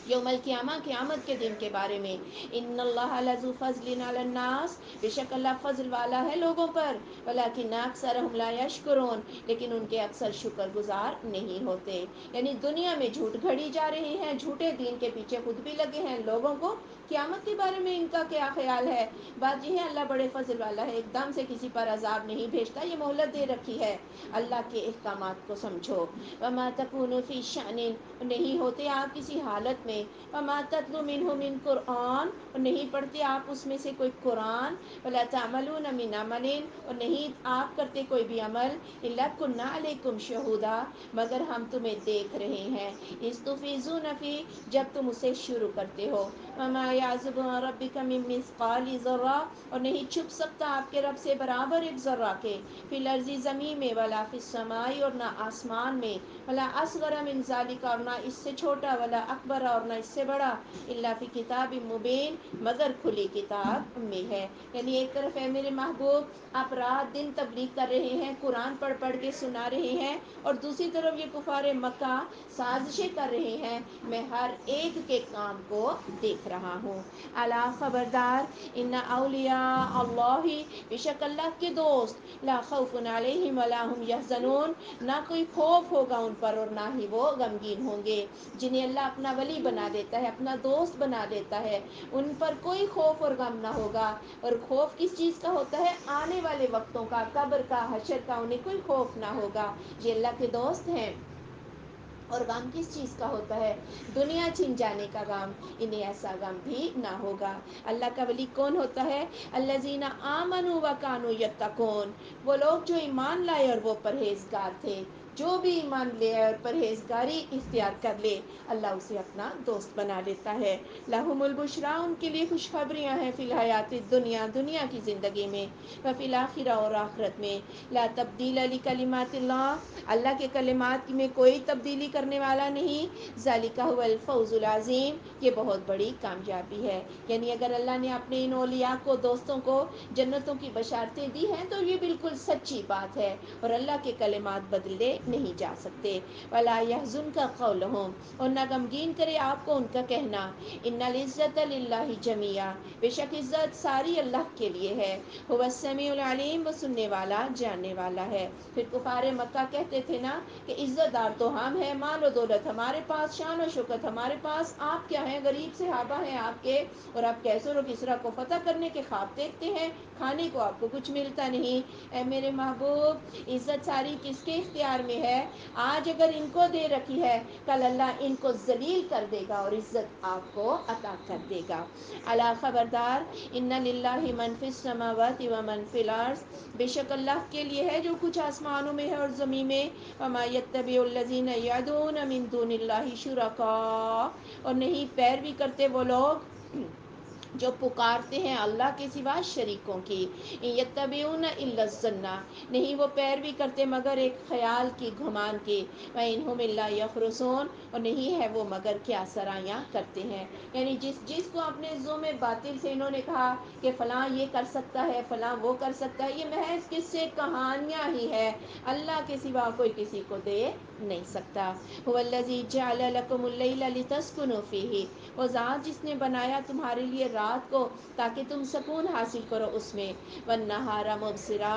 یوم القیامہ، قیامت کے دن کے بارے میں. ان اللہ لذو فضل علی الناس، بے شک اللہ فضل والا ہے لوگوں پر، ولکن اکثرهم لا یشکرون، لیکن ان کے اکثر شکر گزار نہیں ہوتے. یعنی دنیا میں جھوٹ گھڑی جا رہی ہیں، جھوٹے دین کے پیچھے خود بھی لگے ہیں. لوگوں کو قیامت کے بارے میں ان کا کیا خیال ہے؟ بات یہ ہے اللہ بڑے فضل والا ہے، ایک دم سے کسی پر عذاب نہیں بھیجتا، یہ مہلت دے رکھی ہے. اللہ کے احکامات کو سمجھو. وما تکون فی شأن، نہیں ہوتے آپ کسی حالت میں، وما تتلو منہ من قرآن، اور نہیں پڑھتے آپ اس میں سے کوئی قرآن، ولا تعملون من عمل، اور نہیں آپ کرتے کوئی بھی عمل، الا کنا علیکم شہودا، مگر ہم تمہیں دیکھ رہے ہیں، اذ تفیضون فیہ، جب تم اسے شروع کرتے ہو. وما یعزب عن ربک من مثقال ذرہ، اور نہیں چھپ سکتا آپ کے رب سے برابر ایک ذرہ کے، فی الارض، زمین میں، ولا فی السماء، اور نہ آسمان میں، ولا اصغر من ذلک، اور نہ اس سے چھوٹا، ولا اکبر، اور نہ اس سے بڑا، الا فی کتاب مبین، مگر کھلی کتاب میں ہے. یعنی ایک طرف ہے میرے محبوب آپ رات دن تبلیغ کر رہے ہیں، قرآن پڑھ پڑھ کے سنا رہے ہیں، اور دوسری طرف یہ کفار مکہ سازشیں کر رہے ہیں، میں ہر ایک کے کام کو دیکھ رہا ہوں. الا خبردار، ان اولیاء اللہ، بے شک اللہ کے دوست، لا خوف علیہم ولا هم یحزنون، نہ کوئی خوف ہوگا ان پر اور نہ ہی وہ غمگین ہوں گے. جنہیں اللہ اپنا ولی بنا دیتا ہے، اپنا دوست بنا دیتا ہے، ان پر کوئی خوف اور غم نہ ہوگا. اور خوف کس چیز کا ہوتا ہے؟ آنے والے وقتوں کا، قبر کا، حشر کا، انہیں کوئی خوف نہ ہوگا. یہ اللہ کے دوست ہیں. اور غم کس چیز کا ہوتا ہے؟ دنیا چھن جانے کا غم، انہیں ایسا غم بھی نہ ہوگا. اللہ کا ولی کون ہوتا ہے؟ الذین آمنوا وکانوا یتقون، وہ لوگ جو ایمان لائے اور وہ پرہیزگار تھے. جو بھی ایمان لے اور پرہیزگاری اختیار کر لے، اللہ اسے اپنا دوست بنا لیتا ہے. لہم البشریٰ، ان کے لیے خوشخبریاں ہیں، فی الحیات الدنیا، دنیا کی زندگی میں، وفی الآخرہ، اور آخرت میں. لا تبدیل لکلمات اللہ، اللہ کے کلمات میں کوئی تبدیلی کرنے والا نہیں. ذالک هو الفوز العظیم، یہ بہت بڑی کامیابی ہے. یعنی اگر اللہ نے اپنے ان اولیاء کو، دوستوں کو جنتوں کی بشارتیں دی ہیں تو یہ بالکل سچی بات ہے، اور اللہ کے کلمات بدلے نہیں جا سکتے. ولا يحزنک قولهم، اور نہ غمگین کرے آپ کو ان کا کہنا. ان العزت للہ جمیعا، بے شک عزت ساری اللہ کے لیے ہے. هو السمیع العلیم، وہ سننے والا جاننے والا ہے. پھر کفار مکہ کہتے تھے نا کہ عزت دار تو ہم ہیں، مال و دولت ہمارے پاس، شان و شوکت ہمارے پاس، آپ کیا ہیں؟ غریب صحابہ ہیں آپ کے، اور آپ کیسر و کسریٰ کو فتح کرنے کے خواب دیکھتے ہیں، کھانے کو آپ کو کچھ ملتا نہیں. اے میرے محبوب، عزت ساری کس کے اختیار میں میں ہے، آج اگر ان کو دے رکھی ہے، کل اللہ ان کو ذلیل کر دے گا اور عزت آپ کو عطا کر دے گا۔ الا خبردار، ان للہ من فی السماوات و من فی الارض، بے شک اللہ کے لیے ہے جو کچھ آسمانوں میں ہے اور زمین میں، وما یتبع الذین یدعون من دون اللہ شرکاء، اور نہیں پیروی کرتے وہ لوگ جو پکارتے ہیں اللہ کے سوا شریکوں کی، یتبعون الا الظن، نہیں وہ پیروی کرتے مگر ایک خیال کی، گمان کی، وَإِنْهُمْ إِلَّا يَخْرُصُونَ، اور نہیں ہے وہ مگر کیا سرایاں کرتے ہیں۔ یعنی جس کو اپنے ذو میں باطل سے انہوں نے کہا کہ فلاں یہ کر سکتا ہے، فلاں وہ کر سکتا ہے، یہ محض قصے کہانیاں ہی ہے، اللہ کے سوا کوئی کسی کو دے نہیں سکتا۔ هُوَ الَّذِي جَعَلَ لَكُمُ اللَّيْلَ لِتَسْكُنُوا فِيهِ، وہ ذات جس نے بنایا تمہارے لیے رات کو تاکہ تم سکون حاصل کرو اس میں، وَالنَّهَارَ مُبْصِرًا،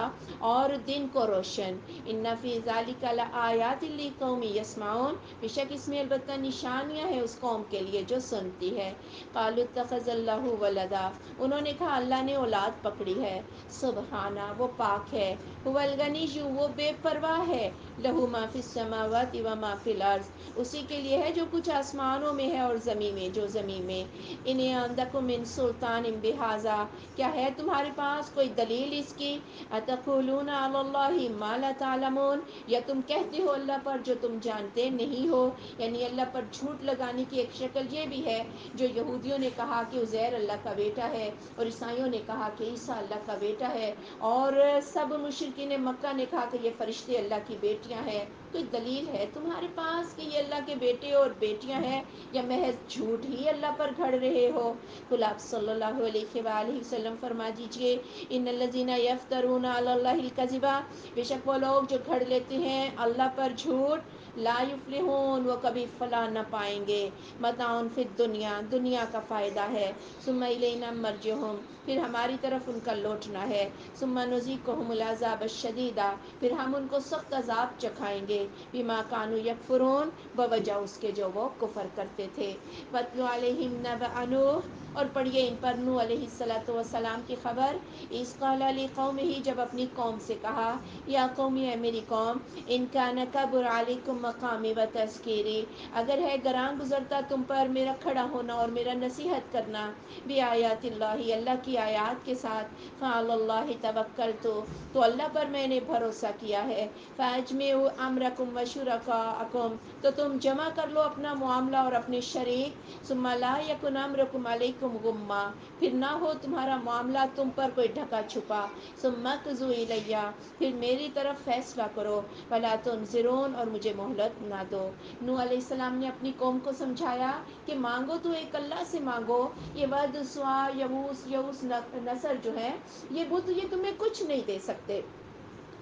اور دن کو روشن، إِنَّ فِي ذَلِكَ لَآيَاتٍ لِقَوْمٍ يَسْمَعُونَ، بے شک اس میں البتہ نشانیاں ہیں اس قوم کے لیے جو سنتی ہے۔ قَالُوا اتَّخَذَ اللَّهُ وَلَدًا، انہوں نے کہا اللہ نے اولاد پکڑی ہے، سبحانہ وہ پاک ہے، هُوَ الْغَنِيُّ وہ بے پرواہ ہے، لَهُ مَا فِي السَّمَاوَاتِ وَمَا فِي الْأَرْضِ، اسی کے لیے ہے جو کچھ آسمانوں میں ہے اور زمین میں جو زمین میں۔ إِنْ عِندَكُم مِّن سُلْطَانٍ بِهَٰذَا، کیا ہے تمہارے پاس کوئی دلیل اس کی، أَتَقُولُونَ عَلَى اللَّهِ مَا لَا تَعْلَمُونَ، یا تم کہتے ہو اللہ پر جو تم جانتے نہیں ہو، یعنی اللہ پر جھوٹ لگانے کی ایک شکل یہ بھی ہے جو یہودیوں نے کہا کہ عزیر اللہ کا بیٹا ہے، اور عیسائیوں نے کہا کہ عیسیٰ اللہ کا بیٹا ہے، اور سب مشرکین مکہ نے کہا کہ یہ فرشتے اللہ کی بیٹیاں ہیں۔ کوئی دلیل ہے تمہارے پاس کہ یہ اللہ کے بیٹے اور بیٹیاں ہیں، یا محض جھوٹ ہی اللہ پر گھڑ رہے ہو؟ قل آپ صلی اللہ علیہ وآلہ وسلم فرما دیجئے، ان الذین یفترون علی اللہ الکذب، بے شک وہ لوگ جو گھڑ لیتے ہیں اللہ پر جھوٹ، لا یفلحون وہ کبھی فلاح نہ پائیں گے، متاع فی الدنیا دنیا کا فائدہ ہے، ثم الینا مرجعہم پھر ہماری طرف ان کا لوٹنا ہے، ثم نذیقہم العذاب الشدید پھر ہم ان کو سخت عذاب چکھائیں گے، بما کانوا یکفرون بوجہ اس کے جو وہ کفر کرتے تھے۔ وَاتْلُ عَلَيْهِمْ نَبَأَ نوح، اور پڑھیے ان پر نوح علیہ السلام کی خبر، اذ قال لقومہ جب اپنی قوم سے کہا، یا قوم اے میری قوم، ان کان کبر علیکم مقامی و تذکیری، اگر ہے گراں گزرتا تم پر میرا کھڑا ہونا اور میرا نصیحت کرنا، بآیات اللہ اللہ کی آیات کے ساتھ، فعلی اللہ توکلت تو اللہ پر میں نے بھروسہ کیا ہے، فاجمعوا امرکم و شرکاءکم تو تم جمع کر لو اپنا معاملہ اور اپنے شریک، ثم لا یکن امرکم علیکم غمہ پھر نہ ہو تمہارا معاملہ تم پر کوئی ڈھکا چھپا، ثم اقضوا الی پھر میری طرف فیصلہ کرو، ولا تنظرون اور مجھے مہلت نہ دو۔ نوح علیہ السلام نے اپنی قوم کو سمجھایا کہ مانگو تو ایک اللہ سے مانگو، یہ ود سوا یعوس نصر جو ہے یہ بت یہ تمہیں کچھ نہیں دے سکتے،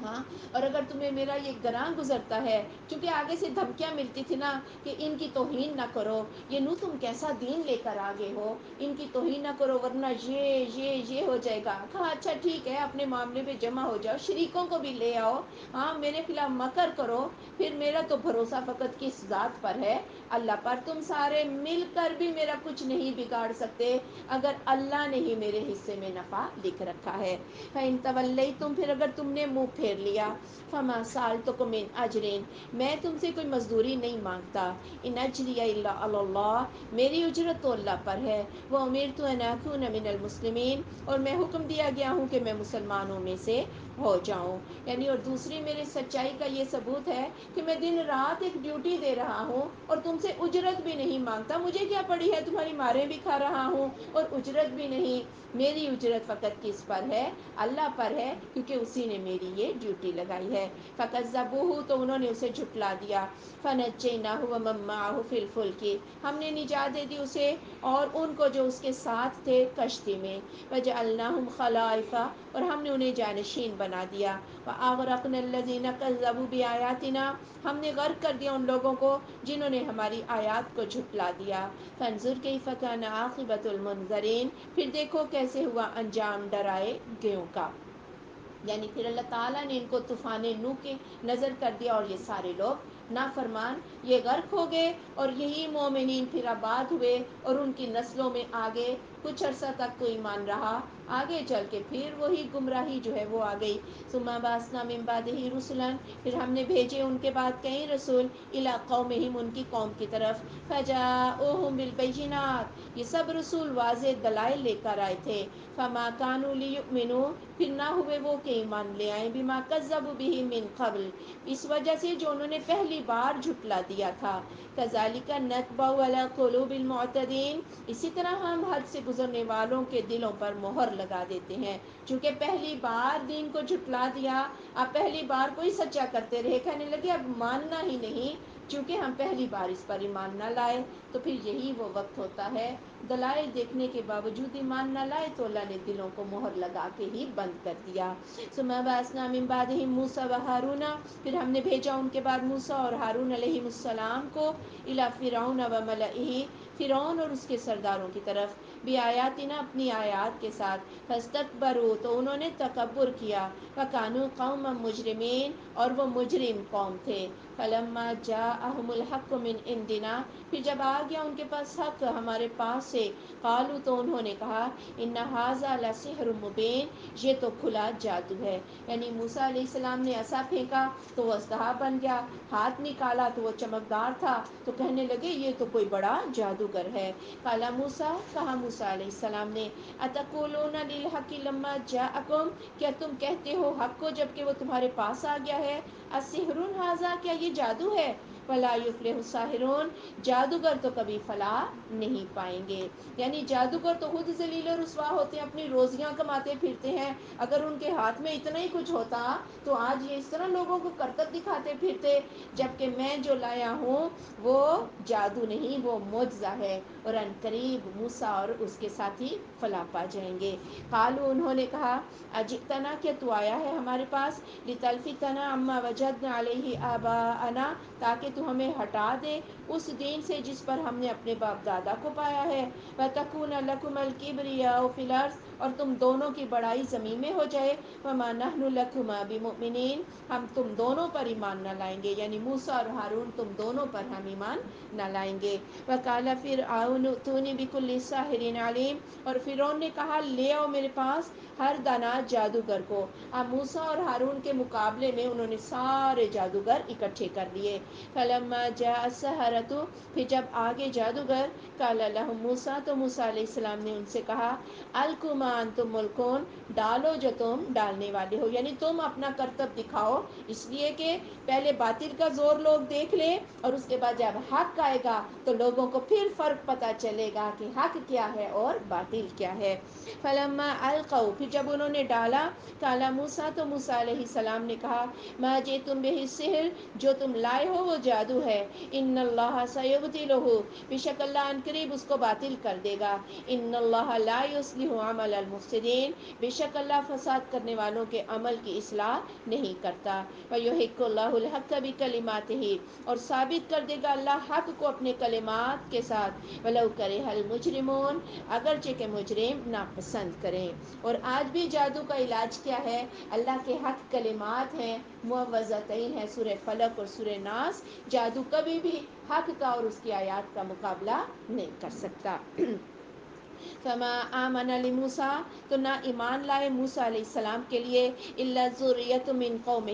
ہاں، اور اگر تمہیں میرا یہ گراں گزرتا ہے، کیونکہ آگے سے دھمکیاں ملتی تھی نا کہ ان کی توہین نہ کرو، یہ نو تم کیسا دین لے کر آگے ہو، ان کی توہین نہ کرو ورنہ یہ ہو جائے گا۔ کہا اچھا ٹھیک ہے، اپنے معاملے پہ جمع ہو جاؤ، شریکوں کو بھی لے آؤ، ہاں میرے خلاف مکر کرو، پھر میرا تو بھروسہ فقط کس ذات پر ہے، اللہ پر، تم سارے مل کر بھی میرا کچھ نہیں بگاڑ سکتے اگر اللہ نے ہی میرے حصے میں نفع لکھ رکھا ہے۔ فَإِن تَوَلَّيْتُمْ پھر اگر تم نے منہ پھیر لیا، فَمَا سَأَلْتُكُم مِّنْ أَجْرٍ میں تم سے کوئی مزدوری نہیں مانگتا، إِنْ أَجْرِيَ إِلَّا عَلَى اللَّهِ میری اجرت تو اللہ پر ہے، وَأُمِرْتُ أَنْ أَكُونَ مِنَ الْمُسْلِمِينَ اور میں حکم دیا گیا ہوں کہ میں مسلمانوں میں سے ہو جاؤں، یعنی اور دوسری میرے سچائی کا یہ ثبوت ہے کہ میں دن رات ایک ڈیوٹی دے رہا ہوں اور تم سے اجرت بھی نہیں مانگتا، مجھے کیا پڑی ہے تمہاری ماریں بھی کھا رہا ہوں اور اجرت بھی نہیں، میری اجرت فقط کس پر ہے، اللہ پر ہے، کیونکہ اسی نے میری یہ ڈیوٹی لگائی ہے۔ فَكَذَّبُوهُ تو انہوں نے اسے جھٹلا دیا، فَنَجَّيْنَاهُ وَمَن مَّعَهُ فِي الْفُلْكِ ہم نے نجات دے دی اسے اور ان کو جو اس کے ساتھ تھے کشتی میں، وَجَعَلْنَاهُمْ خَلَائِفَ اور ہم نے انہیں جانشین بنا دیا، وَأَغْرَقْنَا الَّذِينَ كَذَّبُوا بِآيَاتِنَا ہم نے غرق کر دیا ان لوگوں کو جنہوں نے ہماری آیات کو جھٹلا دیا۔ فَانظُرْ كَيْفَ كَانَ عَاقِبَةُ الْمُنذَرِينَ پھر دیکھو کیسے ہوا انجام ڈرائے گیوں کا، یعنی پھر اللہ تعالیٰ نے ان کو طوفان نوح کے نظر کر دیا اور یہ سارے لوگ نافرمان یہ غرق ہو گئے، اور یہی مومنین پھر آباد ہوئے اور ان کی نسلوں میں آگے کچھ عرصہ تک تو ایمان رہا، آگے چل کے پھر وہی گمراہی جو ہے وہ آ گئی۔ ثم بعثنا من بعدہ رسلا، پھر ہم نے بھیجے ان کے بعد کئی رسول، الی قومہم ان کی قوم کی طرف، فجاؤہم بالبینات، یہ سب رسول واضح دلائل لے کر آئے تھے، فما کانوا لیؤمنوا، پھر نہ ہوئے وہ کہ ایمان لے آئیں، بما کذبوا بہ من قبل، اس وجہ سے جو انہوں نے پہلی بار جھٹلا دیا تھا، کذالک نطبع علی قلوب المعتدین، اسی طرح ہم حد سے گزرنے والوں کے دلوں پر مہر لگا دیتے ہیں، چونکہ پہلی بار دین کو جھٹلا دیا، اب پہلی بار کوئی سچا کرتے رہے، کہنے لگے اب ماننا ہی نہیں، چونکہ ہم پہلی بار اس پر ایمان نہ لائے، تو پھر یہی وہ وقت ہوتا ہے، دلائل دیکھنے کے باوجود ایمان نہ لائے تو اللہ نے دلوں کو مہر لگا کے ہی بند کر دیا۔ ثم بعثنا من بعدهم موسیٰ وہارون، پھر ہم نے بھیجا ان کے بعد موسیٰ اور ہارون علیہ السلام کو، الی فرعون وملئہ، فرعون اور اس کے سرداروں کی طرف، بآیاتنا اپنی آیات کے ساتھ، فاستکبروا تو انہوں نے تکبر کیا، وکانوا قوما مجرمین اور وہ مجرم قوم تھے، فلما جاءہم الحق من عندنا، پھر جب آ گیا ان کے پاس حق ہمارے پاس سے، قالوا تو انہوں نے کہا، ان ھذا لسحر مبین، یہ تو کھلا جادو ہے، یعنی موسیٰ علیہ السلام نے عصا پھینکا تو وہ اژدہا بن گیا، ہاتھ نکالا تو وہ چمکدار تھا، تو کہنے لگے یہ تو کوئی بڑا جادوگر ہے۔ قال موسیٰ، کہا موسیٰ علیہ السلام نے، اتقولون للحق لما جاءکم، کیا تم کہتے ہو حق کو جب کہ وہ تمہارے پاس آ گیا ہے، اسحر ھذا، کیا یہ جادو ہے، ولا یفلح الساحرون، جادوگر تو کبھی فلاح نہیں پائیں گے، یعنی جادوگر تو خود ذلیل و رسوا ہوتے ہیں، اپنی روزیاں کماتے پھرتے ہیں، اگر ان کے ہاتھ میں اتنا ہی کچھ ہوتا تو آج یہ اس طرح لوگوں کو کرتب دکھاتے پھرتے، جبکہ میں جو لایا ہوں وہ جادو نہیں، وہ معجزہ ہے، اور ان قریب موسیٰ اور اس کے ساتھی فلاح پا جائیں گے۔ قالوا انہوں نے کہا، اجئتنا، کیا تو آیا ہے ہمارے پاس، لتلفتنا عما وجدنا علیہ آباءنا، تاکہ تو ہمیں ہٹا دے اس دین سے جس پر ہم نے اپنے باپ دادا کو پایا ہے، وَتَكُونَ لَكُمَا الْكِبْرِيَاءُ فِي الْأَرْضِ، اور تم دونوں کی بڑائی زمین میں ہو جائے، وَمَا نَحْنُ لَكُمَا بِمُؤْمِنِينَ، ہم تم دونوں پر ایمان نہ لائیں گے، یعنی موسیٰ اور ہارون تم دونوں پر ہم ایمان نہ لائیں گے۔ وَقَالَ فِرْعَوْنُ ائْتُونِي بِكُلِّ سَاحِرٍ عَلِيمٍ، اور فرعون نے کہا لے آؤ میرے پاس ہر دانا جادوگر کو، اب موسیٰ اور ہارون کے مقابلے میں انہوں نے سارے جادوگر اکٹھے کر لیے۔ فلما جاء السحرة، پھر جب آگے جادوگر، قال لهم موسیٰ، تو موسیٰ علیہ السلام نے ان سے کہا، القوا ما انتم ملقون، ڈالو جو تم ڈالنے والے ہو، یعنی تم اپنا کرتب دکھاؤ، اس لیے کہ پہلے باطل کا زور لوگ دیکھ لیں، اور اس کے بعد جب حق آئے گا تو لوگوں کو پھر فرق پتہ چلے گا کہ حق کیا ہے اور باطل کیا ہے۔ فلما القوا، پھر جب انہوں نے ڈالا، قال موسیٰ، تو موسیٰ علیہ السلام نے کہا، ما جئتم بہ السحر، جو تم لائے ہو وہ جادو ہے، ان اللہ سیبطلہ، بے شک اللہ ان قریب اس کو باطل کر دے گا، ان اللہ لا یصلح عمل المفسدین، بے شک اللہ فساد کرنے والوں کے عمل کی اصلاح نہیں کرتا، ویحق اللہ الحق بکلماتہ، اور ثابت کر دے گا اللہ حق کو اپنے کلمات کے ساتھ، ولو کرہ المجرمون، اگرچہ کہ مجرم ناپسند کریں۔ اور آج بھی جادو کا علاج کیا ہے، اللہ کے حق کلمات ہیں، معوذتین ہیں، سورہ فلق اور سورہ ناس، جادو کبھی بھی حق کا اور اس کی آیات کا مقابلہ نہیں کر سکتا۔ فما آمن لموسیٰ، تو نہ ایمان لائے موسیٰ علیہ السلام کے لیے، الا ذریۃ من قومہ،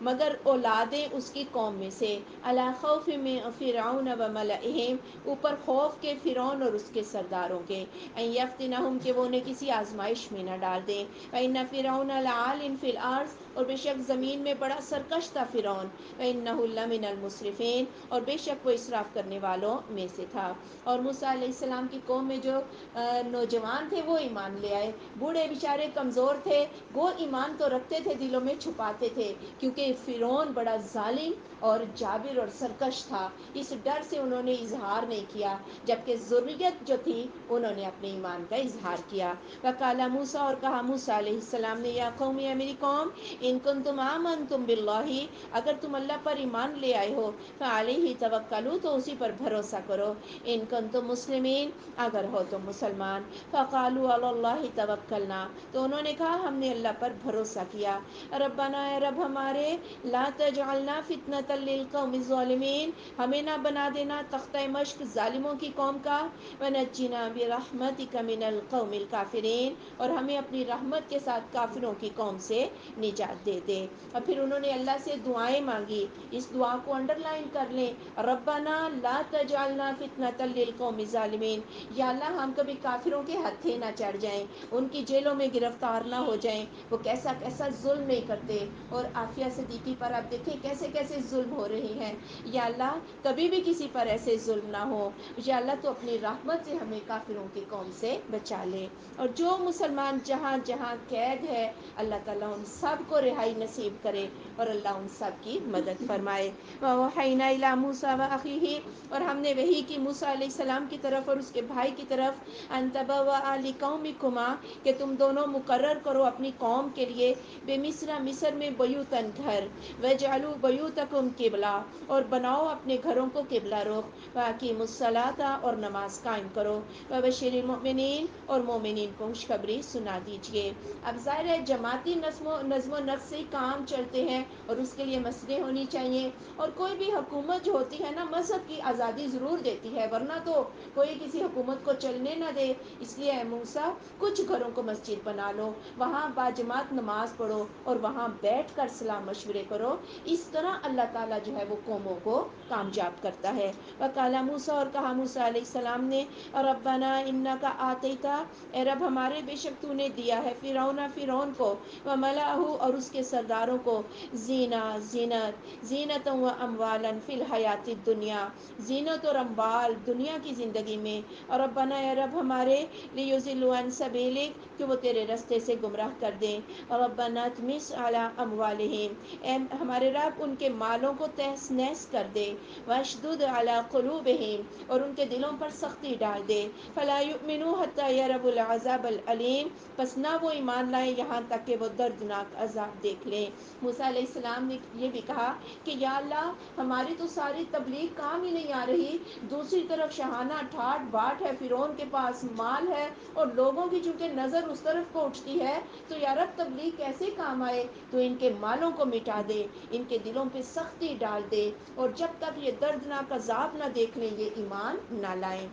مگر اولادیں اس کی قوم میں سے، علی خوف من فرعون وملئہم، اوپر خوف کے فرعون اور اس کے سرداروں کے، ان یفتنہم، کہ وہ انہیں کسی آزمائش میں نہ ڈال دیں، وان فرعون لعال فی الارض، اور بے شک زمین میں بڑا سرکش تھا فرعون، وانہ لمن المسرفین، اور بے شک وہ اسراف کرنے والوں میں سے تھا۔ اور موسیٰ علیہ السلام کی قوم میں جو نوجوان تھے وہ ایمان لے آئے، بوڑھے بیچارے کمزور تھے، وہ ایمان تو رکھتے تھے دلوں میں چھپاتے تھے، کیونکہ فرعون بڑا ظالم اور جابر اور سرکش تھا، اس ڈر سے انہوں نے اظہار نہیں کیا، جبکہ ذریت جو تھی انہوں نے اپنے ایمان کا اظہار کیا۔ وقال موسیٰ، اور کہا موسیٰ علیہ السلام نے، یا قوم، یا میری قوم، ان کنتم آمنتم باللہ، اگر تم اللہ پر ایمان لے آئے ہو، فعلیہ توکلوا، تو اسی پر بھروسہ کرو، ان کنتم مسلمین، اگر ہو تم مسلمان، فقالوا علی اللہ توکلنا، تو انہوں نے کہا ہم نے اللہ پر بھروسہ کیا، ربنا، اے رب ہمارے، لا تجعلنا فتنۃ للقوم الظالمین، ہمیں نہ بنا دینا تختہ مشق ظالموں کی قوم کا، ونجنا برحمتک من القوم الکافرین، اور ہمیں اپنی رحمت کے ساتھ کافروں کی قوم سے نجات دے دے۔ اور پھر انہوں نے اللہ سے دعائیں مانگی، اس دعا کو انڈر لائن کر لیں، ربنا لا تجعلنا فتنۃ للقوم الظالمین، یا اللہ ہم کبھی کافروں کے ہتھے نہ چڑھ جائیں، ان کی جیلوں میں گرفتار نہ ہو جائیں، وہ کیسا کیسا ظلم نہیں کرتے، اور عافیہ صدیقی پر آپ دیکھیں کیسے کیسے ظلم ہو رہی ہیں، یا اللہ کبھی بھی کسی پر ایسے ظلم نہ ہو، یا اللہ تو اپنی رحمت سے ہمیں کافروں کی قوم سے بچا لے، اور جو مسلمان جہاں جہاں قید ہے اللہ تعالیٰ ان سب کو رہائی نصیب کرے، اور اللہ ان سب کی مدد فرمائے۔ وَأَوْحَيْنَا إِلَىٰ مُوسَىٰ وَأَخِيهِ، اور ہم نے وحی کی موسیٰ علیہ السلام کی طرف اور اس کے بھائی کی طرف، أَن تَبَوَّآ لِقَوْمِكُمَا، کہ تم دونوں مقرر کرو اپنی قوم کے لیے، بمصر، مصر میں، بیوتاً گھر، وَاجْعَلُوا بَیُوتَکُمْ قِبْلَةً، اور بناؤ اپنے گھروں کو قبلہ رخ، وَأَقِیمُوا الصَّلَاةَ، اور نماز قائم کرو، وَبَشِّرِ الْمُؤْمِنِینَ، اور مومنین کو خوشخبری سنا دیجیے۔ اب ظاہر ہے جماعتی نظم و نسق سے کام چلتے ہیں، اور اس کے لیے مسجدیں ہونی چاہیے، اور کوئی بھی حکومت جو ہوتی ہے نا مذہب کی آزادی ضرور دیتی ہے، ورنہ تو کوئی کسی حکومت کو چلنے نہ دے، اس لیے اے موسیٰ کچھ گھروں کو مسجد بنا لو، وہاں باجماعت نماز پڑھو، اور وہاں بیٹھ کر صلاح مشورے کرو، اس طرح اللہ تعالیٰ جو ہے وہ قوموں کو کامیاب کرتا ہے۔ وقال موسیٰ، اور کہا موسیٰ علیہ السلام نے، ربنا انک آتیت، اے رب ہمارے بے شک تو نے دیا ہے، فرعون کو، وملأہ، اور اس کے سرداروں کو، زینت و اموالا فی الحیات الدنیا، زینت اور اموال دنیا کی زندگی میں، اور ربنا، اے رب ہمارے، لیضلوا عن سبیلک، کہ وہ تیرے رستے سے گمراہ کر دیں، ربنا اطمس علی اموالہم، اے ہمارے رب ان کے مالوں کو تہس نہس کر دے، واشدد علی قلوبہم، اور ان کے دلوں پر سختی ڈال دے، فلا یؤمنوا حتی یروا العذاب العلیم، پس نہ وہ ایمان لائیں یہاں تک کہ وہ دردناک عذاب دیکھ لیں۔ موسیٰ علیہ السلام نے یہ بھی کہا کہ یا اللہ ہماری تو ساری تبلیغ کام ہی نہیں آ رہی، دوسری طرف شہانہ ٹھاٹ باٹ ہے، فرعون کے پاس مال ہے، اور لوگوں کی چونکہ نظر اس طرف کو اٹھتی ہے، تو یا رب تبلیغ کیسے کام آئے، تو ان کے مالوں کو مٹا دے، ان کے دلوں پہ سختی ڈال دے، اور جب تک یہ دردناک عذاب نہ دیکھ لیں یہ ایمان نہ لائیں۔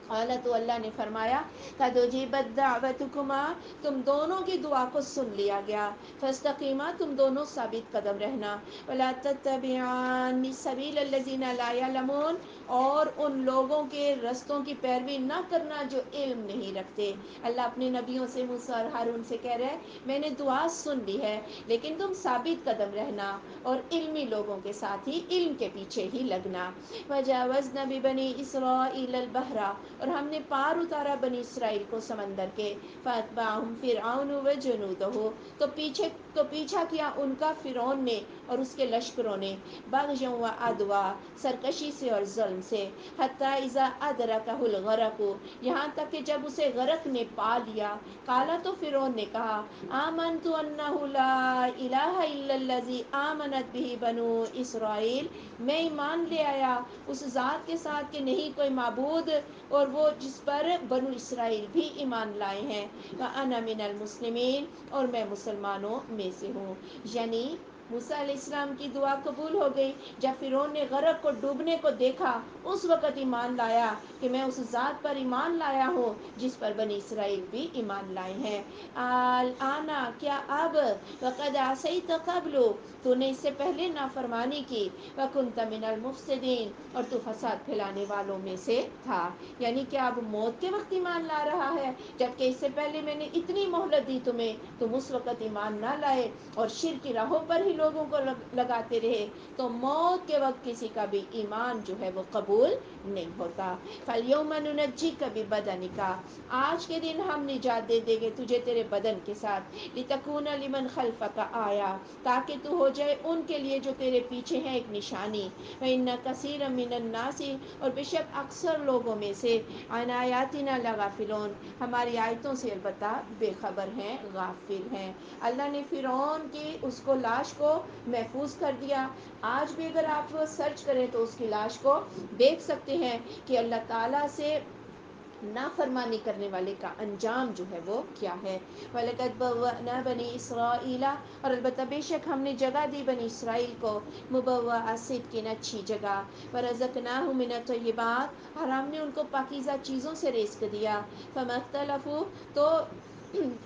قال، تو اللہ نے فرمایا، قد اجیبت دعوتکما، تم دونوں کی دعا کو سن لیا گیا، فاستقیما، تم دونوں ثابت قدم رہنا، ولا تتبعان سبیل الذین لا یعلمون، اور ان لوگوں کے رستوں کی پیروی نہ کرنا جو علم نہیں رکھتے۔ اللہ اپنے نبیوں سے، موسیٰ اور ہارون سے کہہ رہے ہیں میں نے دعا سن لی ہے، لیکن تم ثابت قدم رہنا، اور علمی لوگوں کے ساتھ ہی علم کے پیچھے ہی لگنا۔ وجاوزنا ببنی اسرائیل البحر، اور ہم نے پار اتارا بنی اسرائیل کو سمندر کے، فاتبعہم فرعون وجنودہ، تو پیچھا کیا ان کا فرعون نے اور اس کے لشکروں نے، بغیا و عدوا، سرکشی سے اور ظلم سے، حتی اذا ادرکہ الغرق، یہاں تک کہ جب اسے غرق نے پا لیا، کالا، تو فرعون نے کہا، آمنت انہ لا الہ الا الذی آمنت بہ بنو اسرائیل، میں ایمان لے آیا اس ذات کے ساتھ کہ نہیں کوئی معبود اور وہ جس پر بنو اسرائیل بھی ایمان لائے ہیں، وَأَنَا مِنَ الْمُسْلِمِينَ، اور میں مسلمانوں میں سے ہوں، یعنی موسیٰ علیہ السلام کی دعا قبول ہو گئی، جب فرعون نے غرق کو ڈوبنے کو دیکھا اس وقت ایمان لایا کہ میں اس ذات پر ایمان لایا ہوں جس پر بنی اسرائیل بھی ایمان لائے ہیں۔ الآن، کیا اب، وقد عصیت قبل، تو نے اس سے پہلے نافرمانی کی، وکنت من المفسدین، اور تو فساد پھیلانے والوں میں سے تھا، یعنی کہ اب موت کے وقت ایمان لا رہا ہے، جبکہ اس سے پہلے میں نے اتنی مہلت دی تمہیں، تم اس وقت ایمان نہ لائے اور شرک کی راہوں پر ہی لوگوں کو لگاتے رہے تو موت کے وقت کسی کا بھی ایمان جو ہے وہ قبول نہیں ہوتا. فَالْيَوْمَ نُنَجِّيكَ بِبَدَنِكَ، آج کے دن ہم نجات دے دیں گے تجھے تیرے بدن کے ساتھ. لِتَكُونَ لِمَنْ خَلْفَكَ آیا، تاکہ تو ہو جائے ان کے لیے جو تیرے پیچھے ہیں ایک نشانی. وَإِنَّ كَثِيرًا مِنَ النَّاسِ، اور بے شک اکثر لوگوں میں سے عَنْ آیَاتِنَا لَغَافِلُونَ، ہماری آیتوں سے البتہ بے خبر ہیں، غافل ہیں. اللہ نے فرعون کی اس کو لاش کو محفوظ کر دیا. آج بھی اگر آپ سرچ کریں تو اس کی لاش کو دیکھ سکتے ہیں کہ اللہ تعالیٰ سے نافرمانی کرنے والے کا انجام جو ہے وہ کیا ہے. وَلَقَدْ بَوَّأْنَا بَنِي إِسْرَائِيلَ، اور البتہ بے شک ہم نے جگہ دی بنی اسرائیل کو مُبَوَّأَ صِدْقٍ، اچھی جگہ. وَرَزَقْنَاهُم مِّنَ الطَّيِّبَاتِ، اور ہم نے ان کو پاکیزہ چیزوں سے رزق دیا. فَمَا اخْتَلَفُوا، تو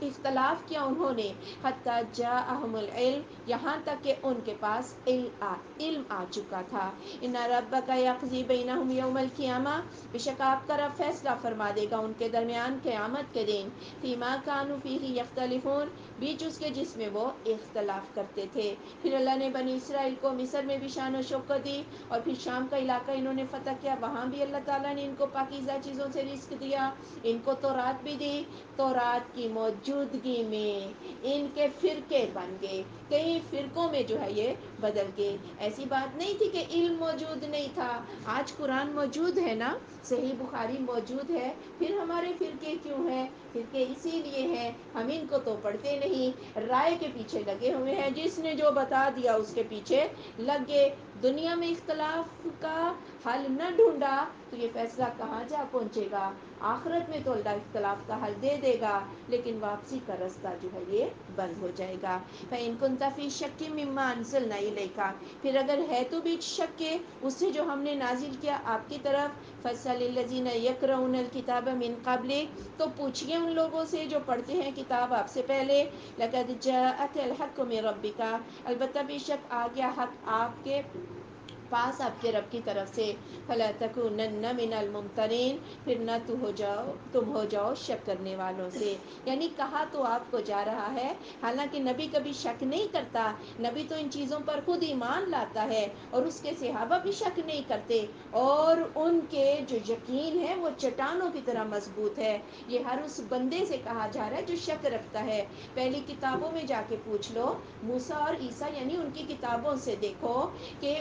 اختلاف کیا انہوں نے. حَتَّى جَاءَهُمُ الْعِلْمُ، یہاں تک کہ ان کے پاس علم آ چکا تھا. إِنَّ رَبَّكَ يَقْضِي بَيْنَهُمْ يَوْمَ الْقِيَامَةِ، بے شک آپ کا رب فیصلہ فرما دے گا ان کے درمیان قیامت کے دن. فِيمَا كَانُوا فِيهِ يَخْتَلِفُونَ، بیچ اس کے جس میں وہ اختلاف کرتے تھے. پھر اللہ نے بنی اسرائیل کو مصر میں بھی شان و شوکت دی، اور پھر شام کا علاقہ انہوں نے فتح کیا، وہاں بھی اللہ تعالیٰ نے ان کو پاکیزہ چیزوں سے رزق دیا. ان کو تورات بھی دی. تورات کی موجودگی میں ان کے فرقے بن گئے، کئی فرقوں میں جو ہے یہ بدل گئے. ایسی بات نہیں تھی کہ علم موجود نہیں تھا. آج قرآن موجود ہے نا، صحیح بخاری موجود ہے، پھر ہمارے فرقے کیوں ہیں؟ فرقے اسی لیے ہیں ہم ان کو تو پڑھتے نہیں، رائے کے پیچھے لگے ہوئے ہیں، جس نے جو بتا دیا اس کے پیچھے لگ گئے. دنیا میں اختلاف کا حل نہ ڈھونڈا تو یہ فیصلہ کہاں جا پہنچے گا. آخرت میں تو اللہ اختلاف کا حل دے دے گا، لیکن واپسی کا رستہ جو ہے یہ بند ہو جائے گا. فَإِن كُنتَ فِي شَكٍّ مِّمَّا أَنزَلْنَا إِلَيْكَ، پھر اگر ہے تو بھی شک کے اس سے جو ہم نے نازل کیا آپ کی طرف. فَاسْأَلِ الَّذِينَ يَقْرَؤُونَ الْكِتَابَ مِن قَبْلِكَ، تو پوچھئے ان لوگوں سے جو پڑھتے ہیں کتاب آپ سے پہلے. لَقَدْ جَاءَكَ الْحَقُّ مِن رَبِّكَ، البتہ بے شک آ گیا حق آپ کے پاس آپ کے رب کی طرف سے. فَلَا تَكُونَنَّ مِنَ الْمُمْتَرِينَ، پھر نہ تم ہو جاؤ شک کرنے والوں سے. یعنی کہا تو آپ کو جا رہا ہے، حالانکہ نبی کبھی شک نہیں کرتا، نبی تو ان چیزوں پر خود ایمان لاتا ہے، اور اس کے صحابہ بھی شک نہیں کرتے، اور ان کے جو یقین ہے وہ چٹانوں کی طرح مضبوط ہے. یہ ہر اس بندے سے کہا جا رہا ہے جو شک رکھتا ہے. پہلی کتابوں میں جا کے پوچھ لو، موسیٰ اور عیسیٰ یعنی ان کی کتابوں سے دیکھو کہ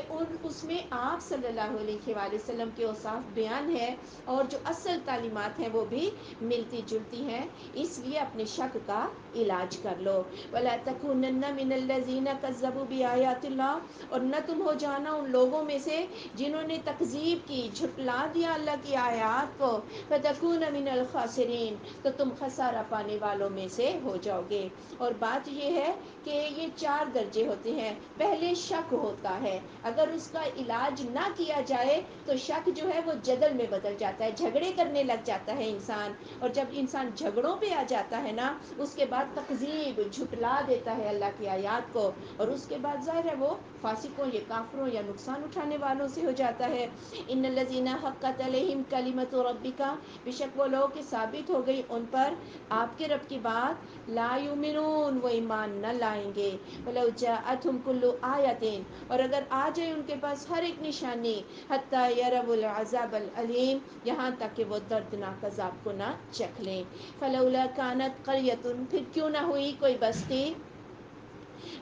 اس میں آپ صلی اللہ علیہ وآلہ وسلم کے اوصاف بیان ہے، اور جو اصل تعلیمات ہیں وہ بھی ملتی جلتی ہیں. اس لیے اپنے شک کا علاج کر لو. وَلَا تَكُونَنَّ مِنَ الَّذِينَ كَذَّبُوا بِآيَاتِ اللَّهِ، اور نہ تم ہو جانا ان لوگوں میں سے جنہوں نے تکذیب کی، جھٹلا دیا اللہ کی آیات کو. فَتَكُونَ مِنَ الْخَاسِرِينَ، تو تم خسارہ پانے والوں میں سے ہو جاؤ گے. اور بات یہ ہے کہ یہ 4 درجے ہوتے ہیں. پہلے شک ہوتا ہے، اگر اس کا علاج نہ کیا جائے تو شک جو ہے وہ جدل میں بدل جاتا ہے، جھگڑے کرنے لگ جاتا ہے انسان. اور جب انسان جھگڑوں پہ آ جاتا ہے نا، اس کے بعد تکذیب، جھٹلا دیتا ہے اللہ کی آیات کو، اور اس کے بعد ظاہر ہے وہ فاسقوں یا کافروں یا نقصان اٹھانے والوں سے ہو جاتا ہے. ان الذین حقت علیہم کلمۃ ربک، بے شک وہ لوگ کہ ثابت ہو گئی ان پر آپ کے رب کی بات، لا یؤمنون، وہ ایمان نہ لائیں گے. ولو جاءتہم کل آیۃ، اور اگر آ جائے ان کے پاس ہر ایک نشانی، حتی یروا العذاب العلیم، یہاں تک کہ وہ دردناک عذاب کو نہ چکھ لیں. فلولا کانت قریۃ، پھر کیوں نہ ہوئی کوئی بستی،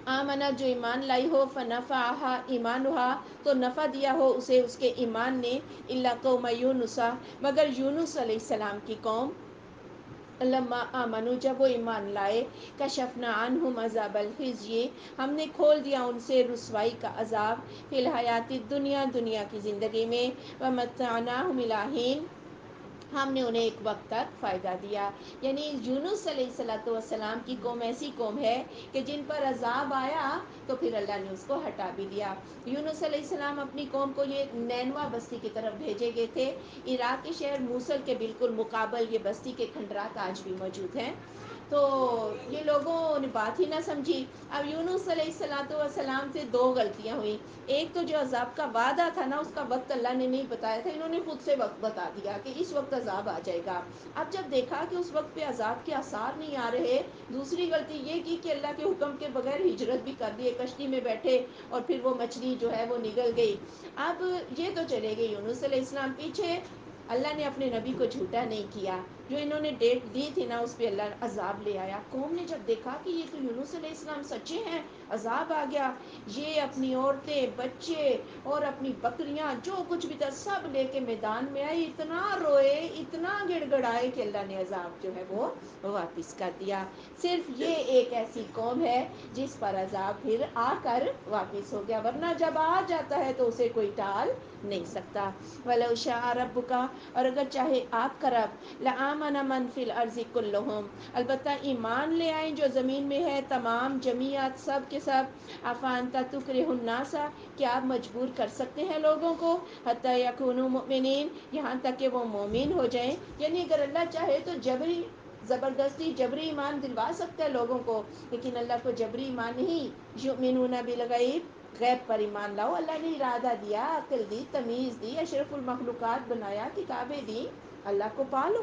آمنت جو ایمان لائی ہو، فنفعها ایمانها، تو نفع دیا ہو اسے اس کے ایمان نے، الا قوم یونس، مگر یونس علیہ السلام کی قوم. لما آمنوا، جب وہ ایمان لائے، کشفنا عنہم عذاب الخزی، ہم نے کھول دیا ان سے رسوائی کا عذاب، فی الحیات الدنیا، دنیا کی زندگی میں، ومتعناہم الی حین، ہم نے انہیں ایک وقت تک فائدہ دیا. یعنی یونس علیہ السلام کی قوم ایسی قوم ہے کہ جن پر عذاب آیا تو پھر اللہ نے اس کو ہٹا بھی دیا. یونس علیہ السلام اپنی قوم کو یہ نینوا بستی کی طرف بھیجے گئے تھے. عراق کے شہر موصل کے بالکل مقابل یہ بستی کے کھنڈرات آج بھی موجود ہیں. تو یہ لوگوں نے بات ہی نہ سمجھی. اب یونس علیہ السلام سے دو غلطیاں ہوئیں. ایک تو جو عذاب کا وعدہ تھا نا، اس کا وقت اللہ نے نہیں بتایا تھا، انہوں نے خود سے وقت بتا دیا کہ اس وقت عذاب آ جائے گا. اب جب دیکھا کہ اس وقت پہ عذاب کے آثار نہیں آ رہے، دوسری غلطی یہ کی کہ اللہ کے حکم کے بغیر ہجرت بھی کر لیے، کشتی میں بیٹھے اور پھر وہ مچھلی جو ہے وہ نگل گئی. اب یہ تو چلے گئے یونس علیہ السلام، پیچھے اللہ نے اپنے نبی کو جھوٹا نہیں کیا. جو انہوں نے ڈیٹ دی تھی نا، اس پہ اللہ عذاب لے آیا. قوم نے جب دیکھا کہ یہ تو یونس علیہ السلام سچے ہیں، عذاب آ گیا، یہ اپنی عورتیں، بچے اور اپنی بکریاں جو کچھ بھی تھا سب لے کے میدان میں آئے. اتنا روئے، اتنا گڑ گڑائے کہ اللہ نے عذاب جو ہے وہ واپس کر دیا. صرف یہ ایک ایسی قوم ہے جس پر عذاب پھر آ کر واپس ہو گیا، ورنہ جب آ جاتا ہے تو اسے کوئی ٹال نہیں سکتا. وَلَوْ شَاءَ رَبُّكَ، اور اگر چاہے آپ کا رب، لَآمَنَ مَنْ فِي الْأَرْضِ كُلُّهُمْ، البتہ ایمان لے آئیں جو زمین میں ہے تمام جمیعت سب کے سب. أَفَأَنْتَ تُكْرِهُ النَّاسَ، کیا آپ مجبور کر سکتے ہیں لوگوں کو، حَتَّى يَكُونُوا مُؤْمِنِينَ، یہاں تک کہ وہ مومن ہو جائیں. یعنی اگر اللہ چاہے تو جبری، زبردستی جبری ایمان دلوا سکتا ہے لوگوں کو، لیکن اللہ کو جبری ایمان نہیں. یؤمنون بالغیب، غیب پر ایمان لاؤ. اللہ نے ارادہ دیا، عقل دی، تمیز دی، اشرف المخلوقات بنایا، کتابیں دی، اللہ کو پالو.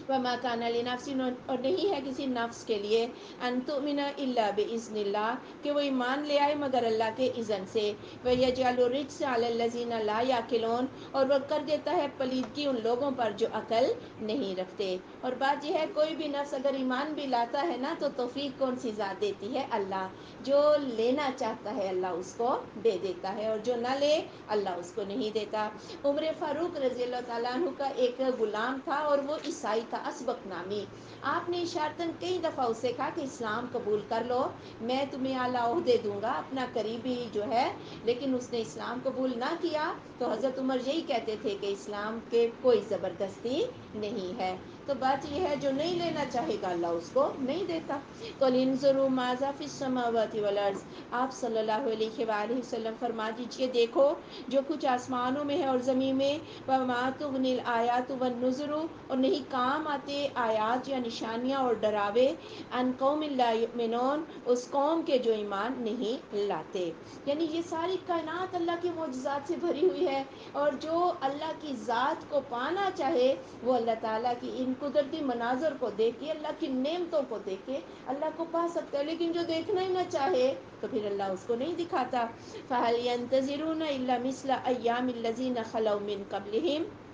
وما كان لنفس، اور نہیں ہے کسی نفس کے لیے، ان تؤمن الا باذن اللہ، کہ وہ ایمان لے آئے مگر اللہ کے اذن سے. ويجعل الرجس على الذين لا يعقلون، اور وہ کر دیتا ہے پلیدگی ان لوگوں پر جو عقل نہیں رکھتے. اور بات یہ ہے کوئی بھی نفس اگر ایمان بھی لاتا ہے نا تو توفیق کون سی ذات دیتی ہے؟ اللہ. جو لینا چاہتا ہے اللہ اس کو دے دیتا ہے، اور جو نہ لے اللہ اس کو نہیں دیتا. عمر فاروق رضی اللہ تعالیٰ عنہ کا ایک غلام تھا اور وہ عیسائی تھا، اسبق نامی. آپ نے اشارتاً کئی دفعہ اس سے کہا کہ اسلام قبول کر لو، میں تمہیں اعلیٰ عہدے دوں گا، اپنا قریبی جو ہے. لیکن اس نے اسلام قبول نہ کیا تو حضرت عمر یہی کہتے تھے کہ اسلام کے کوئی زبردستی نہیں ہے. تو بات یہ ہے جو نہیں لینا چاہے گا اللہ اس کو نہیں دیتا. قُلْ انظُرُوا مَاذَا فِي السَّمَاوَاتِ وَالْأَرْضِ، آپ صلی اللہ علیہ وآلہ وسلم فرما دیجئے دیکھو جو کچھ آسمانوں میں ہے اور زمین میں. وَمَا تُغْنِي الْآيَاتُ وَالنُّذُرُ، اور نہیں کام آتے آیات یا نشانیاں اور ڈراوے، عَنْ قَوْمٍ لَا يُؤْمِنُونَ، اس قوم کے جو ایمان نہیں لاتے. یعنی یہ ساری کائنات اللہ کے معجزات سے بھری ہوئی ہے، اور جو اللہ کی ذات کو پانا چاہے وہ اللہ تعالیٰ کی ان قدرتی مناظر کو دیکھ کے، اللہ کی نعمتوں کو دیکھ کے اللہ کو پا سکتا ہے. لیکن جو دیکھنا ہی نہ چاہے تو پھر اللہ اس کو نہیں دکھاتا. فَهَلْ يَنْتَظِرُونَ إِلَّا مِثْلَ أَيَّامِ الَّذِينَ خَلَوْا مِنْ قَبْلِهِمْ،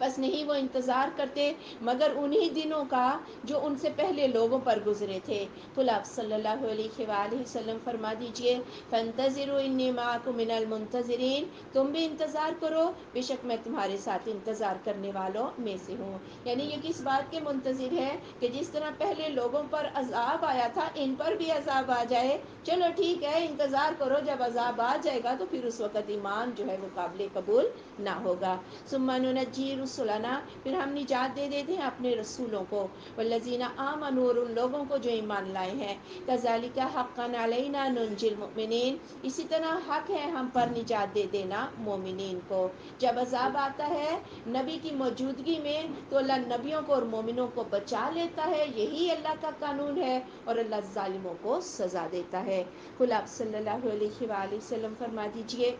بس نہیں وہ انتظار کرتے مگر انہی دنوں کا جو ان سے پہلے لوگوں پر گزرے تھے. قل، آپ صلی اللہ علیہ وآلہ وسلم فرما دیجئے فَانْتَظِرُوا إِنِّي مَعَكُم مِّنَ الْمُنْتَظِرِينَ، تم بھی انتظار کرو، بے شک میں تمہارے ساتھ انتظار کرنے والوں میں سے ہوں. یعنی یہ کس بات کے منتظر ہے کہ جس طرح پہلے لوگوں پر عذاب آیا تھا ان پر بھی عذاب آ جائے. چلو ٹھیک ہے انتظار کرو، جب عذاب آ جائے گا تو پھر اس وقت ایمان جو ہے وہ قابل قبول نہ ہوگا. ثُمَّ نُنَجِّي رُسُلَنَا، پھر ہم نجات دے دیتے ہیں اپنے رسولوں کو. وَالَّذِينَ آمَنُوا، اور ان لوگوں کو جو ایمان لائے ہیں. كَذَلِكَ حَقًّا عَلَيْنَا نُنْجِي الْمُؤْمِنِينَ، اسی طرح حق ہے ہم پر نجات دے دینا مومنین کو. جب عذاب آتا ہے نبی کی موجودگی میں تو اللہ نبیوں کو اور مومنوں کو بچا لیتا ہے، یہی اللہ کا قانون ہے، اور اللہ ظالموں کو سزا دیتا ہے. قل، آپ صلی اللہ علیہ وآلہ وسلم فرما دیجئے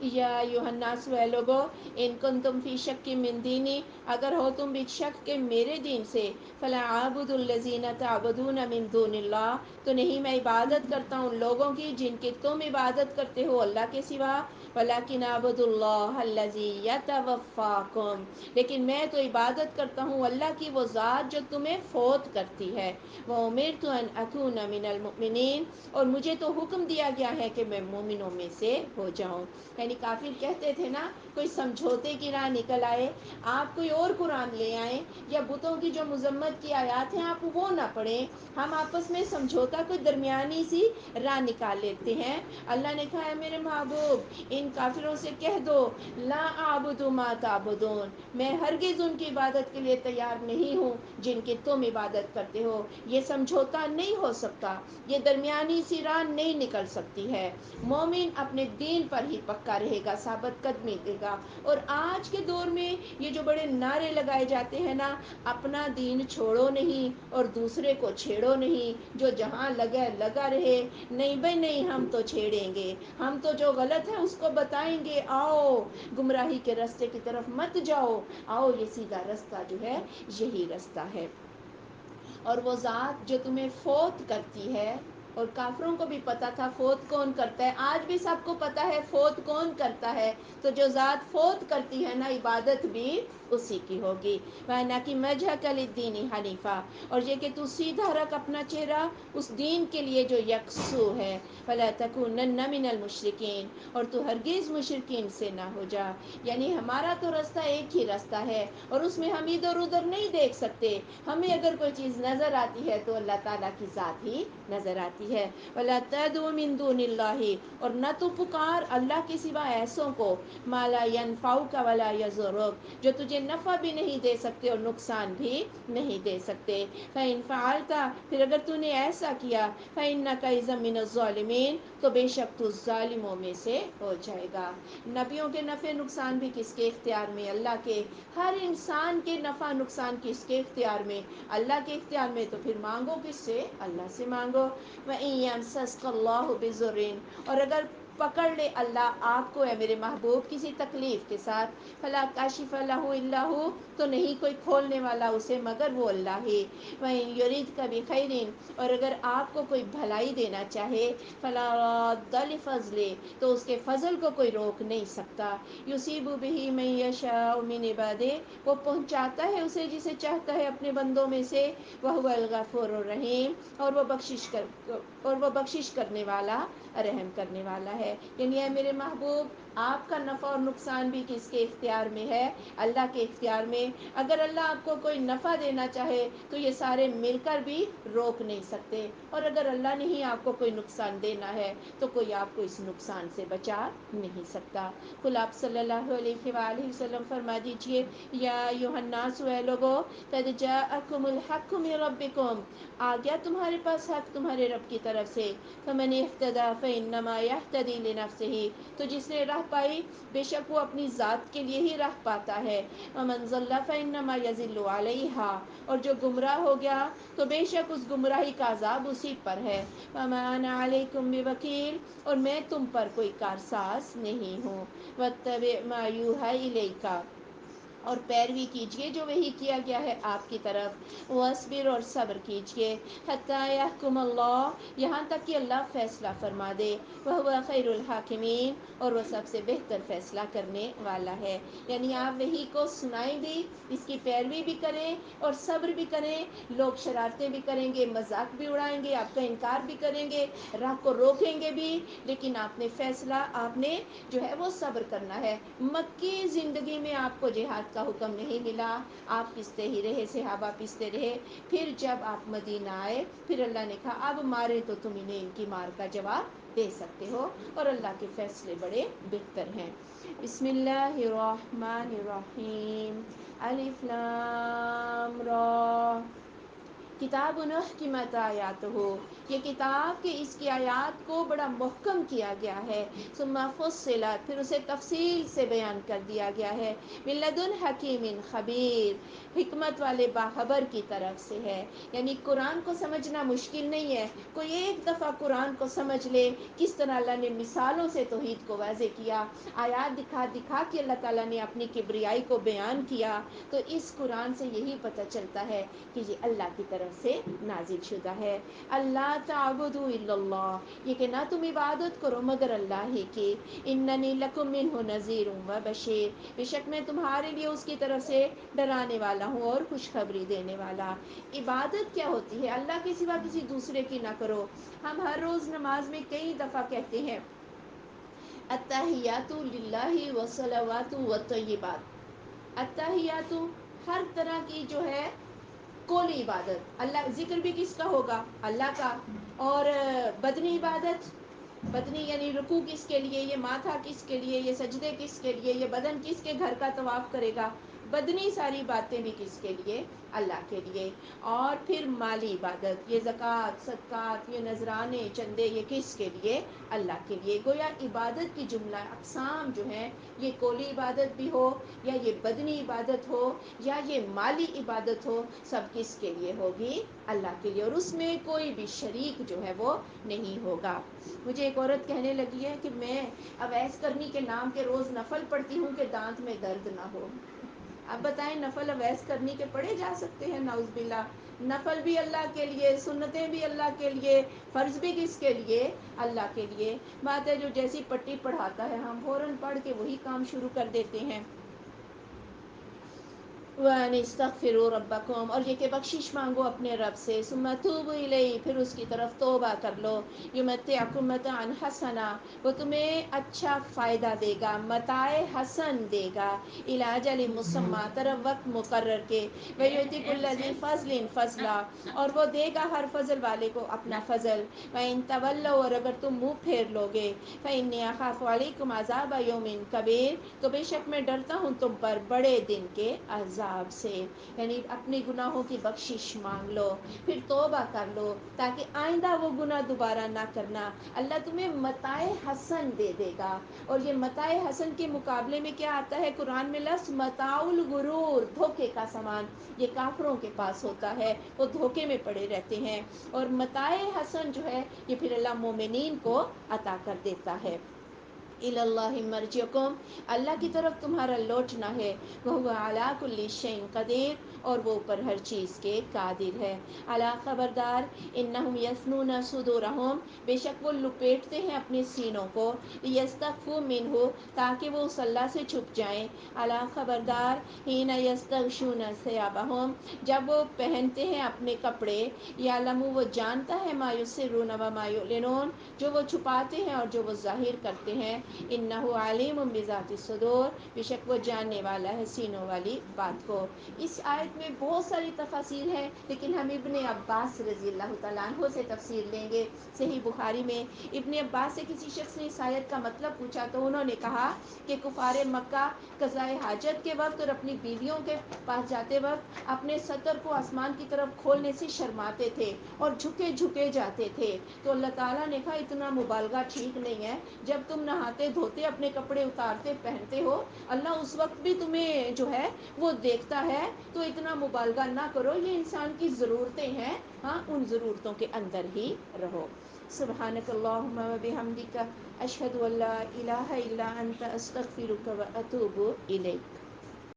یا ایھا الناس، اے لوگو، ان کنتم فی شک من دینی، اگر ہو تم بھی شک کے میرے دین سے، فلا اعبد الذین تعبدون من دون اللہ، تو نہیں میں عبادت کرتا ہوں ان لوگوں کی جن کی تم عبادت کرتے ہو اللہ کے سوا. ولکن اعبد اللہ الذی یتوفاکم، لیکن میں تو عبادت کرتا ہوں اللہ کی وہ ذات جو تمہیں فوت کرتی ہے. وامرت ان اکون من المؤمنین، اور مجھے تو حکم دیا گیا ہے کہ میں مومنوں میں سے ہو جاؤں. یعنی کافر کہتے تھے نا کوئی سمجھوتے کی راہ نکل آئے، آپ کوئی اور قرآن لے آئیں یا بتوں کی جو مذمت کی آیات ہیں آپ وہ نہ پڑھیں، ہم آپس میں سمجھوتا کوئی درمیانی سی راہ نکال لیتے ہیں. اللہ نے کہا ہے میرے محبوب ان ان کافروں سے کہہ دو لا اعبد ما تعبدون، میں ہرگز ان کی عبادت کے لیے تیار نہیں ہوں جن کی تم عبادت کرتے ہو. یہ سمجھوتا نہیں ہو سکتا، یہ درمیانی سی راہ نہیں نکل سکتی ہے. مومن اپنے دین پر ہی پکا رہے گا، ثابت قدمی دے گا. اور آج کے دور میں یہ جو بڑے نعرے لگائے جاتے ہیں نا، اپنا دین چھوڑو نہیں اور دوسرے کو چھیڑو نہیں، جو جہاں لگا رہے، نہیں بھائی نہیں ہم تو چھیڑیں گے، ہم تو جو غلط ہے اس کو بتائیں گے، آؤ گمراہی کے راستے کی طرف مت جاؤ، آؤ یہ سیدھا رستہ جو ہے یہی رستہ ہے. اور وہ ذات جو تمہیں فوت کرتی ہے، اور کافروں کو بھی پتا تھا فوت کون کرتا ہے، آج بھی سب کو پتا ہے فوت کون کرتا ہے. تو جو ذات فوت کرتی ہے نا، عبادت بھی اسی کی ہوگی. وَأَنَّ وَجْهَكَ لِلدِّينِ حَنِيفًا، اور یہ کہ تو سیدھا رکھ اپنا چہرہ اس دین کے لیے جو یکسو ہے. فَلَا تَكُونَنَّ مِنَ الْمُشْرِكِينَ، اور تو ہرگز مشرکین سے نہ ہو جا. یعنی ہمارا تو رستہ ایک ہی رستہ ہے، اور اس میں ہم ادھر ادھر نہیں دیکھ سکتے. ہمیں اگر کوئی چیز نظر آتی ہے تو اللہ تعالیٰ کی ذات ہی نظر آتی ہے. وَلَا تَدْعُ مِن دُونِ اللَّهِ، اور نہ تو پکار اللہ کے سوا ایسوں کو، مَا لَا يَنفَعُكَ وَلَا يَضُرُّكَ، جو تجھے نفع بھی نہیں دے سکتے اور نقصان بھی نہیں دے سکتے. فَإِن فَعَلْتَ، پھر اگر تو نے ایسا کیا، فَإِنَّكَ إِذًا مِنَ الظَّالِمِينَ، تو بے شک تو ظالموں میں سے ہو جائے گا. نبیوں کے نفع نقصان بھی کس کے اختیار میں؟ اللہ کے. ہر انسان کے نفع نقصان کس کے اختیار میں؟ اللہ کے اختیار میں. تو پھر مانگو کس سے؟ اللہ سے مانگو. وَإِن يَمْسَسْكَ اللَّهُ بِضُرٍّ، اور اگر پکڑ لے اللہ آپ کو، ہے میرے محبوب، کسی تکلیف کے ساتھ، فَلَا كَاشِفَ لَهُ إِلَّا هُوَ، تو نہیں کوئی کھولنے والا اسے مگر وہ اللہ ہی. وَإِن يُرِدْكَ بِخَيْرٍ، اور اگر آپ کو کوئی بھلائی دینا چاہے، فَلَا رَادَّ لِفَضْلِهِ، تو اس کے فضل کو کوئی روک نہیں سکتا. يُصِيبُ بِهِ مَن يَشَاءُ مِنْ عِبَادِهِ، وہ پہنچاتا ہے اسے جسے چاہتا ہے اپنے بندوں میں سے. وَهُوَ الْغَفُورُ الرَّحِيمُ، اور وہ بخشش کرنے والا، رحم کرنے والا ہے. یعنی اے میرے محبوب، آپ کا نفع اور نقصان بھی کس کے اختیار میں ہے؟ اللہ کے اختیار میں. اگر اللہ آپ کو کوئی نفع دینا چاہے تو یہ سارے مل کر بھی روک نہیں سکتے، اور اگر اللہ نے ہی آپ کو کوئی نقصان دینا ہے تو کوئی آپ کو اس نقصان سے بچا نہیں سکتا. قل، آپ صلی اللہ علیہ وآلہ وسلم فرما دیجئے، یا ایھا الناس، اے لوگو، قد جاءکم الحق من ربکم، آ گیا تمہارے پاس حق تمہارے رب کی طرف سے. فمن اہتدی فانما یہتدی لنفسہ، تو جس نے راہ پائی بے شک وہ اپنی ذات کے لیے ہی راہ پاتا ہے. ومن ضل فانما یضل علیہا، اور جو گمراہ ہو گیا تو بے شک اس گمراہی کا عذاب اسی پر ہے. وما انا علیکم بوکیل، اور میں تم پر کوئی کارساز نہیں ہوں. واتبع ما یوحی الیک، اور پیروی کیجئے جو وحی کیا گیا ہے آپ کی طرف. واصبر، اور صبر کیجئے. حتی یحکم اللہ، یہاں تک کہ اللہ فیصلہ فرما دے. وہو خیر الحاکمین، اور وہ سب سے بہتر فیصلہ کرنے والا ہے. یعنی آپ وحی کو سنائیں بھی، اس کی پیروی بھی کریں اور صبر بھی کریں. لوگ شرارتیں بھی کریں گے، مذاق بھی اڑائیں گے، آپ کا انکار بھی کریں گے، راہ کو روکیں گے بھی، لیکن آپ نے فیصلہ، آپ نے جو ہے وہ صبر کرنا ہے. مکی زندگی میں آپ کو جہاد کا حکم نہیں ملا، آپ پستے ہی رہے، صحابہ پستے رہے. پھر جب آپ مدینہ آئے، پھر اللہ نے کہا اب مارے تو تم انہیں ان کی مار کا جواب دے سکتے ہو، اور اللہ کے فیصلے بڑے بہتر ہیں. بسم اللہ الرحمن الرحیم. الف لام را، کتاب احکمت آیاتہ، یہ کتاب کہ اس کی آیات کو بڑا محکم کیا گیا ہے. ثم فصلت، پھر اسے تفصیل سے بیان کر دیا گیا ہے. من لدن حکیم خبیر، حکمت والے باخبر کی طرف سے ہے. یعنی قرآن کو سمجھنا مشکل نہیں ہے. کوئی ایک دفعہ قرآن کو سمجھ لے، کس طرح اللہ نے مثالوں سے توحید کو واضح کیا، آیات دکھا دکھا کے اللہ تعالیٰ نے اپنی کبریائی کو بیان کیا، تو اس قرآن سے یہی پتہ چلتا ہے کہ یہ اللہ کی طرف سے نازل شدہ ہے. اللہ تعبدوا الا اللہ، یہ کہ نہ تم عبادت کرو مگر اللہ ہی کی. اننی لکم منہ نذیر و بشیر، بے شک میں تمہارے لیے اس کی طرف سے ڈرانے والا ہوں اور خوشخبری دینے والا. عبادت کیا ہوتی ہے؟ اللہ کے سوا کسی دوسرے کی نہ کرو. ہم ہر روز نماز میں کئی دفعہ کہتے ہیں التحیات للہ والصلوات والطیبات. التحیات، ہر طرح کی جو ہے قولی عبادت، اللہ ذکر بھی کس کا ہوگا؟ اللہ کا. اور بدنی عبادت بدنی یعنی رکوع کس کے لیے، یہ ماتھا کس کے لیے، یہ سجدے کس کے لیے، یہ بدن کس کے گھر کا طواف کرے گا، بدنی ساری باتیں بھی کس کے لیے، اللہ کے لیے. اور پھر مالی عبادت، یہ زکوٰۃ، صدقات، یہ نذرانے، چندے، یہ کس کے لیے، اللہ کے لیے. گویا عبادت کی جملہ اقسام جو ہیں، یہ قولی عبادت بھی ہو یا یہ بدنی عبادت ہو یا یہ مالی عبادت ہو، سب کس کے لیے ہوگی، اللہ کے لیے. اور اس میں کوئی بھی شریک جو ہے وہ نہیں ہوگا. مجھے ایک عورت کہنے لگی ہے کہ میں اویس کرنی کے نام کے روز نفل پڑھتی ہوں کہ دانت میں درد نہ ہو. اب بتائیں نفل اویس کرنی کے پڑھے جا سکتے ہیں؟ نعوذ باللہ. نفل بھی اللہ کے لیے، سنتیں بھی اللہ کے لیے، فرض بھی کس کے لیے، اللہ کے لیے. بات ہے جو جیسی پٹی پڑھاتا ہے ہم فوراً پڑھ کے وہی کام شروع کر دیتے ہیں. وَأَنِ اسْتَغْفِرُوا رَبَّكُمْ، اور یہ کہ بخشش مانگو اپنے رب سے. ثُمَّ تُوبُوا إِلَيْهِ، پھر اس کی طرف توبہ کر لو. يُمَتِّعْكُم مَتَاعًا حَسَنًا، وہ تمہیں اچھا فائدہ دے گا، متاع حسن دے گا. إِلَىٰ أَجَلٍ مُّسَمًّى، طرف وقت مقرر کے. وَيُؤْتِ كُلَّ ذِي فَضْلٍ فَضْلًا، اور وہ دے گا ہر فضل والے کو اپنا فضل. وَإِن تَوَلَّوْا، اور اگر تم منہ پھیر لوگے. فَإِنِّي أَخَافُ عَلَيْكُمْ عَذَابَ يَوْمٍ كَبِيرٍ، تو بے شک میں ڈرتا ہوں تم پر بڑے دن کے عذاب سے. یعنی اپنے گناہوں کی بخشش مانگ لو، پھر توبہ کر لو تاکہ آئندہ وہ گناہ دوبارہ نہ کرنا. اللہ تمہیں متاع حسن دے دے گا. اور یہ متاع حسن کے مقابلے میں کیا آتا ہے قرآن میں لفظ متاع الغرور، دھوکے کا سامان. یہ کافروں کے پاس ہوتا ہے، وہ دھوکے میں پڑے رہتے ہیں. اور متاع حسن جو ہے یہ پھر اللہ مومنین کو عطا کر دیتا ہے. إِلَى اللَّهِ مَرْجِعُكُمْ، اللہ کی طرف تمہارا لوٹنا ہے. وَهُوَ عَلَىٰ كُلِّ شَيْءٍ قَدِيرٌ، اور وہ اوپر ہر چیز کے قادر ہے. الا خبردار، إِنَّهُمْ يَثْنُونَ صُدُورَهُمْ، بے شک وہ لپیٹتے ہیں اپنے سینوں کو. لِيَسْتَخْفُوا مِنْهُ، تاکہ وہ اس اللہ سے چھپ جائیں. الا خبردار، حِينَ يَسْتَغْشُونَ ثِيَابَهُمْ، جب وہ پہنتے ہیں اپنے کپڑے. يَعْلَمُ، وہ جانتا ہے، مَا يُسِرُّونَ وَمَا يُعْلِنُونَ، جو وہ چھپاتے ہیں اور جو وہ ظاہر کرتے ہیں. انہ علیم بذات الصدور، بے شک وہ جاننے والا ہے سینوں والی بات کو. اس آیت میں بہت ساری تفاسیر ہیں، لیکن ہم ابن عباس رضی اللہ تعالیٰ عنہ سے تفسیر لیں گے. صحیح بخاری میں ابن عباس سے کسی شخص نے اس آیت کا مطلب پوچھا تو انہوں نے کہا کہ کفار مکہ قضائے حاجت کے وقت اور اپنی بیویوں کے پاس جاتے وقت اپنے سطر کو آسمان کی طرف کھولنے سے شرماتے تھے اور جھکے جھکے جاتے تھے. تو اللہ تعالیٰ نے کہا اتنا مبالغہ ٹھیک نہیں ہے. جب تم نہاتے دھوتے اپنے کپڑے اتارتے پہنتے ہو، اللہ اس وقت بھی تمہیں جو ہے وہ دیکھتا ہے، تو اتنا مبالغہ نہ کرو. یہ انسان کی ضرورتیں ہیں، ہاں ان ضرورتوں کے اندر ہی رہو. سبحانک اللہم و بحمدک، اشہد ان لا الہ الا انت، استغفرک و اتوب الیک.